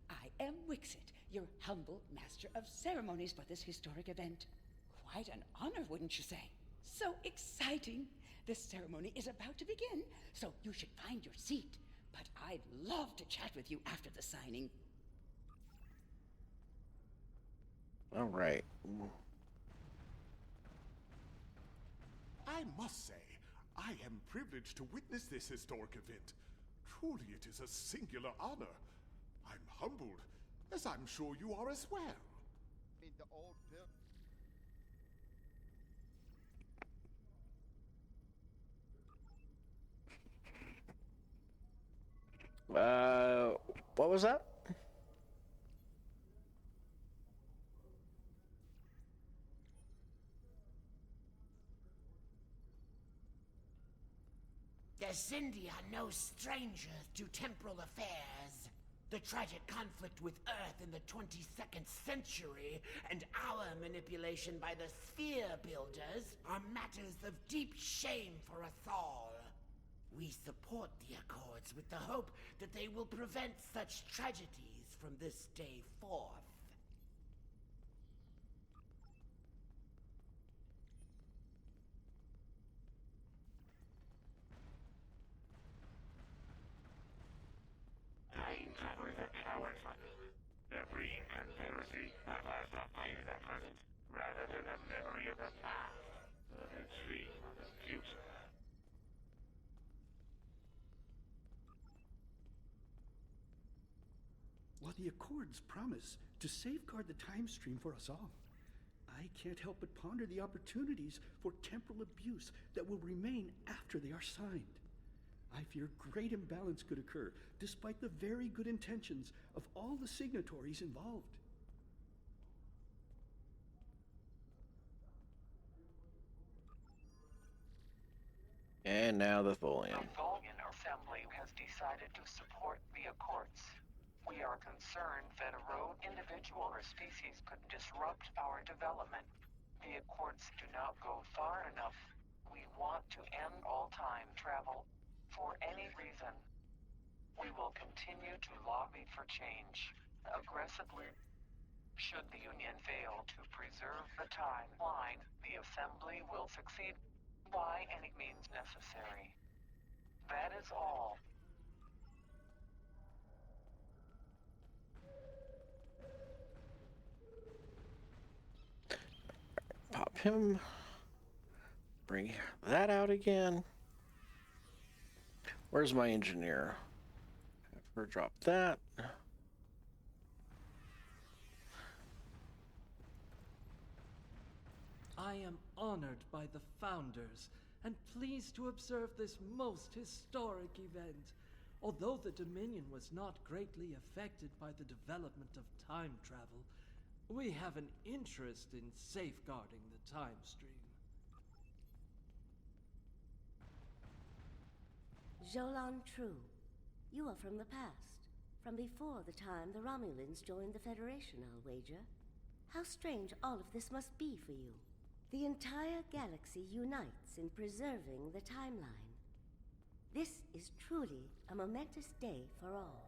I am Wixit, your humble master of ceremonies for this historic event. Quite an honor, wouldn't you say? So exciting. This ceremony is about to begin, so you should find your seat. But I'd love to chat with you after the signing. All right. I must say, I am privileged to witness this historic event. Truly, it is a singular honor. I'm humbled, as I'm sure you are as well. I mean, the old bill. What was that? The Xindi are no strangers to temporal affairs. The tragic conflict with Earth in the 22nd century and our manipulation by the Sphere Builders are matters of deep shame for us all. We support the Accords with the hope that they will prevent such tragedies from this day forth. Time travelers are cowards. Every Confederacy that has a pain at present, rather than a memory of the past, a dream of the future. While the Accords promise to safeguard the time stream for us all, I can't help but ponder the opportunities for temporal abuse that will remain after they are signed. I fear great imbalance could occur, despite the very good intentions of all the signatories involved. And now the Tholian. The Tholian Assembly has decided to support the Accords. We are concerned that a rogue individual or species could disrupt our development. The Accords do not go far enough. We want to end all time travel for any reason. We will continue to lobby for change, aggressively. Should the Union fail to preserve the timeline, the Assembly will succeed by any means necessary. That is all. Pop him. Bring that out again. Where's my engineer? Have her drop that. I am honored by the Founders and pleased to observe this most historic event. Although the Dominion was not greatly affected by the development of time travel, we have an interest in safeguarding the time stream. Jolan True, you are from the past. From before the time the Romulans joined the Federation, I'll wager. How strange all of this must be for you. The entire galaxy unites in preserving the timeline. This is truly a momentous day for all.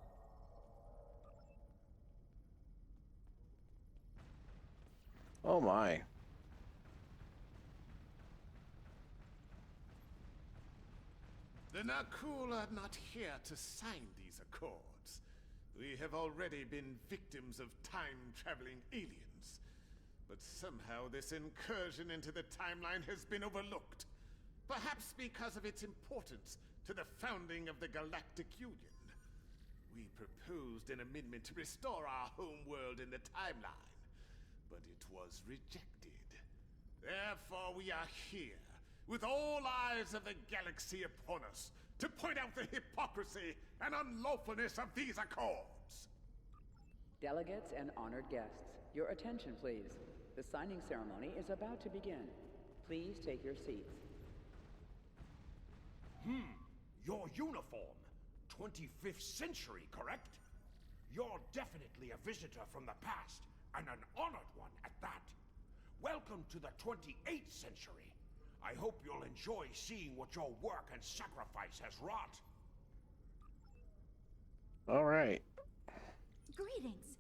Oh my. The Nakul are not here to sign these accords. We have already been victims of time-traveling aliens. But somehow this incursion into the timeline has been overlooked. Perhaps because of its importance to the founding of the Galactic Union. We proposed an amendment to restore our home world in the timeline, but it was rejected. Therefore we are here, with all eyes of the galaxy upon us, to point out the hypocrisy and unlawfulness of these accords. Delegates and honored guests, your attention please. The signing ceremony is about to begin. Please take your seats. Your uniform. 25th century, correct? You're definitely a visitor from the past, and an honored one at that. Welcome to the 28th century. I hope you'll enjoy seeing what your work and sacrifice has wrought. All right. Greetings.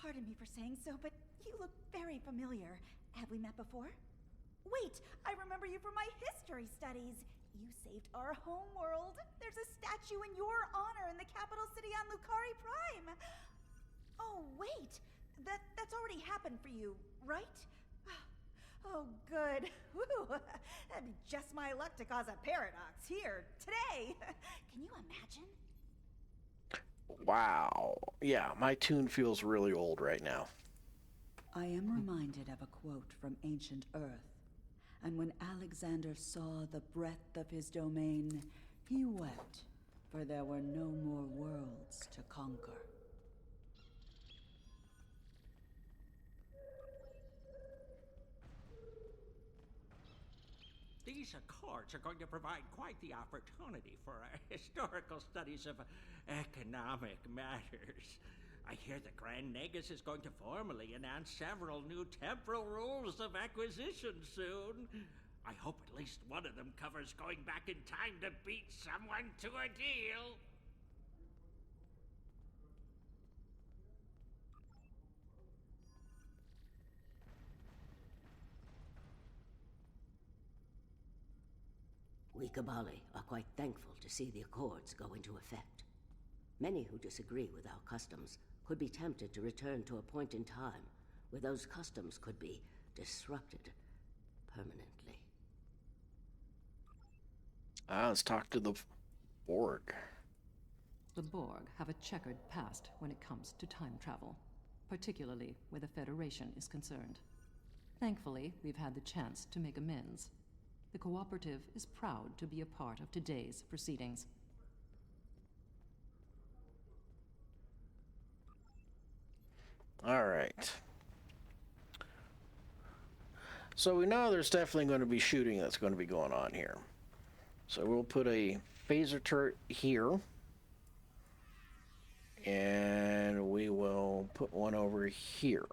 Pardon me for saying so, but you look very familiar. Have we met before? Wait, I remember you from my history studies. You saved our home world. There's a statue in your honor in the capital city on Lucari Prime. Oh, wait. That's already happened for you, right? Oh, good. Whew. That'd be just my luck to cause a paradox here, today. Can you imagine? Wow. Yeah, my tune feels really old right now. I am reminded of a quote from ancient Earth. And when Alexander saw the breadth of his domain, he wept, for there were no more worlds to conquer. These accords are going to provide quite the opportunity for historical studies of economic matters. I hear the Grand Negus is going to formally announce several new temporal rules of acquisition soon. I hope at least one of them covers going back in time to beat someone to a deal. We Kabali are quite thankful to see the Accords go into effect. Many who disagree with our customs could be tempted to return to a point in time where those customs could be disrupted permanently. Let's talk to the Borg. The Borg have a checkered past when it comes to time travel, particularly where the Federation is concerned. Thankfully, we've had the chance to make amends. The Cooperative is proud to be a part of today's proceedings. All right. So we know there's definitely going to be shooting that's going to be going on here. So we'll put a phaser turret here. And we will put one over here.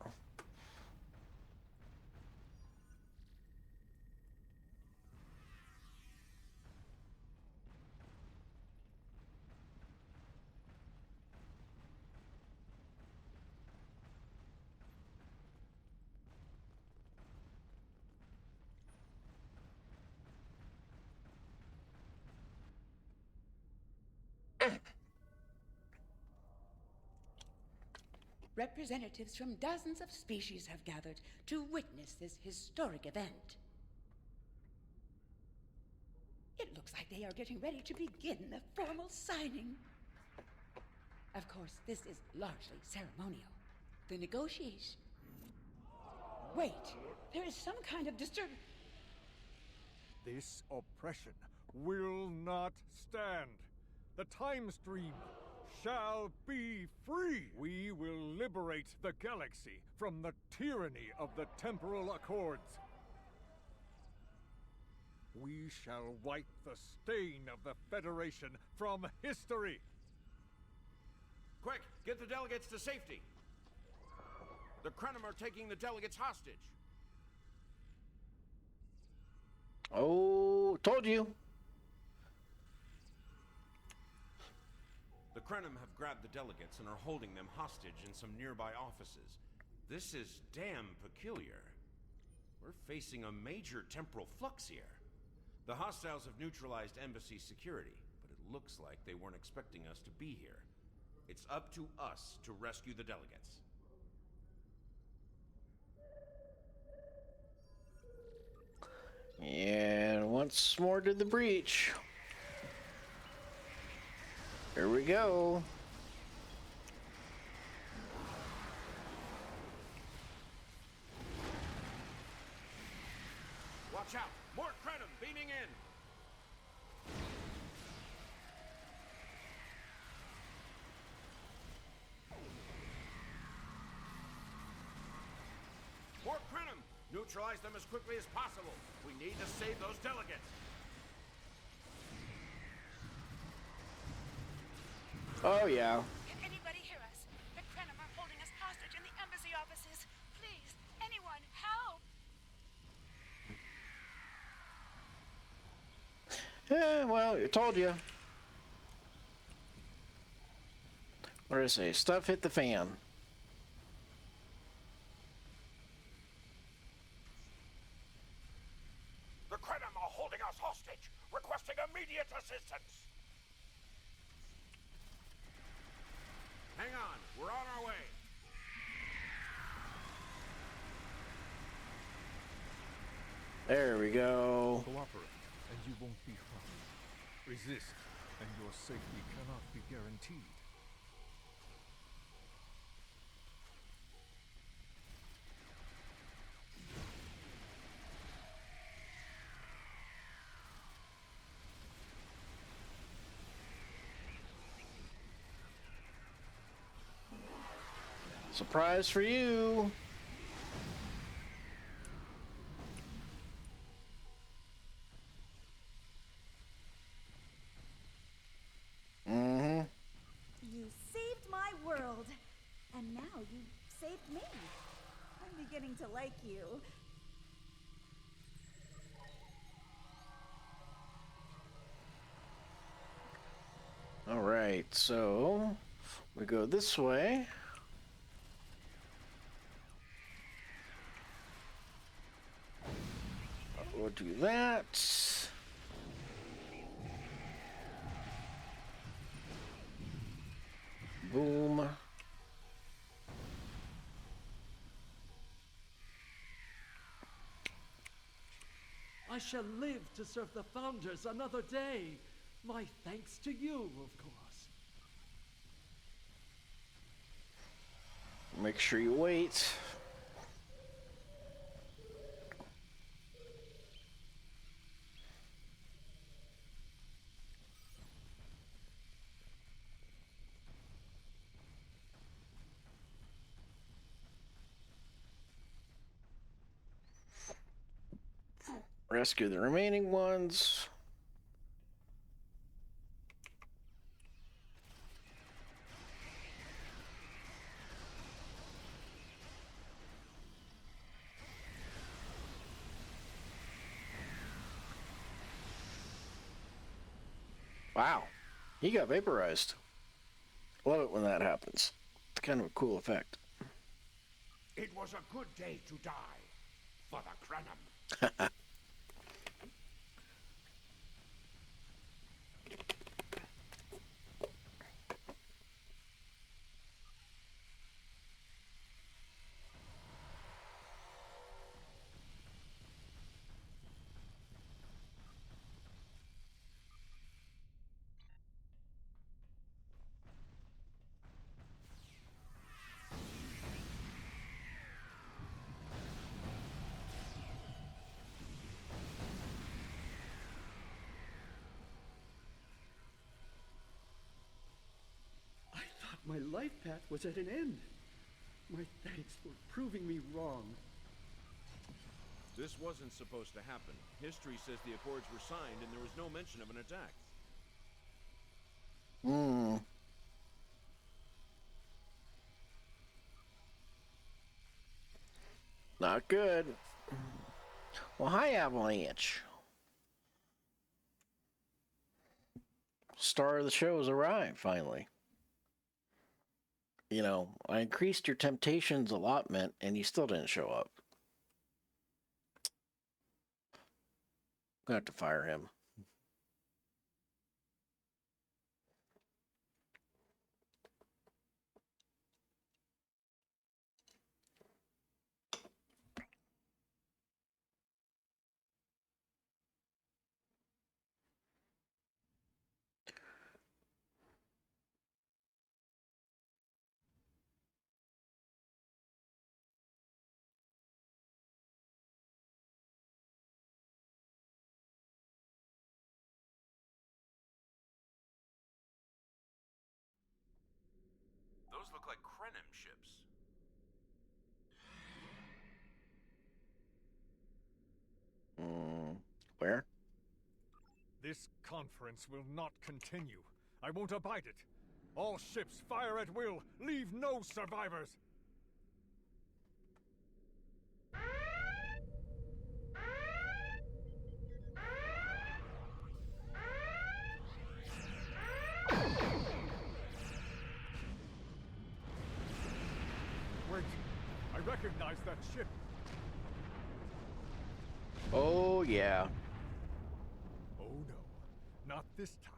Representatives from dozens of species have gathered to witness this historic event. It looks like they are getting ready to begin the formal signing. Of course, this is largely ceremonial. The negotiation... Wait, there is some kind of This oppression will not stand. The time stream shall be free. We will liberate the galaxy from the tyranny of the Temporal Accords. We shall wipe the stain of the Federation from history. Quick, get the delegates to safety. The Krenim are taking the delegates hostage. Oh, told you. The Krenim have grabbed the delegates and are holding them hostage in some nearby offices. This is damn peculiar. We're facing a major temporal flux here. The hostiles have neutralized embassy security, but it looks like they weren't expecting us to be here. It's up to us to rescue the delegates. And once more to the breach. Here we go. Watch out! More Krenim beaming in! More Krenim! Neutralize them as quickly as possible. We need to save those delegates. Oh, yeah. Can anybody hear us? The Krenim are holding us hostage in the embassy offices. Please, anyone, help! Yeah, well, I told you. What did I say? Stuff hit the fan. The Krenim are holding us hostage, requesting immediate assistance. Hang on, we're on our way. There we go. Cooperate, and you won't be harmed. Resist, and your safety cannot be guaranteed. Surprise for you. Mm-hmm. You saved my world. And now you saved me. I'm beginning to like you. so we go this way. We'll do that. Boom. I shall live to serve the Founders another day. My thanks to you, of course. Make sure you wait. Rescue the remaining ones. Wow, he got vaporized. Love it when that happens. It's kind of a cool effect. It was a good day to die for the Krenim. My life path was at an end. My thanks for proving me wrong. This wasn't supposed to happen. History says the Accords were signed and there was no mention of an attack. Not good. Well, hi, Avalanche. Star of the show has arrived, finally. You know, I increased your temptations allotment, and you still didn't show up. I'm gonna have to fire him. Those look like Krenim ships. Where? This conference will not continue. I won't abide it. All ships fire at will. Leave no survivors. Wait, I recognize that ship. Oh, yeah. Oh no, not this time.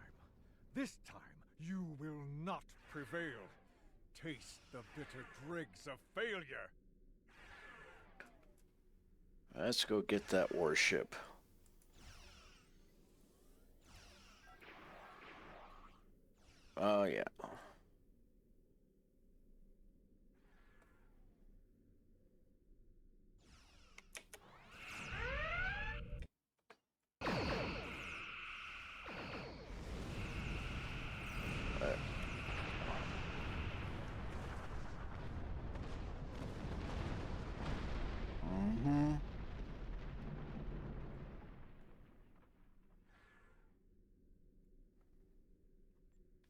This time, you will not prevail. Taste the bitter dregs of failure. Let's go get that warship. Oh, yeah.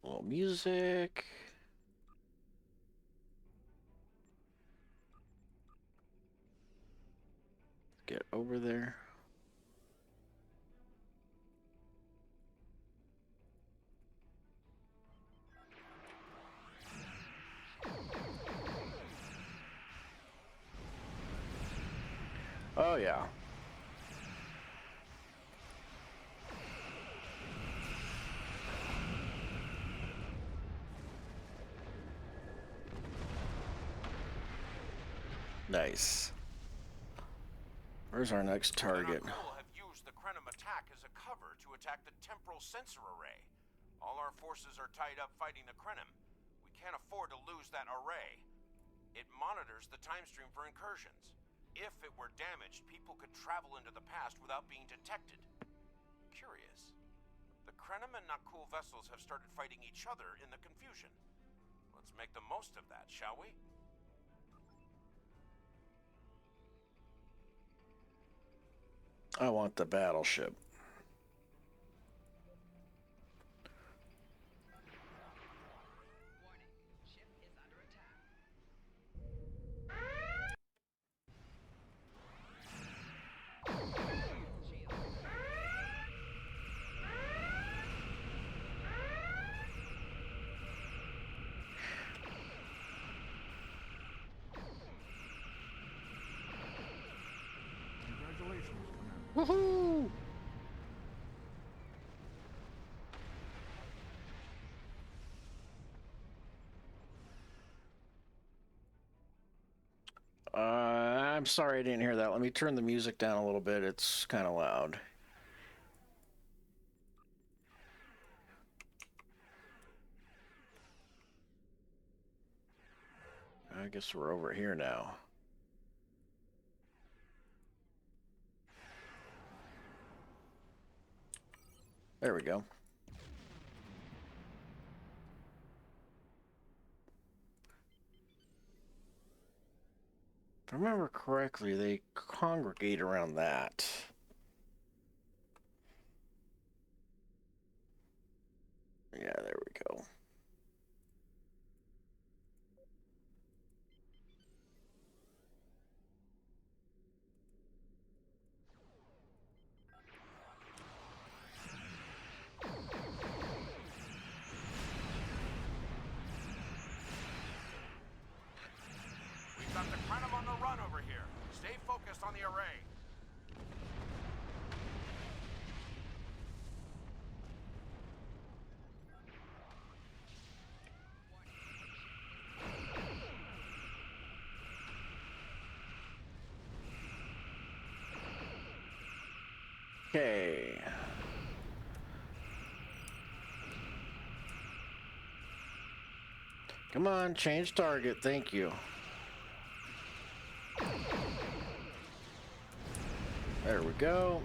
Little music. Get over there. Oh, yeah. Nice. Where's our next target? Nakul have used the Krenim attack as a cover to attack the temporal sensor array. All our forces are tied up fighting the Krenim. We can't afford to lose that array. It monitors the time stream for incursions. If it were damaged, people could travel into the past without being detected. Curious. The Krenim and Nakul vessels have started fighting each other in the confusion. Let's make the most of that, shall we? I want the battleship. Woohoo! I'm sorry I didn't hear that. Let me turn the music down a little bit. It's kind of loud. I guess we're over here now. There we go. If I remember correctly, they congregate around that. Yeah, there we go. We've got the Krenim on the run over here. Stay focused on the array. Okay. Come on, change target. Thank you. There we go.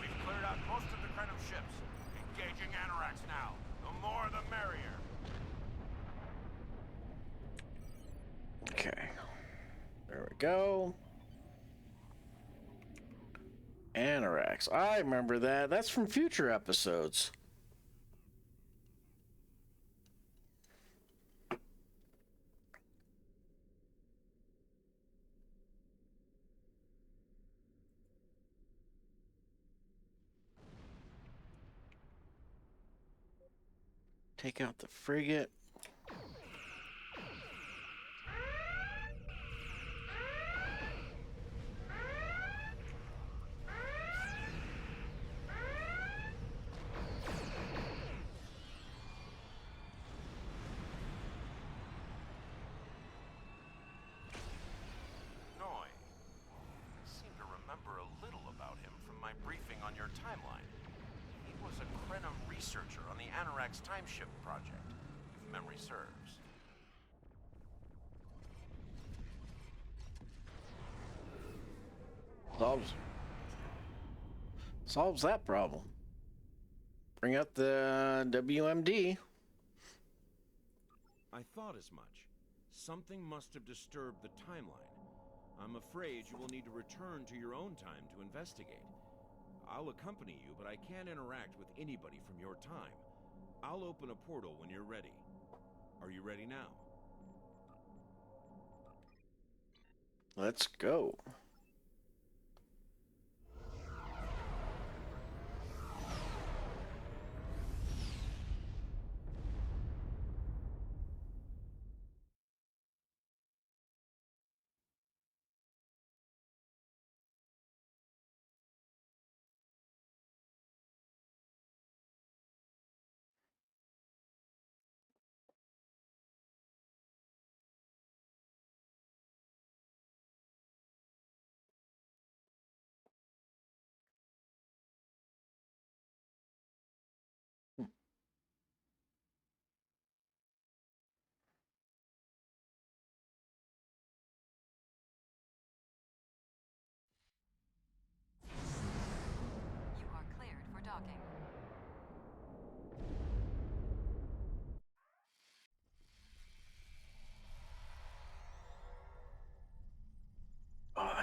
We've cleared out most of the Krenim ships. Engaging Annorax now. The more the merrier. Okay. There we go. Annorax. I remember that. That's from future episodes. Take out the frigate. Noi. I seem to remember a little about him from my briefing on your timeline. He was a Krenim researcher on the Annorax timeship project, if memory serves. Solves that problem. Bring out the WMD. I thought as much. Something must have disturbed the timeline. I'm afraid you will need to return to your own time to investigate. I'll accompany you, but I can't interact with anybody from your time. I'll open a portal when you're ready. Are you ready now? Let's go.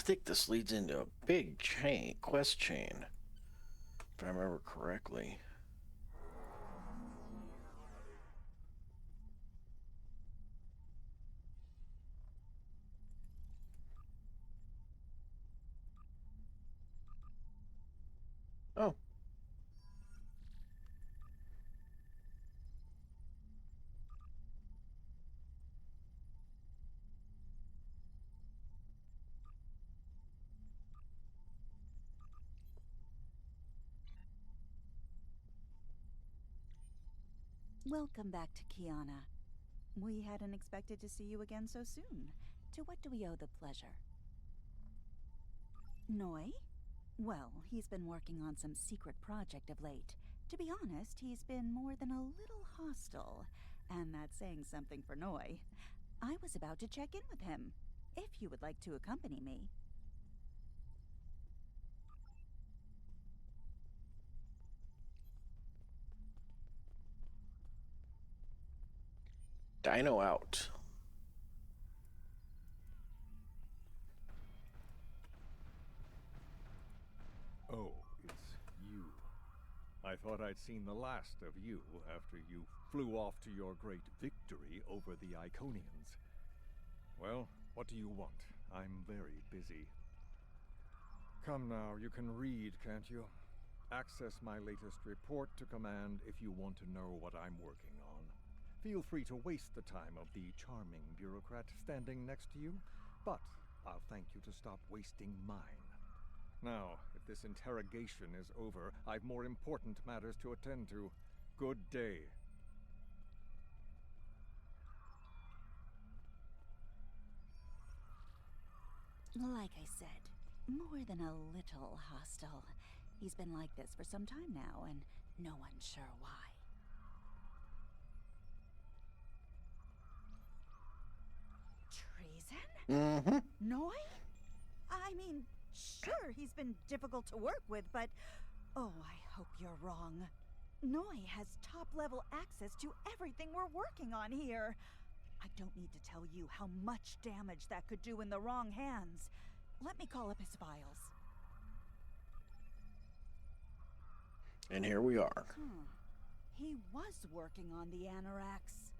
think this leads into a big quest chain, if I remember correctly. Oh. Welcome back to Kiana. We hadn't expected to see you again so soon. To what do we owe the pleasure? Noi? Well, he's been working on some secret project of late. To be honest, he's been more than a little hostile. And that's saying something for Noi. I was about to check in with him, if you would like to accompany me. Dino out. Oh, it's you. I thought I'd seen the last of you after you flew off to your great victory over the Iconians. Well, what do you want? I'm very busy. Come now, you can read, can't you? Access my latest report to command if you want to know what I'm working on. Feel free to waste the time of the charming bureaucrat standing next to you, but I'll thank you to stop wasting mine. Now, if this interrogation is over, I've more important matters to attend to. Good day. Like I said, more than a little hostile. He's been like this for some time now, and no one's sure why. Treason? Mm-hmm. Noi? I mean, sure, he's been difficult to work with, but... Oh, I hope you're wrong. Noi has top-level access to everything we're working on here. I don't need to tell you how much damage that could do in the wrong hands. Let me call up his files. And here we are. He was working on the Anorax.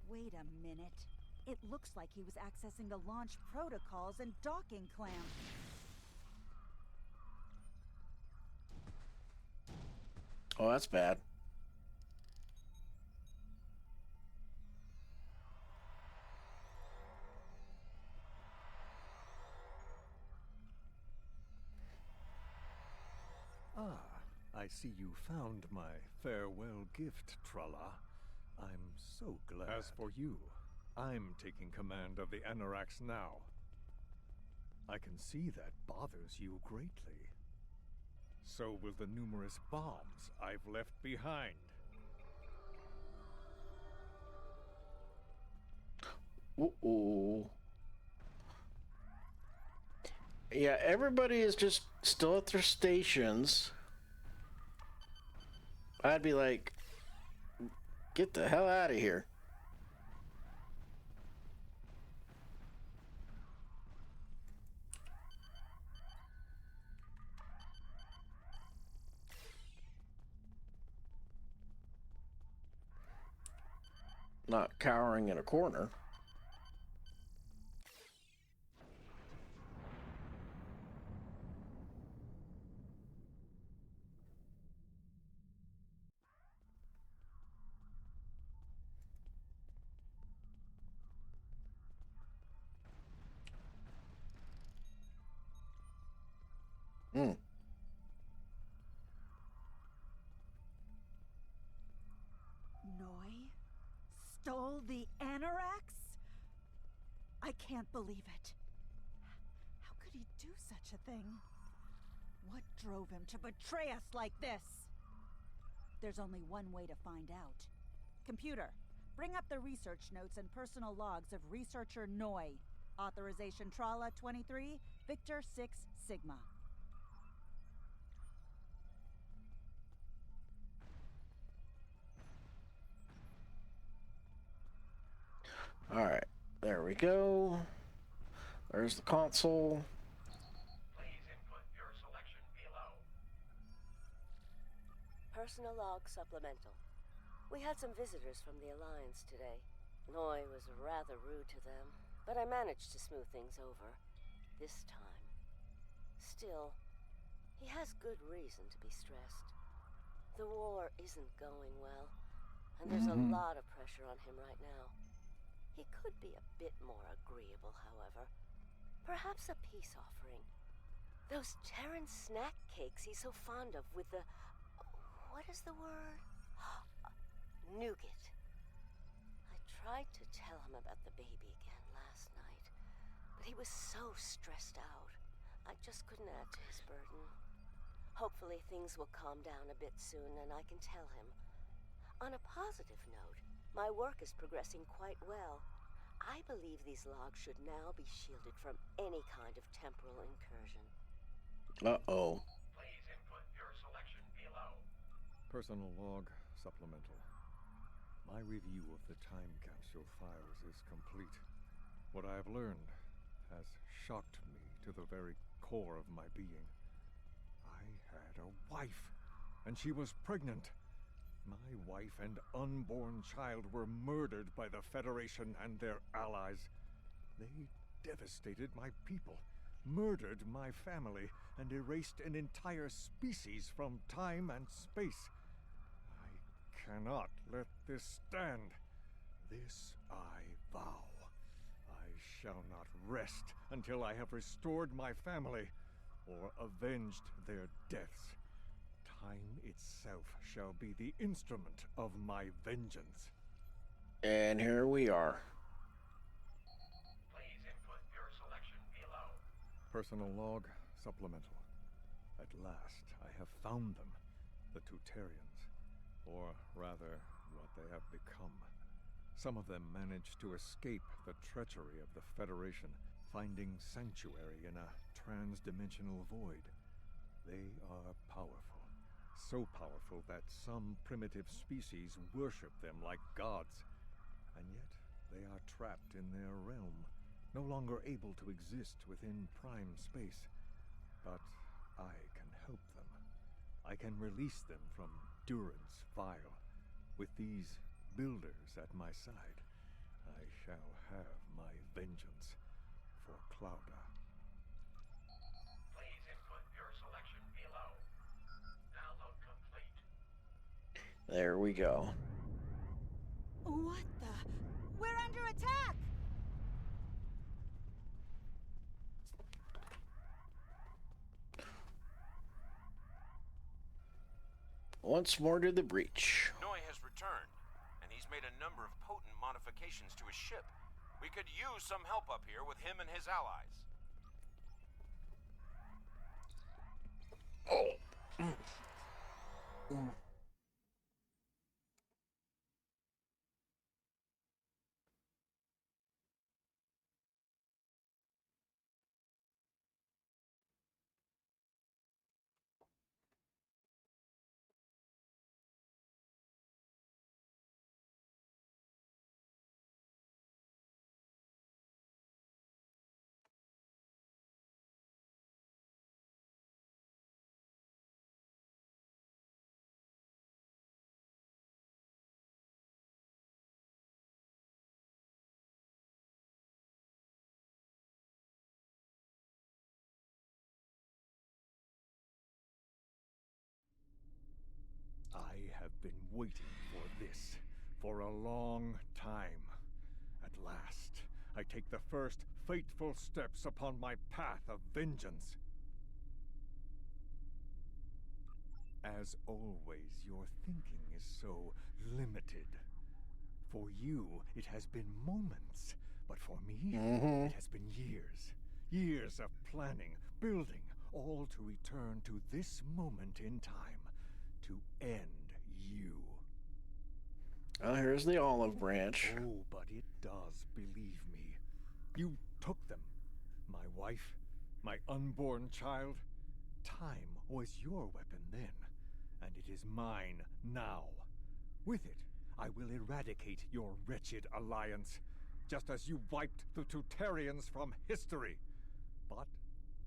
Wait a minute. It looks like he was accessing the launch protocols and docking clamp. Oh, that's bad. I see you found my farewell gift, Tralla. I'm so glad. As for you, I'm taking command of the Anorax now. I can see that bothers you greatly. So will the numerous bombs I've left behind. Uh-oh. Yeah, everybody is just still at their stations. I'd be like, get the hell out of here. Not cowering in a corner. Noi stole the Anorax? I can't believe it. How could he do such a thing? What drove him to betray us like this? There's only one way to find out. Computer, bring up the research notes and personal logs of researcher Noi. Authorization Tralla 23, Victor 6 Sigma. All right, there we go. There's the console. personal log supplemental. We had some visitors from the Alliance today. Noy was rather rude to them, but I managed to smooth things over. This time. Still, he has good reason to be stressed. The war isn't going well, and there's a lot of pressure on him right now. He could be a bit more agreeable, however. Perhaps a peace offering. Those Terran snack cakes he's so fond of with the... what is the word? Nougat. I tried to tell him about the baby again last night, but he was so stressed out. I just couldn't add to his burden. Hopefully things will calm down a bit soon and I can tell him. On a positive note, my work is progressing quite well. I believe these logs should now be shielded from any kind of temporal incursion. Uh-oh. Please input your selection below. Personal log supplemental. My review of the time capsule files is complete. What I have learned has shocked me to the very core of my being. I had a wife, and she was pregnant. My wife and unborn child were murdered by the Federation and their allies. They devastated my people, murdered my family, and erased an entire species from time and space. I cannot let this stand. This I vow. I shall not rest until I have restored my family or avenged their deaths. Time itself shall be the instrument of my vengeance. And here we are. Please input your selection below. Personal log supplemental. At last, I have found them, the Tutarians, or rather, what they have become. Some of them managed to escape the treachery of the Federation, finding sanctuary in a trans-dimensional void. They are powerful. So powerful that some primitive species worship them like gods. And yet, they are trapped in their realm, no longer able to exist within prime space. But I can help them. I can release them from Durance Vile. With these builders at my side, I shall have my vengeance for Clouda. Please input your selection below. Download complete. There we go. What the? We're under attack! Once more to the breach. Noy has returned, and he's made a number of potent modifications to his ship. We could use some help up here with him and his allies. I have been waiting for this for a long time. At last, I take the first fateful steps upon my path of vengeance. As always, your thinking is so limited. For you, it has been moments, but for me, it has been years. Years of planning, building, all to return to this moment in time, to end you. Oh, here's the olive branch. Oh, but it does, believe me. You took them. My wife, my unborn child. Time was your weapon then, and it is mine now. With it, I will eradicate your wretched alliance, just as you wiped the Tutarians from history.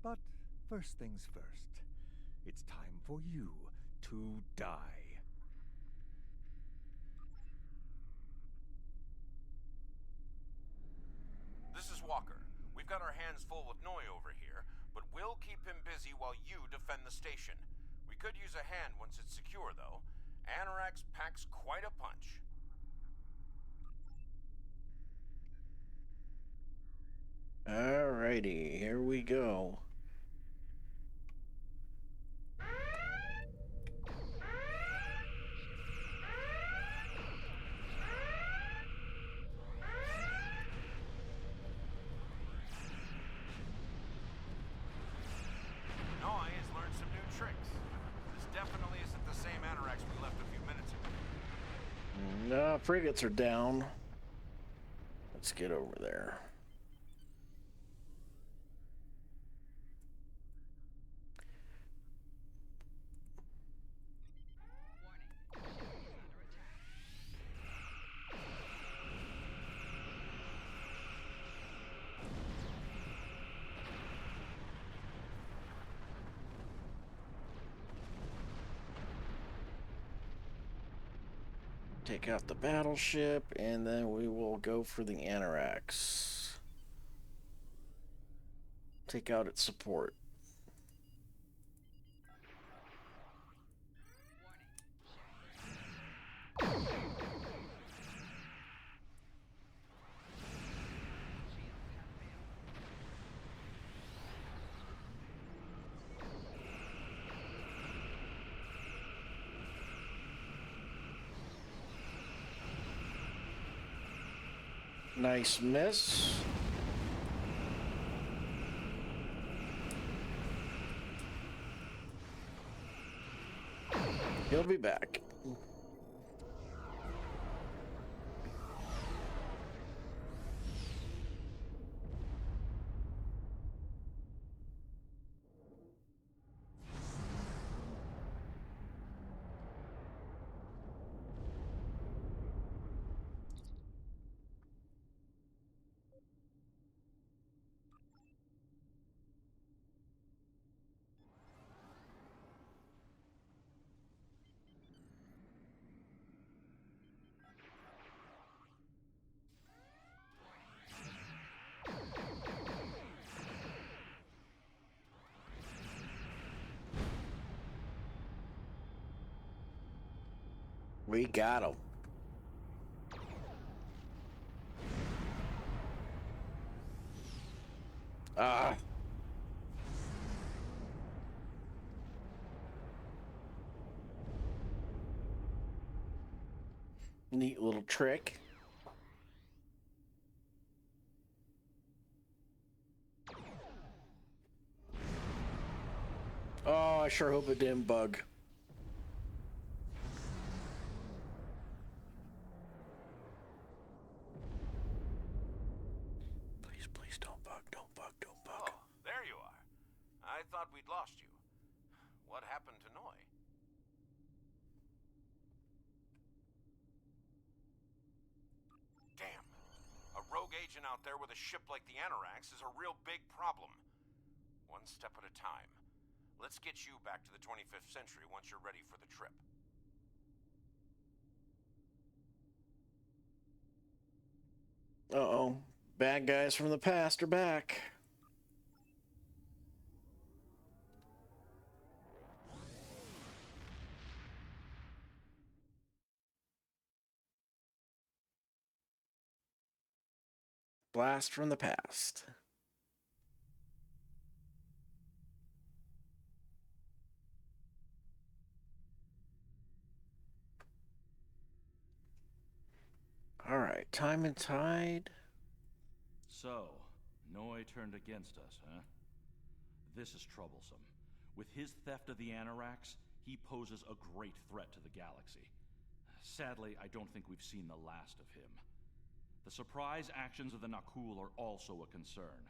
But first things first. It's time for you to die. Walker. We've got our hands full with Noy over here, but we'll keep him busy while you defend the station. We could use a hand once it's secure, though. Annorax packs quite a punch. Alrighty, here we go. Noy has learned some new tricks. This definitely isn't the same Annorax we left a few minutes ago. No, frigates are down. Let's get over there. Take out the battleship, and then we will go for the Annorax. Take out its support. Nice miss. He'll be back. We got him. Ah. Neat little trick. Oh, I sure hope it didn't bug. Please don't bug, don't bug, don't bug. Oh, there you are. I thought we'd lost you. What happened to Noy? Damn. A rogue agent out there with a ship like the Annorax is a real big problem. One step at a time. Let's get you back to the 25th century once you're ready for the trip. Uh-oh. Bad guys from the past are back. Blast from the past. All right, Time and Tide. So, Noy turned against us, huh? This is troublesome. With his theft of the Annorax, he poses a great threat to the galaxy. Sadly, I don't think we've seen the last of him. The surprise actions of the Nakul are also a concern.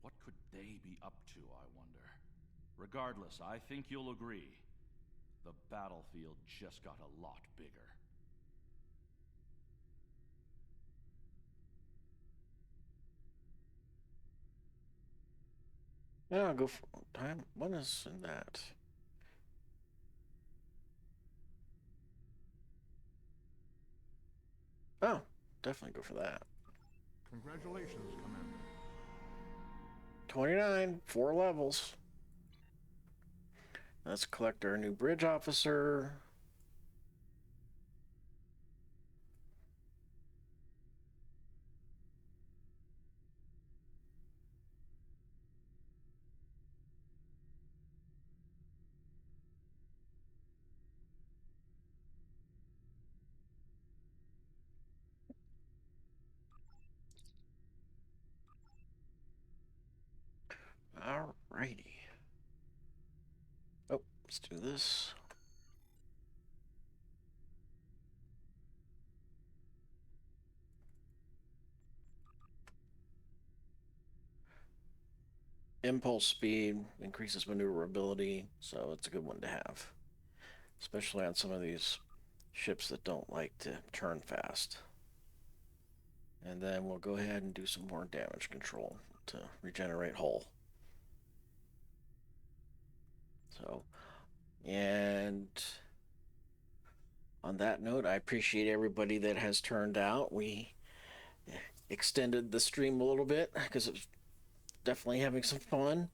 What could they be up to, I wonder? Regardless, I think you'll agree. The battlefield just got a lot bigger. Yeah, I'll go for time. What is in that? Oh, definitely go for that. Congratulations, Commander. 29, 4 levels. Let's collect our new bridge officer. Alrighty. Oh, let's do this. Impulse speed increases maneuverability, so it's a good one to have, especially on some of these ships that don't like to turn fast. And then we'll go ahead and do some more damage control to regenerate hull. So, and on that note, I appreciate everybody that has turned out. We extended the stream a little bit because it was definitely having some fun.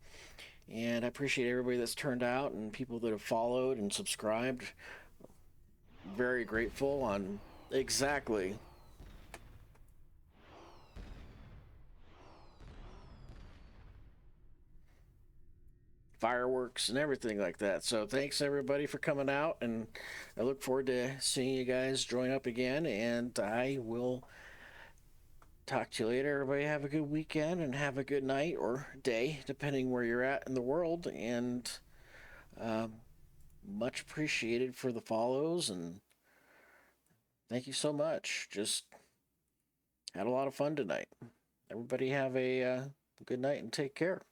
And I appreciate everybody that's turned out and people that have followed and subscribed. Very grateful on exactly. Fireworks and everything like that. So thanks everybody for coming out, and I look forward to seeing you guys join up again, and I will talk to you later. Everybody have a good weekend and have a good night or day, depending where you're at in the world, and much appreciated for the follows, and thank you so much. Just had a lot of fun tonight. Everybody have a good night and take care.